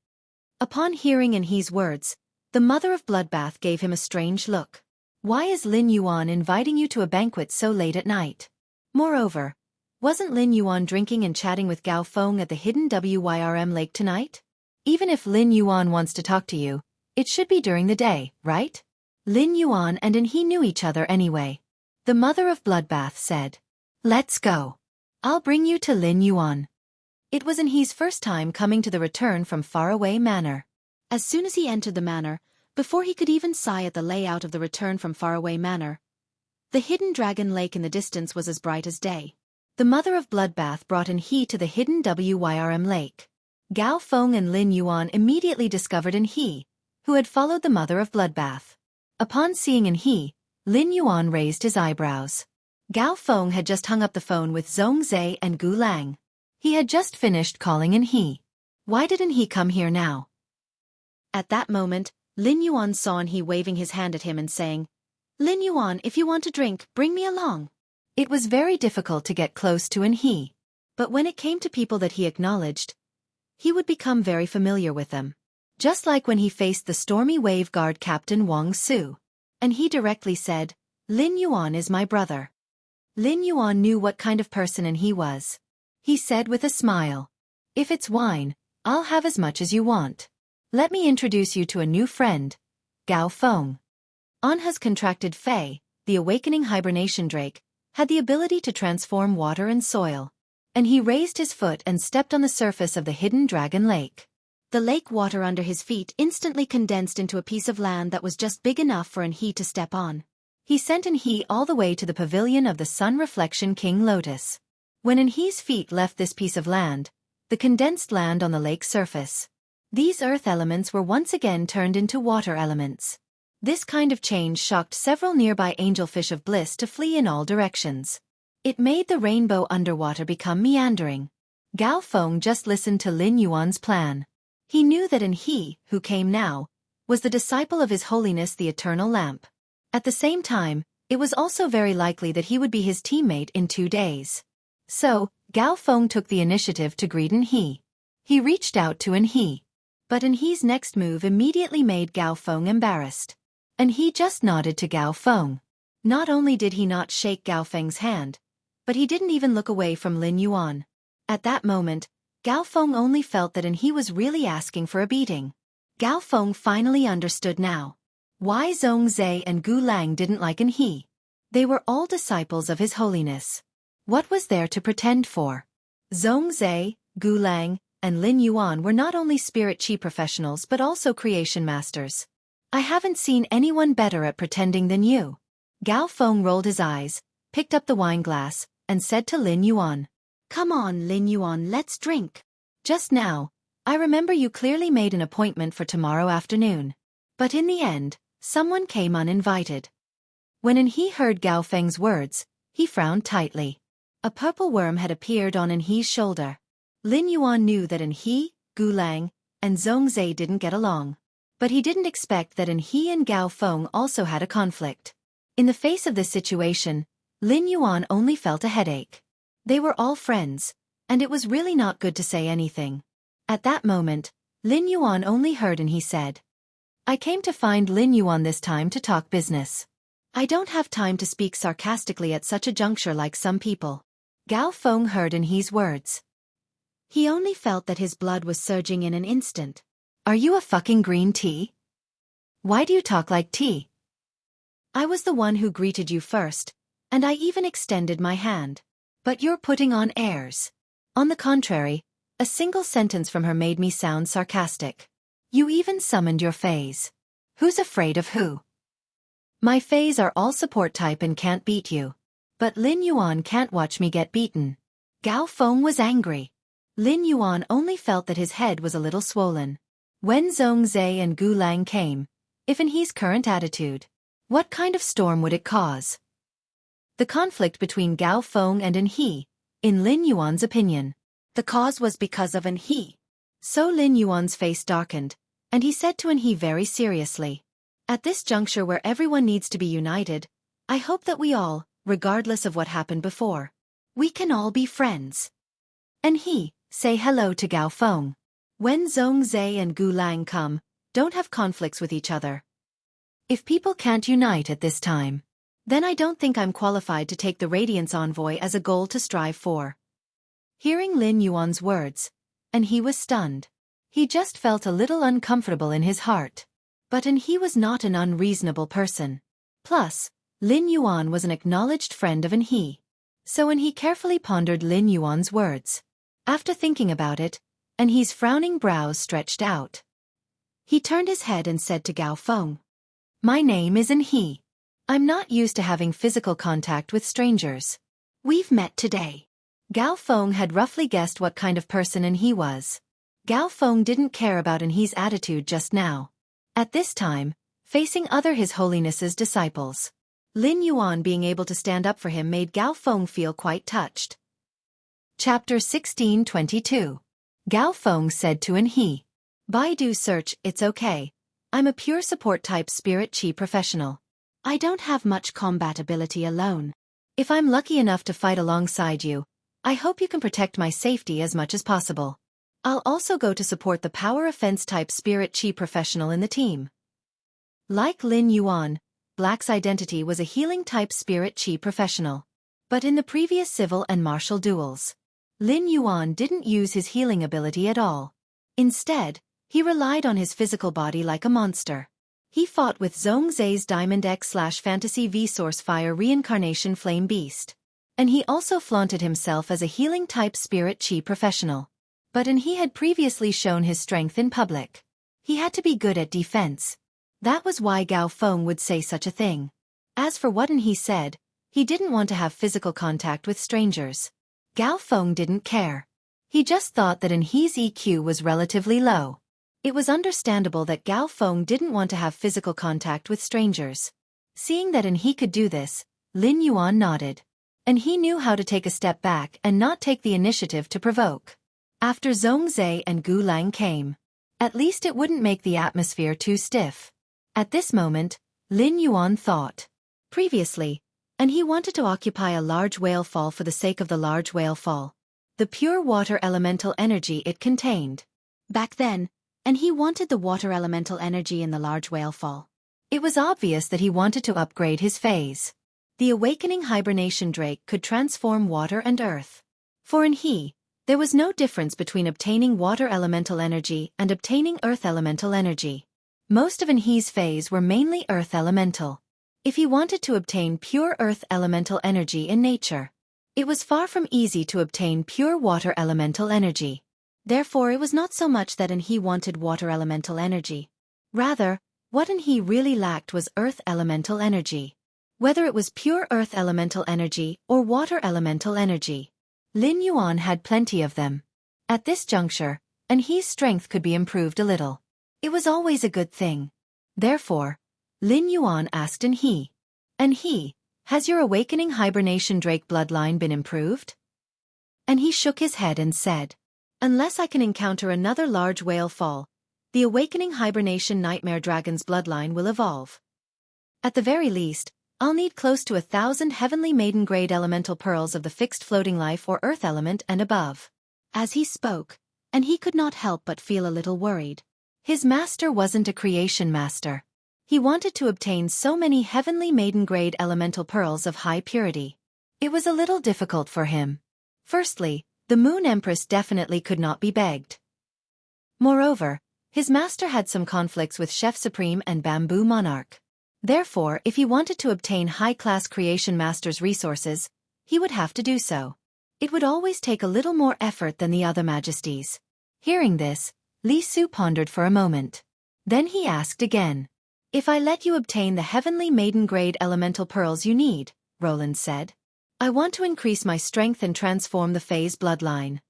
Upon hearing He's words, the Mother of Bloodbath gave him a strange look. Why is Lin Yuan inviting you to a banquet so late at night? Moreover, wasn't Lin Yuan drinking and chatting with Gao Feng at the hidden Wyrm lake tonight? Even if Lin Yuan wants to talk to you, it should be during the day, right? Lin Yuan and He knew each other anyway. The Mother of Bloodbath said, "Let's go. I'll bring you to Lin Yuan." It was He's first time coming to the return from faraway manor. As soon as he entered the manor, before he could even sigh at the layout of the return from faraway manor, the hidden dragon lake in the distance was as bright as day. The Mother of Bloodbath brought He to the hidden Wyrm lake. Gao Feng and Lin Yuan immediately discovered He, who had followed the Mother of Bloodbath. Upon seeing He, Lin Yuan raised his eyebrows. Gao Feng had just hung up the phone with Zhongzhe and Gu Lang. He had just finished calling He. Why didn't he come here now? At that moment, Lin Yuan saw He waving his hand at him and saying, "Lin Yuan, if you want a drink, bring me along." It was very difficult to get close to He. But when it came to people that he acknowledged, he would become very familiar with them. Just like when he faced the Stormy Wave Guard Captain Wang Su. And he directly said, "Lin Yuan is my brother." Lin Yuan knew what kind of person He was. He said with a smile, "If it's wine, I'll have as much as you want. Let me introduce you to a new friend, Gao Feng." Anha's contracted Fae, the awakening hibernation drake, had the ability to transform water and soil. And he raised his foot and stepped on the surface of the hidden dragon lake. The lake water under his feet instantly condensed into a piece of land that was just big enough for He to step on. He sent He all the way to the pavilion of the Sun Reflection King Lotus. When He's feet left this piece of land, the condensed land on the lake surface, these earth elements were once again turned into water elements. This kind of change shocked several nearby angelfish of bliss to flee in all directions. It made the rainbow underwater become meandering. Gao Feng just listened to Lin Yuan's plan. He knew that He, who came now, was the disciple of His Holiness the Eternal Lamp. At the same time, it was also very likely that he would be his teammate in 2 days. So, Gao Feng took the initiative to greet He. He reached out to He. But He's next move immediately made Gao Feng embarrassed. He just nodded to Gao Feng. Not only did he not shake Gao Feng's hand, but he didn't even look away from Lin Yuan. At that moment, Gao Feng only felt that He was really asking for a beating. Gao Feng finally understood now why Zhongzhe and Gu Lang didn't like He. They were all disciples of His Holiness. What was there to pretend for? Zhongzhe, Gu Lang, and Lin Yuan were not only spirit chi professionals but also creation masters. I haven't seen anyone better at pretending than you. Gao Feng rolled his eyes, picked up the wine glass, and said to Lin Yuan. "Come on, Lin Yuan, let's drink. Just now, I remember you clearly made an appointment for tomorrow afternoon. But in the end, someone came uninvited." When He heard Gao Feng's words, he frowned tightly. A purple worm had appeared on He's shoulder. Lin Yuan knew that He, Gu Lang, and Zhongzhe didn't get along. But he didn't expect that He and Gao Feng also had a conflict. In the face of this situation, Lin Yuan only felt a headache. They were all friends, and it was really not good to say anything. At that moment, Lin Yuan only heard He said, "I came to find Lin Yuan this time to talk business. I don't have time to speak sarcastically at such a juncture like some people." Gao Feng heard He's words. He only felt that his blood was surging in an instant. "Are you a fucking green tea? Why do you talk like tea? I was the one who greeted you first, and I even extended my hand. But you're putting on airs." On the contrary, a single sentence from her made me sound sarcastic. "You even summoned your fays. Who's afraid of who? My fays are all support type and can't beat you. But Lin Yuan can't watch me get beaten." Gao Feng was angry. Lin Yuan only felt that his head was a little swollen. When Zhongzhe and Gu Lang came, if in He's current attitude, what kind of storm would it cause? The conflict between Gao Feng and He, in Lin Yuan's opinion, the cause was because of He. So Lin Yuan's face darkened, and he said to He very seriously, "At this juncture where everyone needs to be united, I hope that we all, regardless of what happened before, we can all be friends. He, say hello to Gao Feng. When Zhongzhe and Gu Lang come, don't have conflicts with each other. If people can't unite at this time, then I don't think I'm qualified to take the Radiance Envoy as a goal to strive for." Hearing Lin Yuan's words, He was stunned. He just felt a little uncomfortable in his heart. But He was not an unreasonable person. Plus, Lin Yuan was an acknowledged friend of He. So He carefully pondered Lin Yuan's words. After thinking about it, He's frowning brows stretched out. He turned his head and said to Gao Feng, "My name is He. I'm not used to having physical contact with strangers. We've met today." Gao Feng had roughly guessed what kind of person He was. Gao Feng didn't care about He's attitude just now. At this time, facing other His Holiness's disciples, Lin Yuan being able to stand up for him made Gao Feng feel quite touched. Chapter 1622. Gao Feng said to He, "Baidu search, it's okay. I'm a pure support type spirit chi professional. I don't have much combat ability alone. If I'm lucky enough to fight alongside you, I hope you can protect my safety as much as possible. I'll also go to support the power offense type spirit chi professional in the team." Like Lin Yuan, Black's identity was a healing type spirit chi professional. But in the previous civil and martial duels, Lin Yuan didn't use his healing ability at all. Instead, he relied on his physical body like a monster. He fought with Zhongzhe's Diamond X/Fantasy V-Source Fire Reincarnation Flame Beast. He also flaunted himself as a healing type spirit chi professional. But He had previously shown his strength in public. He had to be good at defense. That was why Gao Feng would say such a thing. As for what He said, he didn't want to have physical contact with strangers. Gao Feng didn't care. He just thought that He's EQ was relatively low. It was understandable that Gao Feng didn't want to have physical contact with strangers. Seeing that He could do this, Lin Yuan nodded. He knew how to take a step back and not take the initiative to provoke. After Zhongzhe and Gu Lang came, at least it wouldn't make the atmosphere too stiff. At this moment, Lin Yuan thought. Previously, He wanted to occupy a large whale fall for the sake of the large whale fall, the pure water elemental energy it contained. Back then, He wanted the water elemental energy in the large whale fall. It was obvious that he wanted to upgrade his phase. The awakening hibernation drake could transform water and earth. For He, there was no difference between obtaining water elemental energy and obtaining earth elemental energy. Most of He's phase were mainly earth elemental. If he wanted to obtain pure earth elemental energy in nature, it was far from easy to obtain pure water elemental energy. Therefore it was not so much that He wanted water elemental energy. Rather, what He really lacked was earth elemental energy. whether it was pure earth elemental energy or water elemental energy. Lin Yuan had plenty of them. At this juncture, Anhe's strength could be improved a little. It was always a good thing. Therefore, Lin Yuan asked Anhe, "Anhe, has your awakening hibernation drake bloodline been improved?" Anhe shook his head and said, "Unless I can encounter another large whale fall, the awakening hibernation nightmare dragon's bloodline will evolve. At the very least, I'll need close to 1,000 heavenly maiden grade elemental pearls of the fixed floating life or earth element and above." As he spoke, and he could not help but feel a little worried. His master wasn't a creation master. He wanted to obtain so many heavenly maiden grade elemental pearls of high purity. It was a little difficult for him. Firstly, the Moon Empress definitely could not be begged. Moreover, his master had some conflicts with Chef Supreme and Bamboo Monarch. Therefore, if he wanted to obtain high-class creation master's resources, he would have to do so. It would always take a little more effort than the other majesties. Hearing this, Li Su pondered for a moment. Then he asked again, "If I let you obtain the heavenly maiden grade elemental pearls you need," Roland said, "I want to increase my strength and transform the phase bloodline.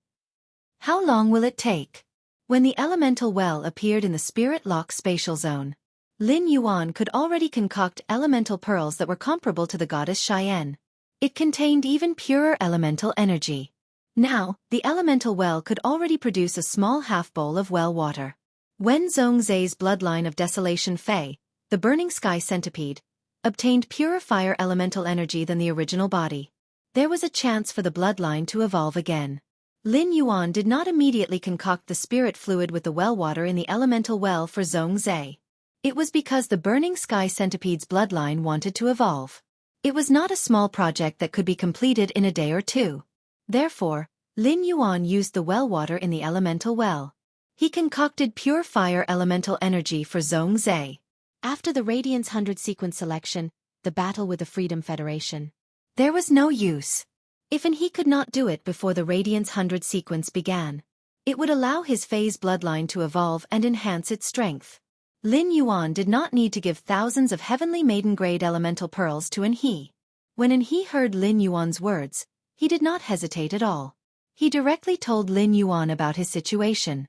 How long will it take?" When the elemental well appeared in the spirit lock spatial zone, Lin Yuan could already concoct elemental pearls that were comparable to the goddess Cheyenne. It contained even purer elemental energy. Now, the elemental well could already produce a small half-bowl of well water. When Zhongzai's bloodline of Desolation Fei, the burning sky centipede, obtained purer fire elemental energy than the original body, there was a chance for the bloodline to evolve again. Lin Yuan did not immediately concoct the spirit fluid with the well water in the elemental well for Zhongzai. It was because the burning sky centipede's bloodline wanted to evolve. It was not a small project that could be completed in a day or two. Therefore, Lin Yuan used the well water in the elemental well. He concocted pure fire elemental energy for Zhongzai. After the Radiance 100 sequence selection, the battle with the Freedom Federation, there was no use. If he could not do it before the Radiance 100 sequence began, it would allow his phase bloodline to evolve and enhance its strength. Lin Yuan did not need to give thousands of heavenly maiden-grade elemental pearls to Anhe. When Anhe heard Lin Yuan's words, he did not hesitate at all. He directly told Lin Yuan about his situation.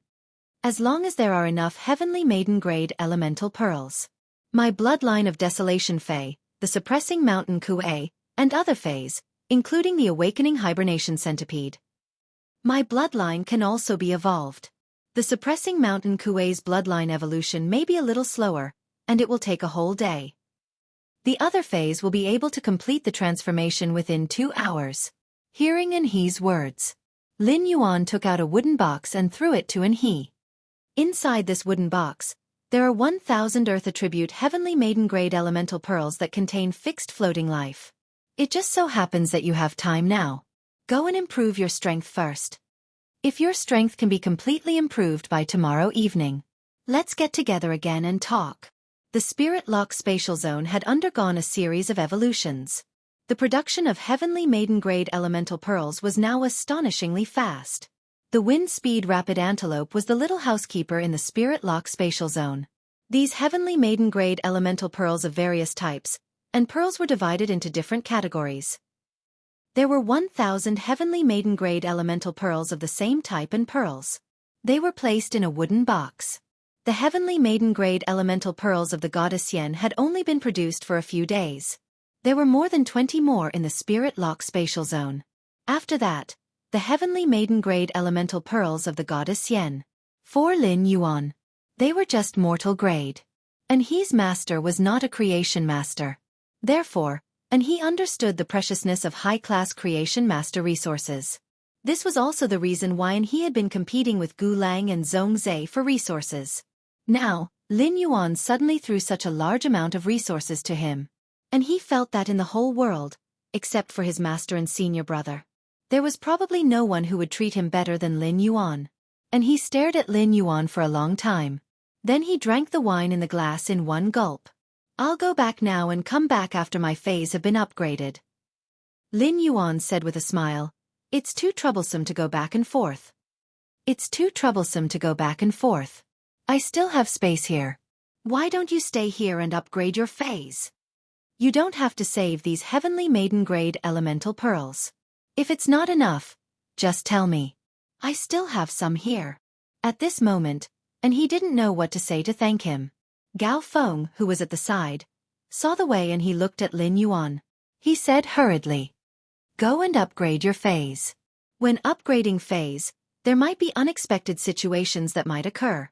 "As long as there are enough heavenly maiden-grade elemental pearls, my bloodline of Desolation Fei, the Suppressing Mountain Xueqi, and other Feis, including the Awakening Hibernation Centipede, my bloodline can also be evolved. The Suppressing Mountain Xueqi's bloodline evolution may be a little slower, and it will take a whole day. The other Feis will be able to complete the transformation within 2 hours." Hearing Anhe's words, Lin Yuan took out a wooden box and threw it to Anhe. Inside this wooden box, there are 1,000 Earth attribute heavenly maiden-grade elemental pearls that contain fixed floating life. It just so happens that you have time now. Go and improve your strength first. If your strength can be completely improved by tomorrow evening, let's get together again and talk. The Spirit Lock spatial zone had undergone a series of evolutions. The production of heavenly maiden-grade elemental pearls was now astonishingly fast. The wind-speed rapid antelope was the little housekeeper in the Spirit Lock spatial zone. These heavenly maiden-grade elemental pearls of various types, and pearls were divided into different categories. There were 1,000 heavenly maiden-grade elemental pearls of the same type and pearls. They were placed in a wooden box. The heavenly maiden-grade elemental pearls of the goddess Yen had only been produced for a few days. There were more than 20 more in the Spirit Lock spatial zone. After that, the heavenly maiden-grade elemental pearls of the goddess Yen. For Lin Yuan, they were just mortal grade. Anhe's master was not a creation master. Therefore, Anhe understood the preciousness of high-class creation master resources. This was also the reason why Anhe had been competing with Gu Lang and Zhongzai for resources. Now, Lin Yuan suddenly threw such a large amount of resources to him. And he felt that in the whole world, except for his master and senior brother, there was probably no one who would treat him better than Lin Yuan. And he stared at Lin Yuan for a long time. Then he drank the wine in the glass in one gulp. "I'll go back now and come back after my phase have been upgraded," Lin Yuan said with a smile. "It's too troublesome to go back and forth. It's too troublesome to go back and forth. I still have space here. Why don't you stay here and upgrade your phase?" You don't have to save these heavenly maiden-grade elemental pearls. If it's not enough, just tell me. I still have some here. At this moment, and he didn't know what to say to thank him. Gao Feng, who was at the side, saw the way and he looked at Lin Yuan. He said hurriedly, "Go and upgrade your phase." When upgrading phase, there might be unexpected situations that might occur.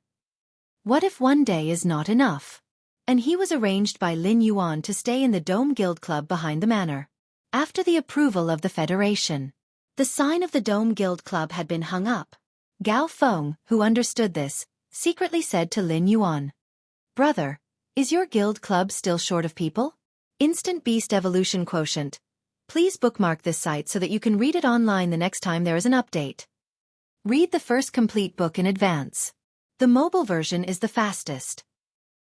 What if one day is not enough? And he was arranged by Lin Yuan to stay in the Dome Guild Club behind the manor. After the approval of the Federation, the sign of the Dome Guild Club had been hung up. Gao Feng, who understood this, secretly said to Lin Yuan, "Brother, is your guild club still short of people?" Instant Beast Evolution Quotient. Please bookmark this site so that you can read it online the next time there is an update. Read the first complete book in advance. The mobile version is the fastest.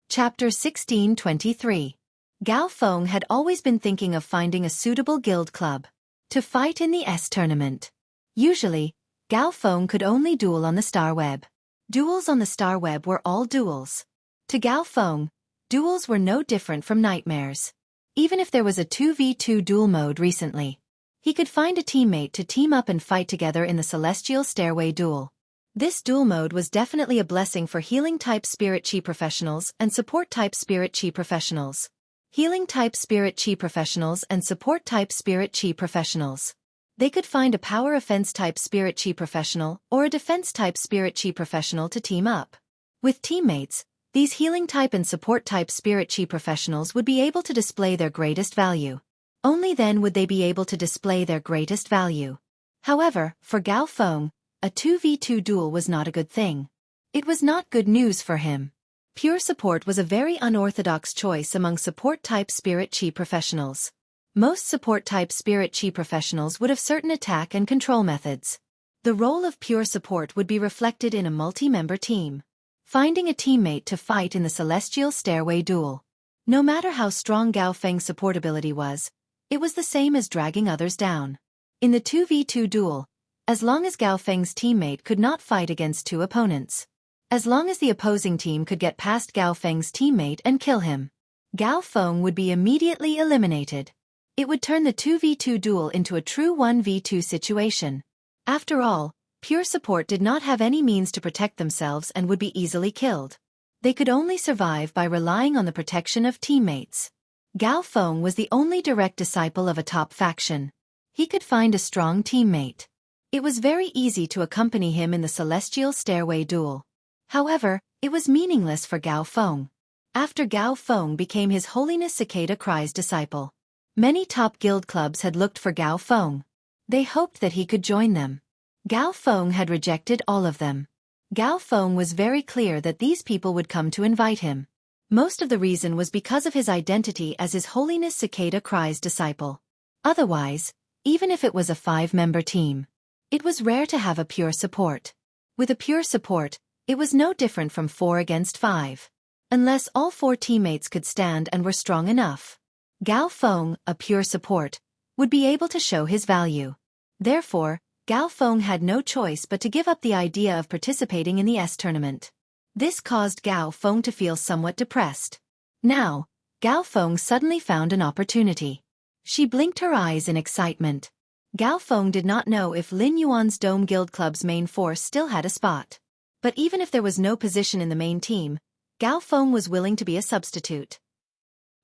Chapter 1623. Gao Feng had always been thinking of finding a suitable guild club to fight in the S tournament. Usually, Gao Feng could only duel on the Star Web. Duels on the Star Web were all duels. To Gao Feng, duels were no different from nightmares. Even if there was a 2v2 duel mode recently, he could find a teammate to team up and fight together in the Celestial Stairway duel. This duel mode was definitely a blessing for healing-type Spirit Chi professionals and support-type Spirit Chi professionals. Healing-type Spirit Chi professionals and support-type Spirit Chi professionals. They could find a power offense-type Spirit Chi professional or a defense-type Spirit Chi professional to team up. With teammates, these healing-type and support-type Spirit Chi professionals would be able to display their greatest value. Only then would they be able to display their greatest value. However, for Gao Feng, a 2v2 duel was not a good thing. It was not good news for him. Pure support was a very unorthodox choice among support-type Spirit Chi professionals. Most support-type Spirit Chi professionals would have certain attack and control methods. The role of pure support would be reflected in a multi-member team. Finding a teammate to fight in the Celestial Stairway duel. No matter how strong Gao Feng's support ability was, it was the same as dragging others down. In the 2v2 duel, as long as Gao Feng's teammate could not fight against two opponents, as long as the opposing team could get past Gao Feng's teammate and kill him, Gao Feng would be immediately eliminated. It would turn the 2v2 duel into a true 1v2 situation. After all, pure support did not have any means to protect themselves and would be easily killed. They could only survive by relying on the protection of teammates. Gao Feng was the only direct disciple of a top faction. He could find a strong teammate. It was very easy to accompany him in the Celestial Stairway duel. However, it was meaningless for Gao Feng. After Gao Feng became His Holiness Cicada Cry's disciple, many top guild clubs had looked for Gao Feng. They hoped that he could join them. Gao Feng had rejected all of them. Gao Feng was very clear that these people would come to invite him. Most of the reason was because of his identity as His Holiness Cicada Cry's disciple. Otherwise, even if it was a 5-member team, it was rare to have a pure support. With a pure support, it was no different from 4 against 5. Unless all 4 teammates could stand and were strong enough, Gao Feng, a pure support, would be able to show his value. Therefore, Gao Feng had no choice but to give up the idea of participating in the S tournament. This caused Gao Feng to feel somewhat depressed. Now, Gao Feng suddenly found an opportunity. She blinked her eyes in excitement. Gao Feng did not know if Lin Yuan's Dome Guild Club's main force still had a spot. But even if there was no position in the main team, Gao Feng was willing to be a substitute.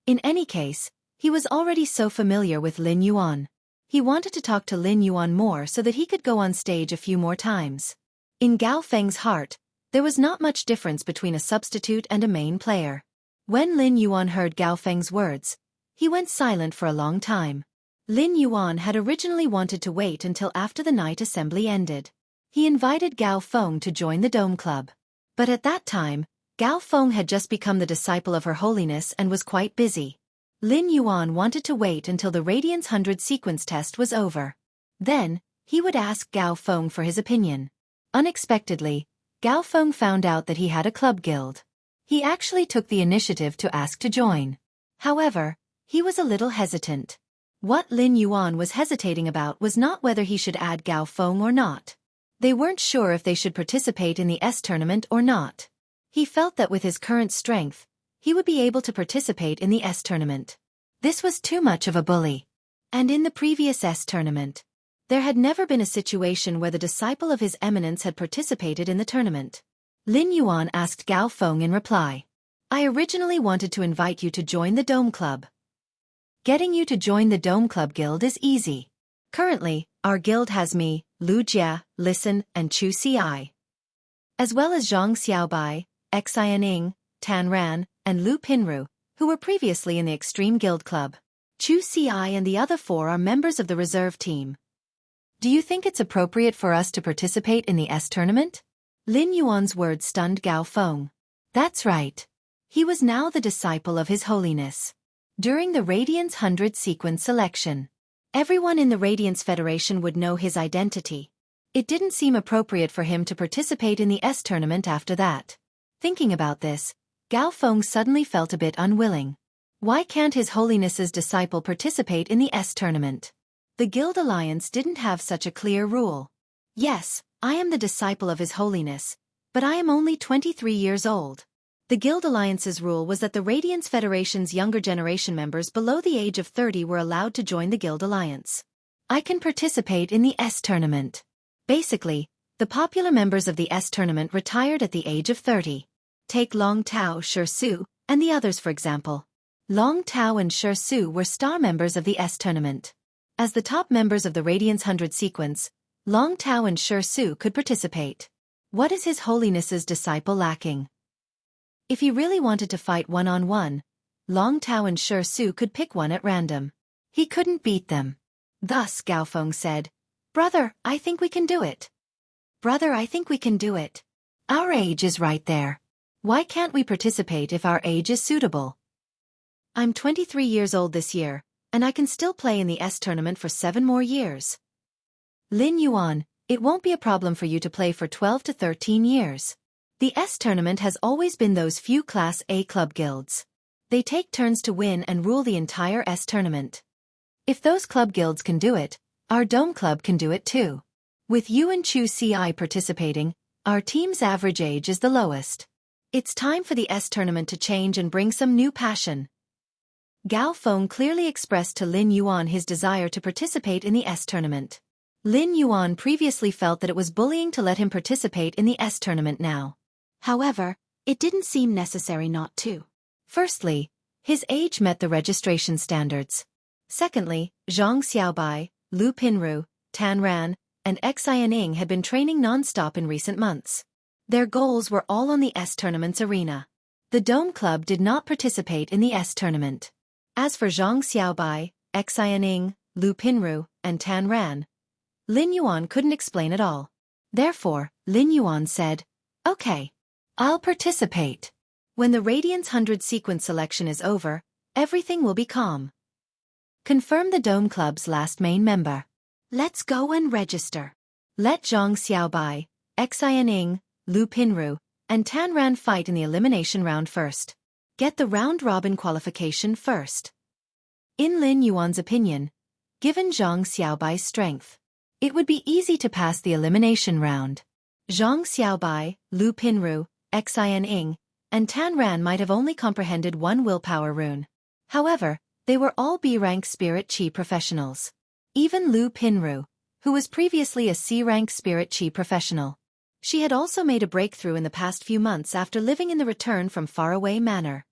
In any case, he was already so familiar with Lin Yuan. He wanted to talk to Lin Yuan more so that he could go on stage a few more times. In Gao Feng's heart, there was not much difference between a substitute and a main player. When Lin Yuan heard Gao Feng's words, he went silent for a long time. Lin Yuan had originally wanted to wait until after the night assembly ended. He invited Gao Feng to join the Dome Club. But at that time, Gao Feng had just become the disciple of Her Holiness and was quite busy. Lin Yuan wanted to wait until the Radiance 100 sequence test was over. Then, he would ask Gao Feng for his opinion. Unexpectedly, Gao Feng found out that he had a club guild. He actually took the initiative to ask to join. However, he was a little hesitant. What Lin Yuan was hesitating about was not whether he should add Gao Feng or not. They weren't sure if they should participate in the S tournament or not. He felt that with his current strength, he would be able to participate in the S tournament. This was too much of a bully. And in the previous S tournament, there had never been a situation where the disciple of His Eminence had participated in the tournament. Lin Yuan asked Gao Feng in reply. I originally wanted to invite you to join the Dome Club. Getting you to join the Dome Club Guild is easy. Currently, our guild has me, Lu Jia, Listen, and Xueqi, as well as Zhang Xiaobai, Xianing, Tan Ran, and Lu Pinru, who were previously in the Extreme Guild Club. Xueqi and the other 4 are members of the reserve team. Do you think it's appropriate for us to participate in the S tournament? Lin Yuan's words stunned Gao Feng. That's right. He was now the disciple of His Holiness. During the Radiance 100 sequence selection, everyone in the Radiance Federation would know his identity. It didn't seem appropriate for him to participate in the S tournament after that. Thinking about this, Gao Feng suddenly felt a bit unwilling. Why can't His Holiness's disciple participate in the S tournament? The Guild Alliance didn't have such a clear rule. Yes, I am the disciple of His Holiness, but I am only 23 years old. The Guild Alliance's rule was that the Radiance Federation's younger generation members below the age of 30 were allowed to join the Guild Alliance. I can participate in the S tournament. Basically, the popular members of the S tournament retired at the age of 30. Take Long Tao, Xueqi, and the others for example. Long Tao and Xueqi were star members of the S tournament. As the top members of the Radiance 100 sequence, Long Tao and Xueqi could participate. What is His Holiness's disciple lacking? If he really wanted to fight one-on-one, Long Tao and Xueqi could pick one at random. He couldn't beat them. Thus Gao Feng said, Brother, I think we can do it. Brother, I think we can do it. Our age is right there. Why can't we participate if our age is suitable? I'm 23 years old this year, and I can still play in the S tournament for 7 more years. Lin Yuan, it won't be a problem for you to play for 12 to 13 years. The S tournament has always been those few Class A club guilds. They take turns to win and rule the entire S tournament. If those club guilds can do it, our Dome Club can do it too. With you and Xueqi participating, our team's average age is the lowest. It's time for the S tournament to change and bring some new passion. Gao Feng clearly expressed to Lin Yuan his desire to participate in the S tournament. Lin Yuan previously felt that it was bullying to let him participate in the S tournament now. However, it didn't seem necessary not to. Firstly, his age met the registration standards. Secondly, Zhang Xiaobai, Lu Pinru, Tan Ran, and Xianing had been training non-stop in recent months. Their goals were all on the S tournament's arena. The Dome Club did not participate in the S tournament. As for Zhang Xiaobai, Xianing, Lu Pinru, and Tan Ran, Lin Yuan couldn't explain at all. Therefore, Lin Yuan said, Okay. I'll participate. When the Radiance 100 sequence selection is over, everything will be calm. Confirm the Dome Club's last main member. Let's go and register. Let Zhang Xiaobai, Xianing, Lu Pinru, and Tan Ran fight in the elimination round first. Get the round-robin qualification first. In Lin Yuan's opinion, given Zhang Xiaobai's strength, it would be easy to pass the elimination round. Zhang Xiaobai, Lu Pinru, Xianing, and Tan Ran might have only comprehended one willpower rune. However, they were all B-rank Spirit Chi professionals. Even Lu Pinru, who was previously a C-rank Spirit Chi professional. She had also made a breakthrough in the past few months after living in the Return from Faraway Manor.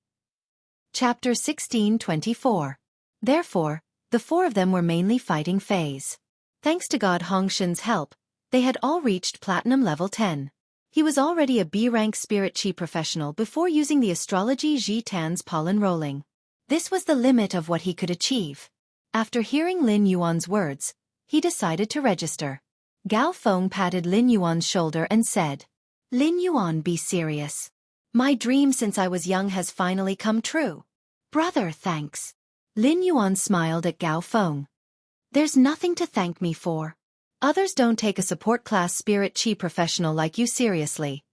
Chapter 1624. Therefore, the 4 of them were mainly fighting phase. Thanks to God Hongshan's help, they had all reached Platinum level 10. He was already a B-rank Spirit Chi professional before using the astrology Ji Tan's pollen rolling. This was the limit of what he could achieve. After hearing Lin Yuan's words, he decided to register. Gao Feng patted Lin Yuan's shoulder and said, Lin Yuan, be serious. My dream since I was young has finally come true. Brother, thanks. Lin Yuan smiled at Gao Feng. There's nothing to thank me for. Others don't take a support class Spirit Chi professional like you seriously.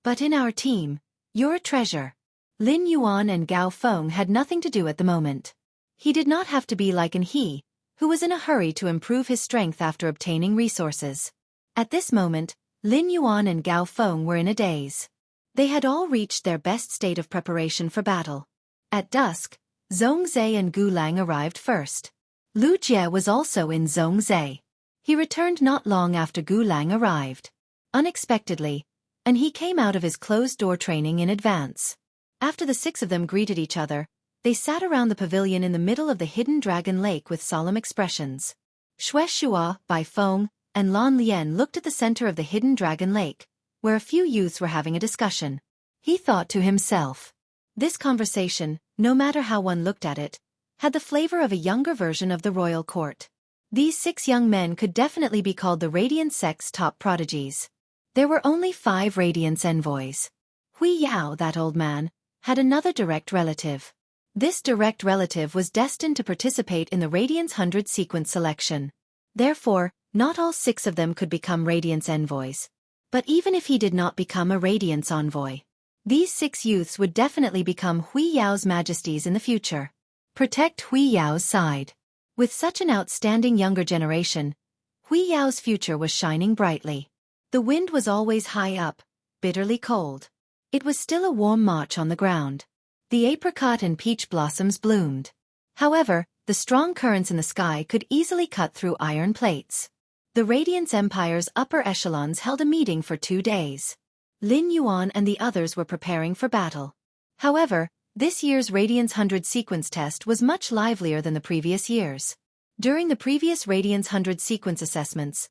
But in our team, you're a treasure. Lin Yuan and Gao Feng had nothing to do at the moment. He did not have to be like an he, who was in a hurry to improve his strength after obtaining resources. At this moment, Lin Yuan and Gao Feng were in a daze. They had all reached their best state of preparation for battle. At dusk, Zhongzhe and Gu Lang arrived first. Lu Jie was also in Zhongzhe. He returned not long after Gu Lang arrived. Unexpectedly, and he came out of his closed-door training in advance. After the six of them greeted each other, they sat around the pavilion in the middle of the hidden dragon lake with solemn expressions. Xueqi, Bai Feng, and Lan Lian looked at the center of the hidden dragon lake, where a few youths were having a discussion. He thought to himself. This conversation, no matter how one looked at it, had the flavor of a younger version of the royal court. These 6 young men could definitely be called the Radiant Sect's top prodigies. There were only 5 Radiance envoys. Hui Yao, that old man, had another direct relative. This direct relative was destined to participate in the Radiance 100 sequence selection. Therefore, not all 6 of them could become Radiance envoys. But even if he did not become a Radiance envoy, these 6 youths would definitely become Hui Yao's majesties in the future. Protect Hui Yao's side. With such an outstanding younger generation, Hui Yao's future was shining brightly. The wind was always high up, bitterly cold. It was still a warm March on the ground. The apricot and peach blossoms bloomed. However, the strong currents in the sky could easily cut through iron plates. The Radiance Empire's upper echelons held a meeting for 2 days. Lin Yuan and the others were preparing for battle. However, this year's Radiance 100 sequence test was much livelier than the previous years. During the previous Radiance 100 sequence assessments,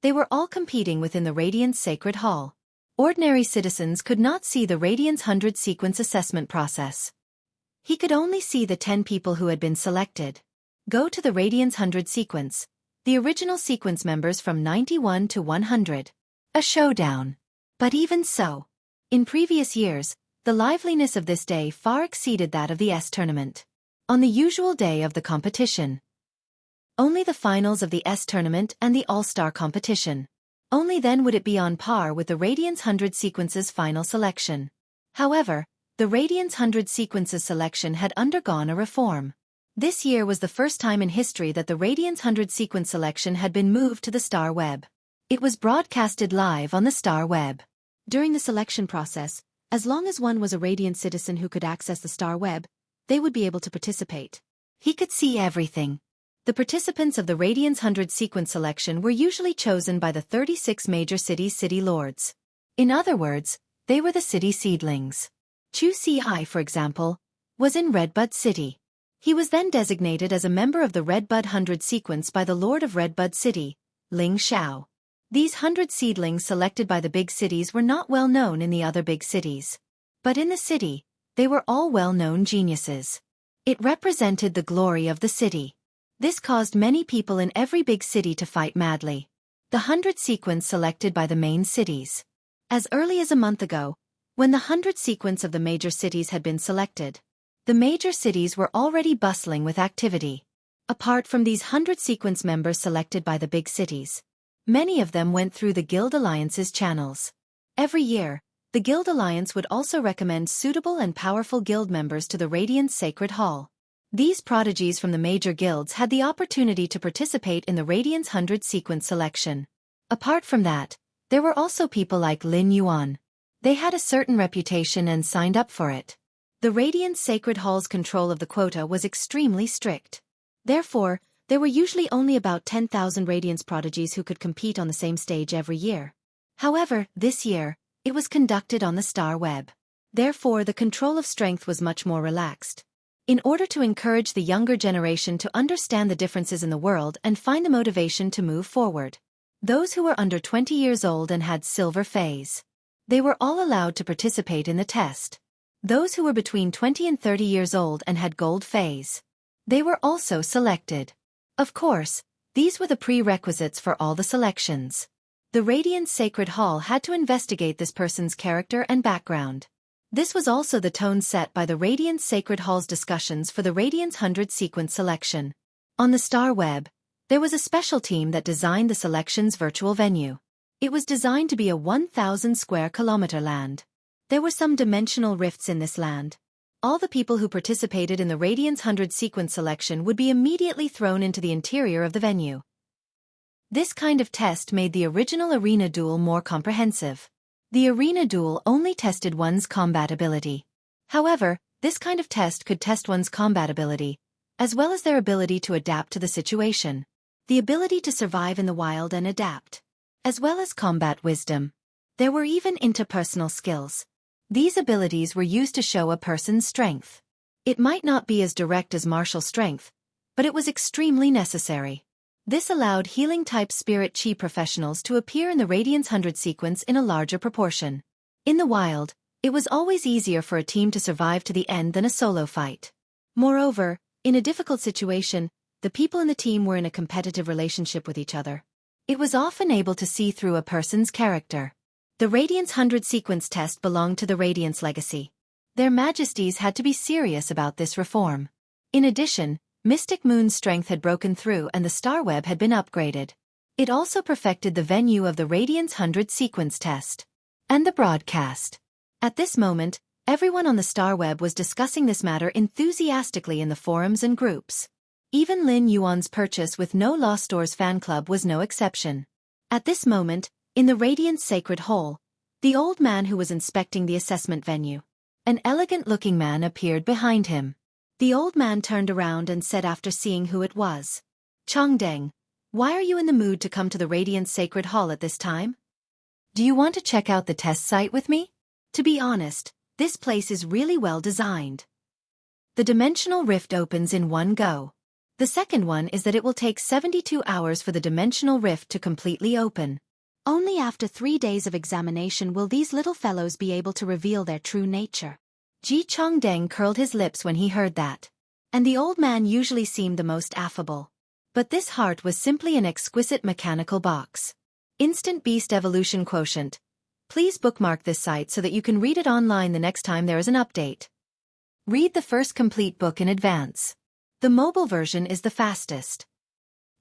they were all competing within the Radiance Sacred Hall. Ordinary citizens could not see the Radiance 100 sequence assessment process. He could only see the 10 people who had been selected. Go to the Radiance 100 sequence, the original sequence members from 91 to 100. A showdown. But even so, in previous years, the liveliness of this day far exceeded that of the S tournament. On the usual day of the competition, only the finals of the S tournament and the All-Star competition. Only then would it be on par with the Radiance 100 sequences final selection. However, the Radiance 100 sequences selection had undergone a reform. This year was the first time in history that the Radiance 100 sequence selection had been moved to the Star Web. It was broadcasted live on the Star Web. During the selection process, as long as one was a Radiant citizen who could access the Star Web, they would be able to participate. He could see everything. The participants of the Radiance 100 sequence selection were usually chosen by the 36 major cities' city lords. In other words, they were the city seedlings. Xueqi, for example, was in Redbud City. He was then designated as a member of the Redbud 100 sequence by the Lord of Redbud City, Ling Xiao. These 100 seedlings selected by the big cities were not well known in the other big cities. But in the city, they were all well-known geniuses. It represented the glory of the city. This caused many people in every big city to fight madly. The 100 sequence selected by the main cities. As early as a month ago, when the 100 sequence of the major cities had been selected, the major cities were already bustling with activity. Apart from these 100 sequence members selected by the big cities, many of them went through the Guild Alliance's channels. Every year, the Guild Alliance would also recommend suitable and powerful guild members to the Radiance Sacred Hall. These prodigies from the major guilds had the opportunity to participate in the Radiance 100 sequence selection. Apart from that, there were also people like Lin Yuan. They had a certain reputation and signed up for it. The Radiance Sacred Hall's control of the quota was extremely strict. Therefore, there were usually only about 10,000 Radiance prodigies who could compete on the same stage every year. However, this year, it was conducted on the Star Web. Therefore, the control of strength was much more relaxed. In order to encourage the younger generation to understand the differences in the world and find the motivation to move forward, those who were under 20 years old and had silver phase, they were all allowed to participate in the test. Those who were between 20 and 30 years old and had gold phase, they were also selected. Of course, these were the prerequisites for all the selections. The Radiance Sacred Hall had to investigate this person's character and background. This was also the tone set by the Radiance Sacred Hall's discussions for the Radiance 100 sequence selection. On the Star Web, there was a special team that designed the selection's virtual venue. It was designed to be a 1,000 square kilometer land. There were some dimensional rifts in this land. All the people who participated in the Radiance 100 sequence selection would be immediately thrown into the interior of the venue. This kind of test made the original arena duel more comprehensive. The arena duel only tested one's combat ability. However, This kind of test could test one's combat ability, as well as their ability to adapt to the situation. The ability to survive in the wild and adapt, as well as combat wisdom. There were even interpersonal skills. These abilities were used to show a person's strength. It might not be as direct as martial strength, but it was extremely necessary. This allowed healing-type spirit chi professionals to appear in the Radiance 100 sequence in a larger proportion. In the wild, it was always easier for a team to survive to the end than a solo fight. Moreover, in a difficult situation, the people in the team were in a competitive relationship with each other. It was often able to see through a person's character. The Radiance 100 sequence test belonged to the Radiance Legacy. Their Majesties had to be serious about this reform. In addition, Mystic Moon's strength had broken through and the star web had been upgraded. It also perfected the venue of the Radiance 100 sequence test. And the broadcast. At this moment, everyone on the star web was discussing this matter enthusiastically in the forums and groups. Even Lin Yuan's purchase with No Lost Doors fan club was no exception. At this moment, in the Radiance Sacred Hall, the old man who was inspecting the assessment venue. An elegant-looking man appeared behind him. The old man turned around and said after seeing who it was, "Chongdeng, why are you in the mood to come to the Radiance Sacred Hall at this time? Do you want to check out the test site with me? To be honest, this place is really well designed. The dimensional rift opens in one go. The second one is that it will take 72 hours for the dimensional rift to completely open. Only after 3 days of examination will these little fellows be able to reveal their true nature." Ji Chongdeng curled his lips when he heard that. And the old man usually seemed the most affable. But this heart was simply an exquisite mechanical box. Instant Beast Evolution Quotient. Please bookmark this site so that you can read it online the next time there is an update. Read the first complete book in advance. The mobile version is the fastest.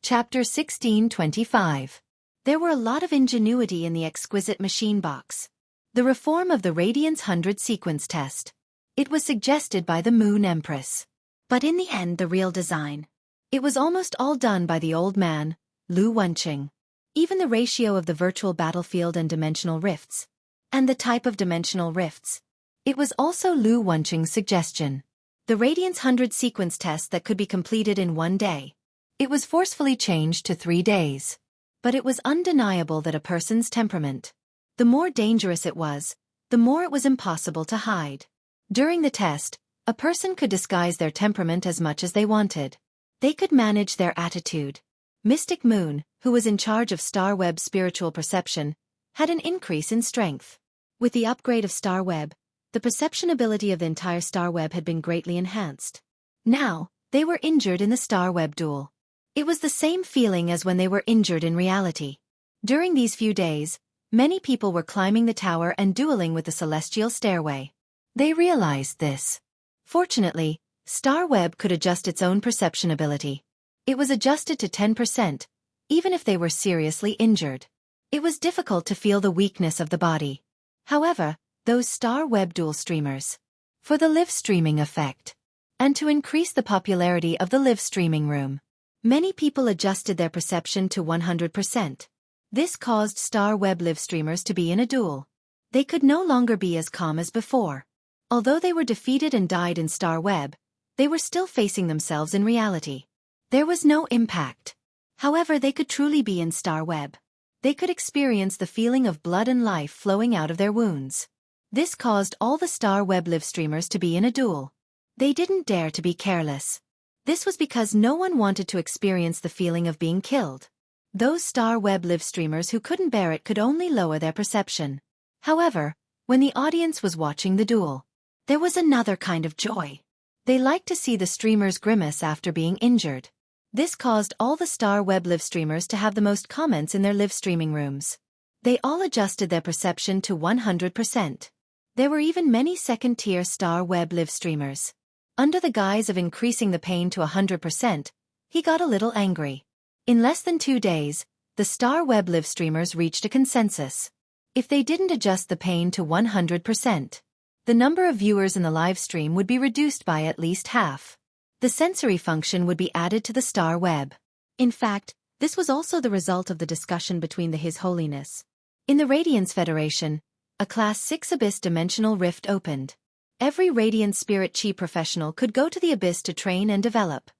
Chapter 1625. There were a lot of ingenuity in the exquisite machine box. The reform of the Radiance 100 sequence test. It was suggested by the Moon Empress. But in the end the real design. It was almost all done by the old man, Lu Wenqing. Even the ratio of the virtual battlefield and dimensional rifts. And the type of dimensional rifts. It was also Lu Wenqing's suggestion. The Radiance 100 sequence test that could be completed in 1 day. It was forcefully changed to 3 days. But it was undeniable that a person's temperament. The more dangerous it was, the more it was impossible to hide. During the test, a person could disguise their temperament as much as they wanted. They could manage their attitude. Mystic Moon, who was in charge of Star Web's spiritual perception, had an increase in strength. With the upgrade of Star Web, the perception ability of the entire Star Web had been greatly enhanced. Now, they were injured in the Star Web duel. It was the same feeling as when they were injured in reality. During these few days, many people were climbing the tower and dueling with the celestial stairway. They realized this. Fortunately, Star Web could adjust its own perception ability. It was adjusted to 10%, even if they were seriously injured. It was difficult to feel the weakness of the body. However, those Star Web dual streamers. For the live streaming effect. And to increase the popularity of the live streaming room. Many people adjusted their perception to 100%. This caused Star Web live streamers to be in a duel. They could no longer be as calm as before. Although they were defeated and died in Star Web, they were still facing themselves in reality. There was no impact. However, they could truly be in Star Web. They could experience the feeling of blood and life flowing out of their wounds. This caused all the Star Web live streamers to be in a duel. They didn't dare to be careless. This was because no one wanted to experience the feeling of being killed. Those Star Web live streamers who couldn't bear it could only lower their perception. However, when the audience was watching the duel, there was another kind of joy. They liked to see the streamers grimace after being injured. This caused all the Star Web live streamers to have the most comments in their live streaming rooms. They all adjusted their perception to 100%. There were even many second-tier Star Web live streamers. Under the guise of increasing the pain to 100%, he got a little angry. In less than 2 days, the Star Web live streamers reached a consensus. If they didn't adjust the pain to 100%, the number of viewers in the live stream would be reduced by at least half. The sensory function would be added to the Star Web. In fact, this was also the result of the discussion between the His Holiness. In the Radiance Federation, a Class 6 Abyss Dimensional Rift opened. Every Radiant Spirit Chi professional could go to the abyss to train and develop.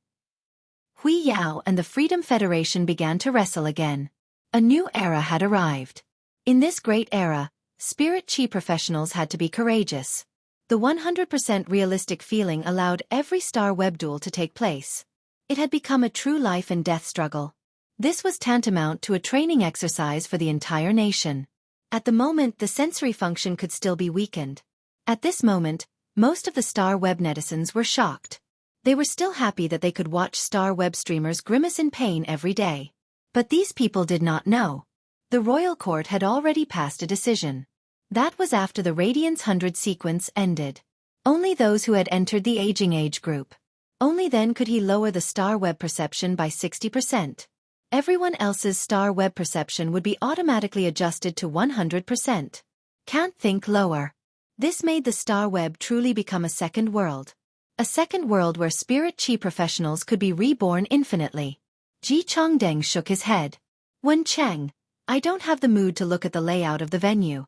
Hui Yao and the Freedom Federation began to wrestle again. A new era had arrived. In this great era, Spirit Chi professionals had to be courageous. The 100% realistic feeling allowed every star web duel to take place. It had become a true life and death struggle. This was tantamount to a training exercise for the entire nation. At the moment, the sensory function could still be weakened. At this moment, most of the star web netizens were shocked. They were still happy that they could watch star web streamers grimace in pain every day. But these people did not know. The royal court had already passed a decision. That was after the Radiance 100 sequence ended. Only those who had entered the aging age group. Only then could he lower the star web perception by 60%. Everyone else's star web perception would be automatically adjusted to 100%. Can't think lower. This made the star web truly become a second world. A second world where Spirit Chi professionals could be reborn infinitely. Ji Chongdeng shook his head. Wen Cheng, I don't have the mood to look at the layout of the venue.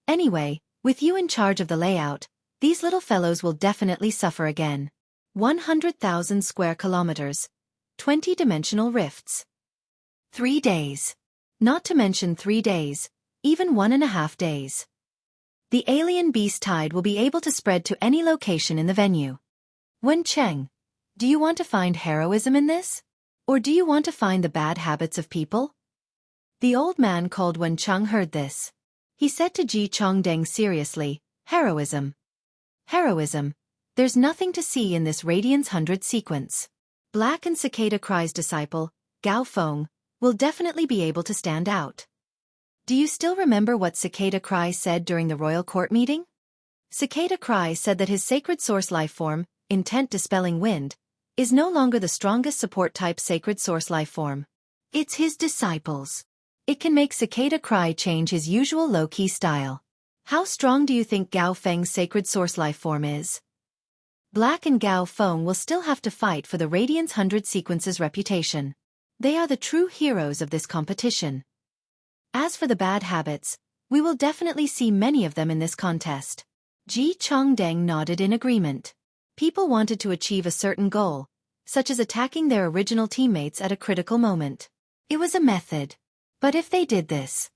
Anyway, with you in charge of the layout, these little fellows will definitely suffer again. 100,000 square kilometers. 20-dimensional rifts. 3 days. Not to mention 3 days, even 1.5 days. The alien beast tide will be able to spread to any location in the venue. Wen Cheng, do you want to find heroism in this? Or do you want to find the bad habits of people? The old man called Wen Cheng heard this. He said to Ji Chongdeng seriously, heroism. Heroism. There's nothing to see in this Radiance 100 sequence. Black and Cicada Cry's disciple, Gao Feng, will definitely be able to stand out. Do you still remember what Cicada Cry said during the royal court meeting? Cicada Cry said that his sacred source lifeform, Intent Dispelling Wind, is no longer the strongest support-type sacred source lifeform. It's his disciples. It can make Cicada Cry change his usual low-key style. How strong do you think Gao Feng's sacred source lifeform is? Black and Gao Feng will still have to fight for the Radiance 100 sequence's reputation. They are the true heroes of this competition. As for the bad habits, we will definitely see many of them in this contest. Ji Chongdeng nodded in agreement. People wanted to achieve a certain goal, such as attacking their original teammates at a critical moment. It was a method. But if they did this,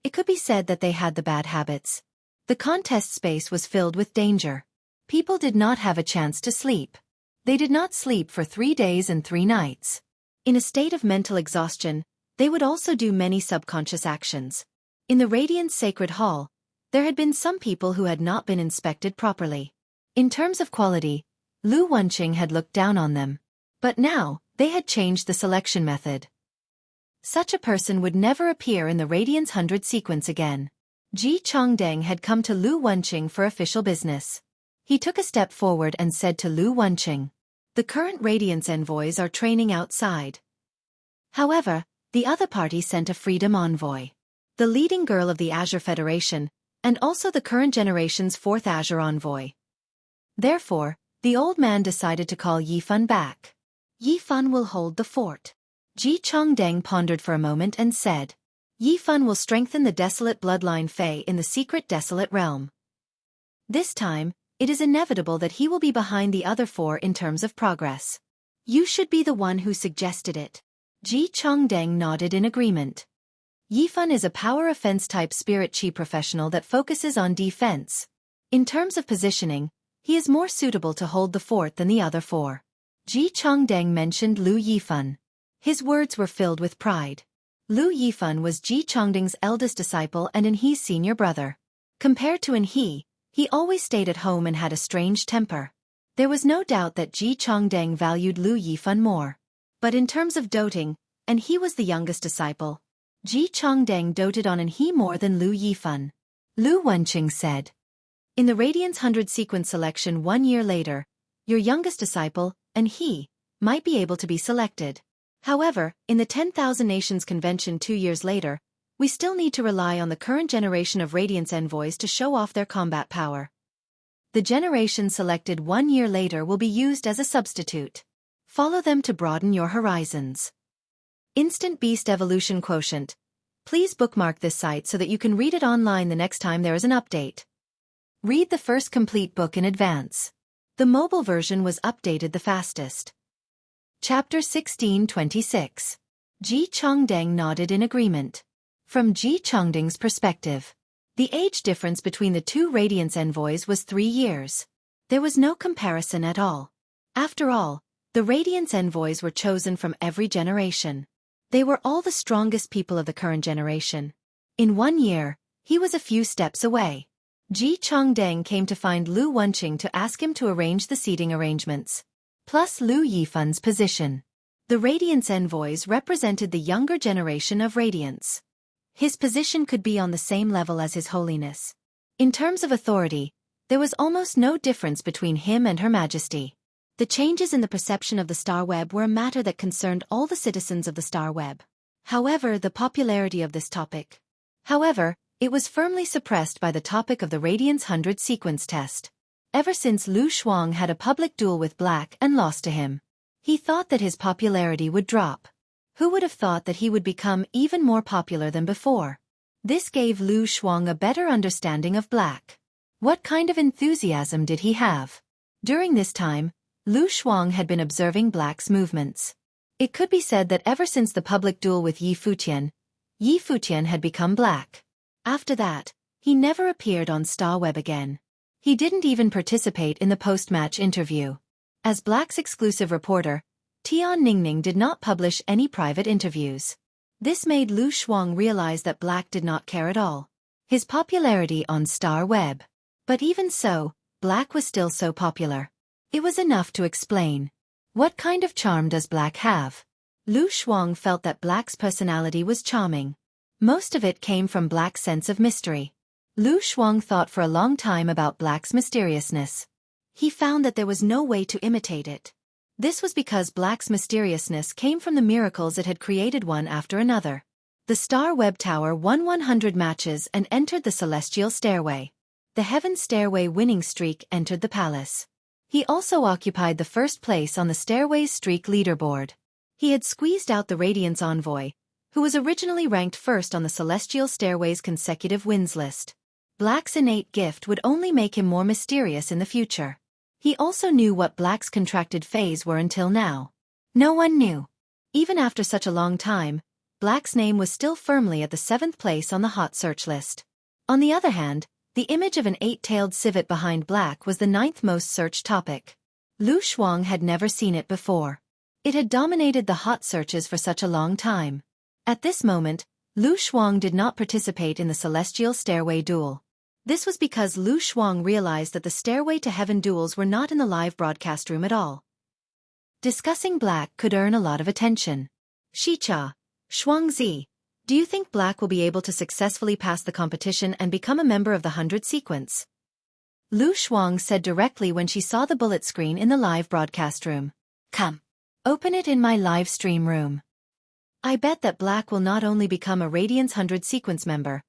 it could be said that they had the bad habits. The contest space was filled with danger. People did not have a chance to sleep. They did not sleep for 3 days and 3 nights. In a state of mental exhaustion, they would also do many subconscious actions. In the Radiant Sacred Hall, there had been some people who had not been inspected properly. In terms of quality, Lu Wenqing had looked down on them. But now, they had changed the selection method. Such a person would never appear in the Radiance 100 sequence again. Ji Chongdeng had come to Lu Wenqing for official business. He took a step forward and said to Lu Wenqing, "The current Radiance envoys are training outside." However, the other party sent a freedom envoy. The leading girl of the Azure Federation, and also the current generation's 4th Azure envoy. Therefore, the old man decided to call Yifan back. Yifan will hold the fort. Ji Chongdeng pondered for a moment and said, Yifan will strengthen the desolate bloodline Fei in the secret desolate realm. This time, it is inevitable that he will be behind the other 4 in terms of progress. You should be the one who suggested it. Ji Chongdeng nodded in agreement. Yifan is a power offense type spirit chi professional that focuses on defense. In terms of positioning, he is more suitable to hold the fort than the other 4. Ji Chongdeng mentioned Lu Yifan. His words were filled with pride. Lu Yifan was Ji Chongdeng's eldest disciple and Enhe's senior brother. Compared to Enhe, he always stayed at home and had a strange temper. There was no doubt that Ji Chongdeng valued Lu Yifan more. But in terms of doting, Enhe was the youngest disciple. Ji Chongdeng doted on Enhe more than Lu Yifan. Lu Wenqing said. In the Radiance 100 sequence selection 1 year later, your youngest disciple, Enhe, might be able to be selected. However, in the 10,000 Nations Convention 2 years later, we still need to rely on the current generation of Radiance envoys to show off their combat power. The generation selected 1 year later will be used as a substitute. Follow them to broaden your horizons. Instant Beast Evolution Quotient. Please bookmark this site so that you can read it online the next time there is an update. Read the first complete book in advance. The mobile version was updated the fastest. Chapter 1626. Ji Chongdeng nodded in agreement. From Ji Chongdeng's perspective, the age difference between the two Radiance envoys was 3 years. There was no comparison at all. After all, the Radiance envoys were chosen from every generation. They were all the strongest people of the current generation. In 1 year, he was a few steps away. Ji Chongdeng came to find Lu Wenqing to ask him to arrange the seating arrangements. Plus Lu Yifan's position. The Radiance envoys represented the younger generation of Radiance. His position could be on the same level as His Holiness. In terms of authority, there was almost no difference between him and Her Majesty. The changes in the perception of the star web were a matter that concerned all the citizens of the star web. However, the popularity of this topic. It was firmly suppressed by the topic of the Radiance 100 sequence test. Ever since Lu Shuang had a public duel with Black and lost to him, he thought that his popularity would drop. Who would have thought that he would become even more popular than before? This gave Lu Shuang a better understanding of Black. What kind of enthusiasm did he have? During this time, Lu Shuang had been observing Black's movements. It could be said that ever since the public duel with Yi Futian had become Black. After that, he never appeared on Star Web again. He didn't even participate in the post-match interview. As Black's exclusive reporter, Tian Ningning did not publish any private interviews. This made Lu Shuang realize that Black did not care at all. His popularity on Star Web. But even so, Black was still so popular. It was enough to explain. What kind of charm does Black have? Lu Shuang felt that Black's personality was charming. Most of it came from Black's sense of mystery. Lu Shuang thought for a long time about Black's mysteriousness. He found that there was no way to imitate it. This was because Black's mysteriousness came from the miracles it had created one after another. The Star Web Tower won 100 matches and entered the Celestial Stairway. The Heaven Stairway winning streak entered the palace. He also occupied the first place on the Stairway's streak leaderboard. He had squeezed out the Radiance envoy, who was originally ranked first on the Celestial Stairway's consecutive wins list. Black's innate gift would only make him more mysterious in the future. He also knew what Black's contracted phase were until now. No one knew. Even after such a long time, Black's name was still firmly at the 7th place on the hot search list. On the other hand, the image of an 8-tailed civet behind Black was the 9th most searched topic. Lu Shuang had never seen it before. It had dominated the hot searches for such a long time. At this moment, Lu Shuang did not participate in the Celestial Stairway duel. This was because Lu Shuang realized that the Stairway to Heaven duels were not in the live broadcast room at all. Discussing Black could earn a lot of attention. Shicha, Shuangzi, do you think Black will be able to successfully pass the competition and become a member of the 100 sequence? Lu Shuang said directly when she saw the bullet screen in the live broadcast room. Come. Open it in my live stream room. I bet that Black will not only become a Radiance 100 sequence member,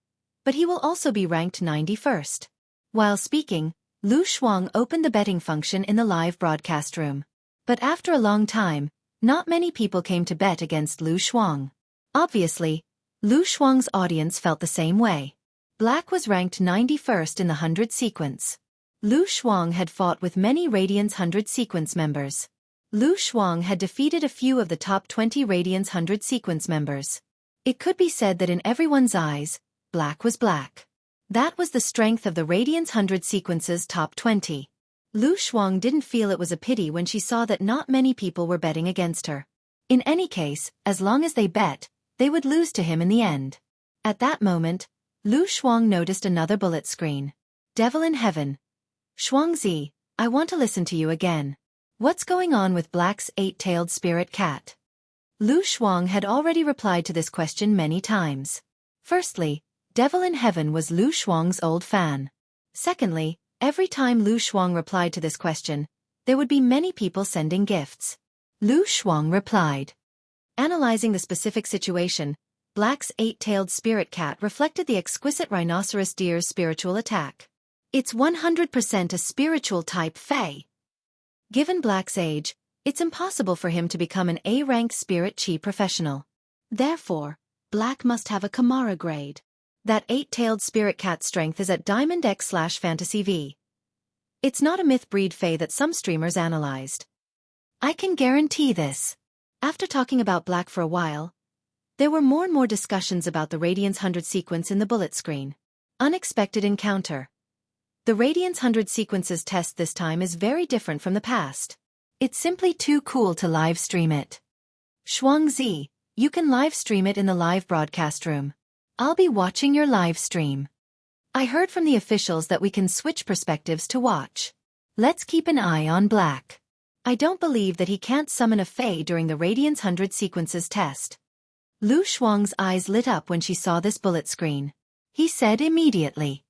but he will also be ranked 91st. While speaking, Lu Shuang opened the betting function in the live broadcast room. But after a long time, not many people came to bet against Lu Shuang. Obviously, Lu Shuang's audience felt the same way. Black was ranked 91st in the 100 sequence. Lu Shuang had fought with many Radiance 100 sequence members. Lu Shuang had defeated a few of the top 20 Radiance 100 sequence members. It could be said that in everyone's eyes, Black was Black. That was the strength of the Radiance 100 sequence's top 20. Lu Shuang didn't feel it was a pity when she saw that not many people were betting against her. In any case, as long as they bet, they would lose to him in the end. At that moment, Lu Shuang noticed another bullet screen. Devil in Heaven. Shuangzi, I want to listen to you again. What's going on with Black's 8-tailed spirit cat? Lu Shuang had already replied to this question many times. Firstly, Devil in Heaven was Lu Shuang's old fan. Secondly, every time Lu Shuang replied to this question, there would be many people sending gifts. Lu Shuang replied. Analyzing the specific situation, Black's 8-tailed spirit cat reflected the exquisite rhinoceros deer's spiritual attack. It's 100% a spiritual type Fae. Given Black's age, it's impossible for him to become an A-rank spirit chi professional. Therefore, Black must have a Kamara grade. That 8-tailed spirit cat strength is at Diamond X/Fantasy V. It's not a myth breed Fae that some streamers analyzed. I can guarantee this. After talking about Black for a while, there were more and more discussions about the Radiance 100 sequence in the bullet screen. Unexpected encounter. The Radiance 100 sequences test this time is very different from the past. It's simply too cool to live stream it. Xueqi, you can live stream it in the live broadcast room. I'll be watching your live stream. I heard from the officials that we can switch perspectives to watch. Let's keep an eye on Black. I don't believe that he can't summon a Fae during the Radiance 100 sequences test. Lu Shuang's eyes lit up when she saw this bullet screen. He said immediately.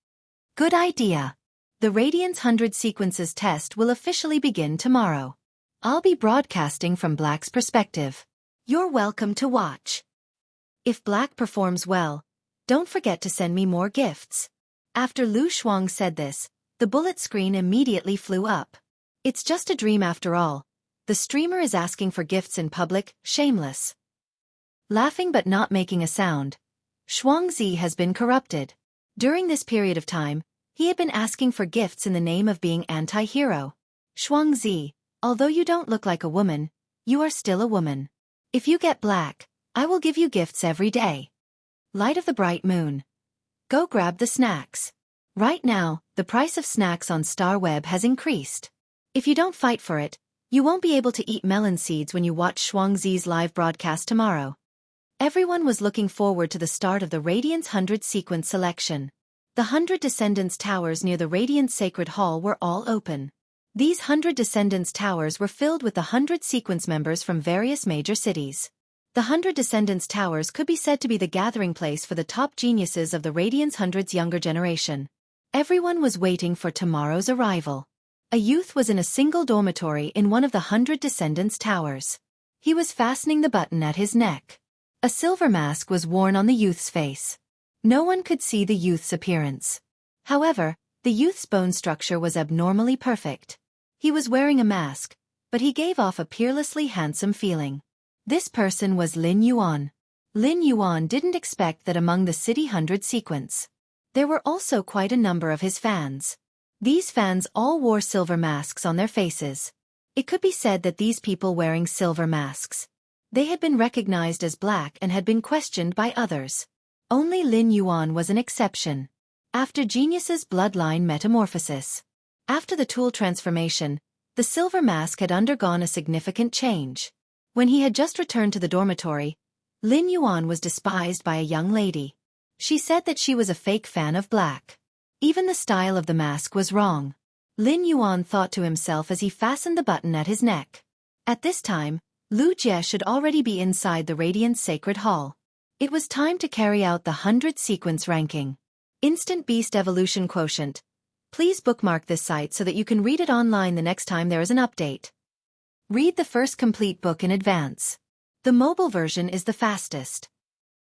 Good idea. The Radiance 100 sequences test will officially begin tomorrow. I'll be broadcasting from Black's perspective. You're welcome to watch. If Black performs well, don't forget to send me more gifts. After Lu Shuang said this, the bullet screen immediately flew up. It's just a dream after all. The streamer is asking for gifts in public, shameless. Laughing but not making a sound. Xueqi has been corrupted. During this period of time, he had been asking for gifts in the name of being anti-hero. Xueqi, although you don't look like a woman, you are still a woman. If you get Black, I will give you gifts every day. Light of the bright moon. Go grab the snacks. Right now, the price of snacks on StarWeb has increased. If you don't fight for it, you won't be able to eat melon seeds when you watch Xueqi's live broadcast tomorrow. Everyone was looking forward to the start of the Radiance 100 sequence selection. The 100 Descendants towers near the Radiant Sacred Hall were all open. These 100 Descendants towers were filled with the 100 sequence members from various major cities. The 100 Descendants towers could be said to be the gathering place for the top geniuses of the Radiance 100's younger generation. Everyone was waiting for tomorrow's arrival. A youth was in a single dormitory in one of the 100 Descendants towers. He was fastening the button at his neck. A silver mask was worn on the youth's face. No one could see the youth's appearance. However, the youth's bone structure was abnormally perfect. He was wearing a mask, but he gave off a peerlessly handsome feeling. This person was Lin Yuan. Lin Yuan didn't expect that among the City 100 sequence, there were also quite a number of his fans. These fans all wore silver masks on their faces. It could be said that these people wearing silver masks, they had been recognized as Black and had been questioned by others. Only Lin Yuan was an exception. After Genius's bloodline metamorphosis. After the tool transformation, the silver mask had undergone a significant change. When he had just returned to the dormitory, Lin Yuan was despised by a young lady. She said that she was a fake fan of Black. Even the style of the mask was wrong. Lin Yuan thought to himself as he fastened the button at his neck. At this time, Lu Jie should already be inside the Radiant Sacred Hall. It was time to carry out the 100 sequence ranking. Instant Beast Evolution Quotient. Please bookmark this site so that you can read it online the next time there is an update. Read the first complete book in advance. The mobile version is the fastest.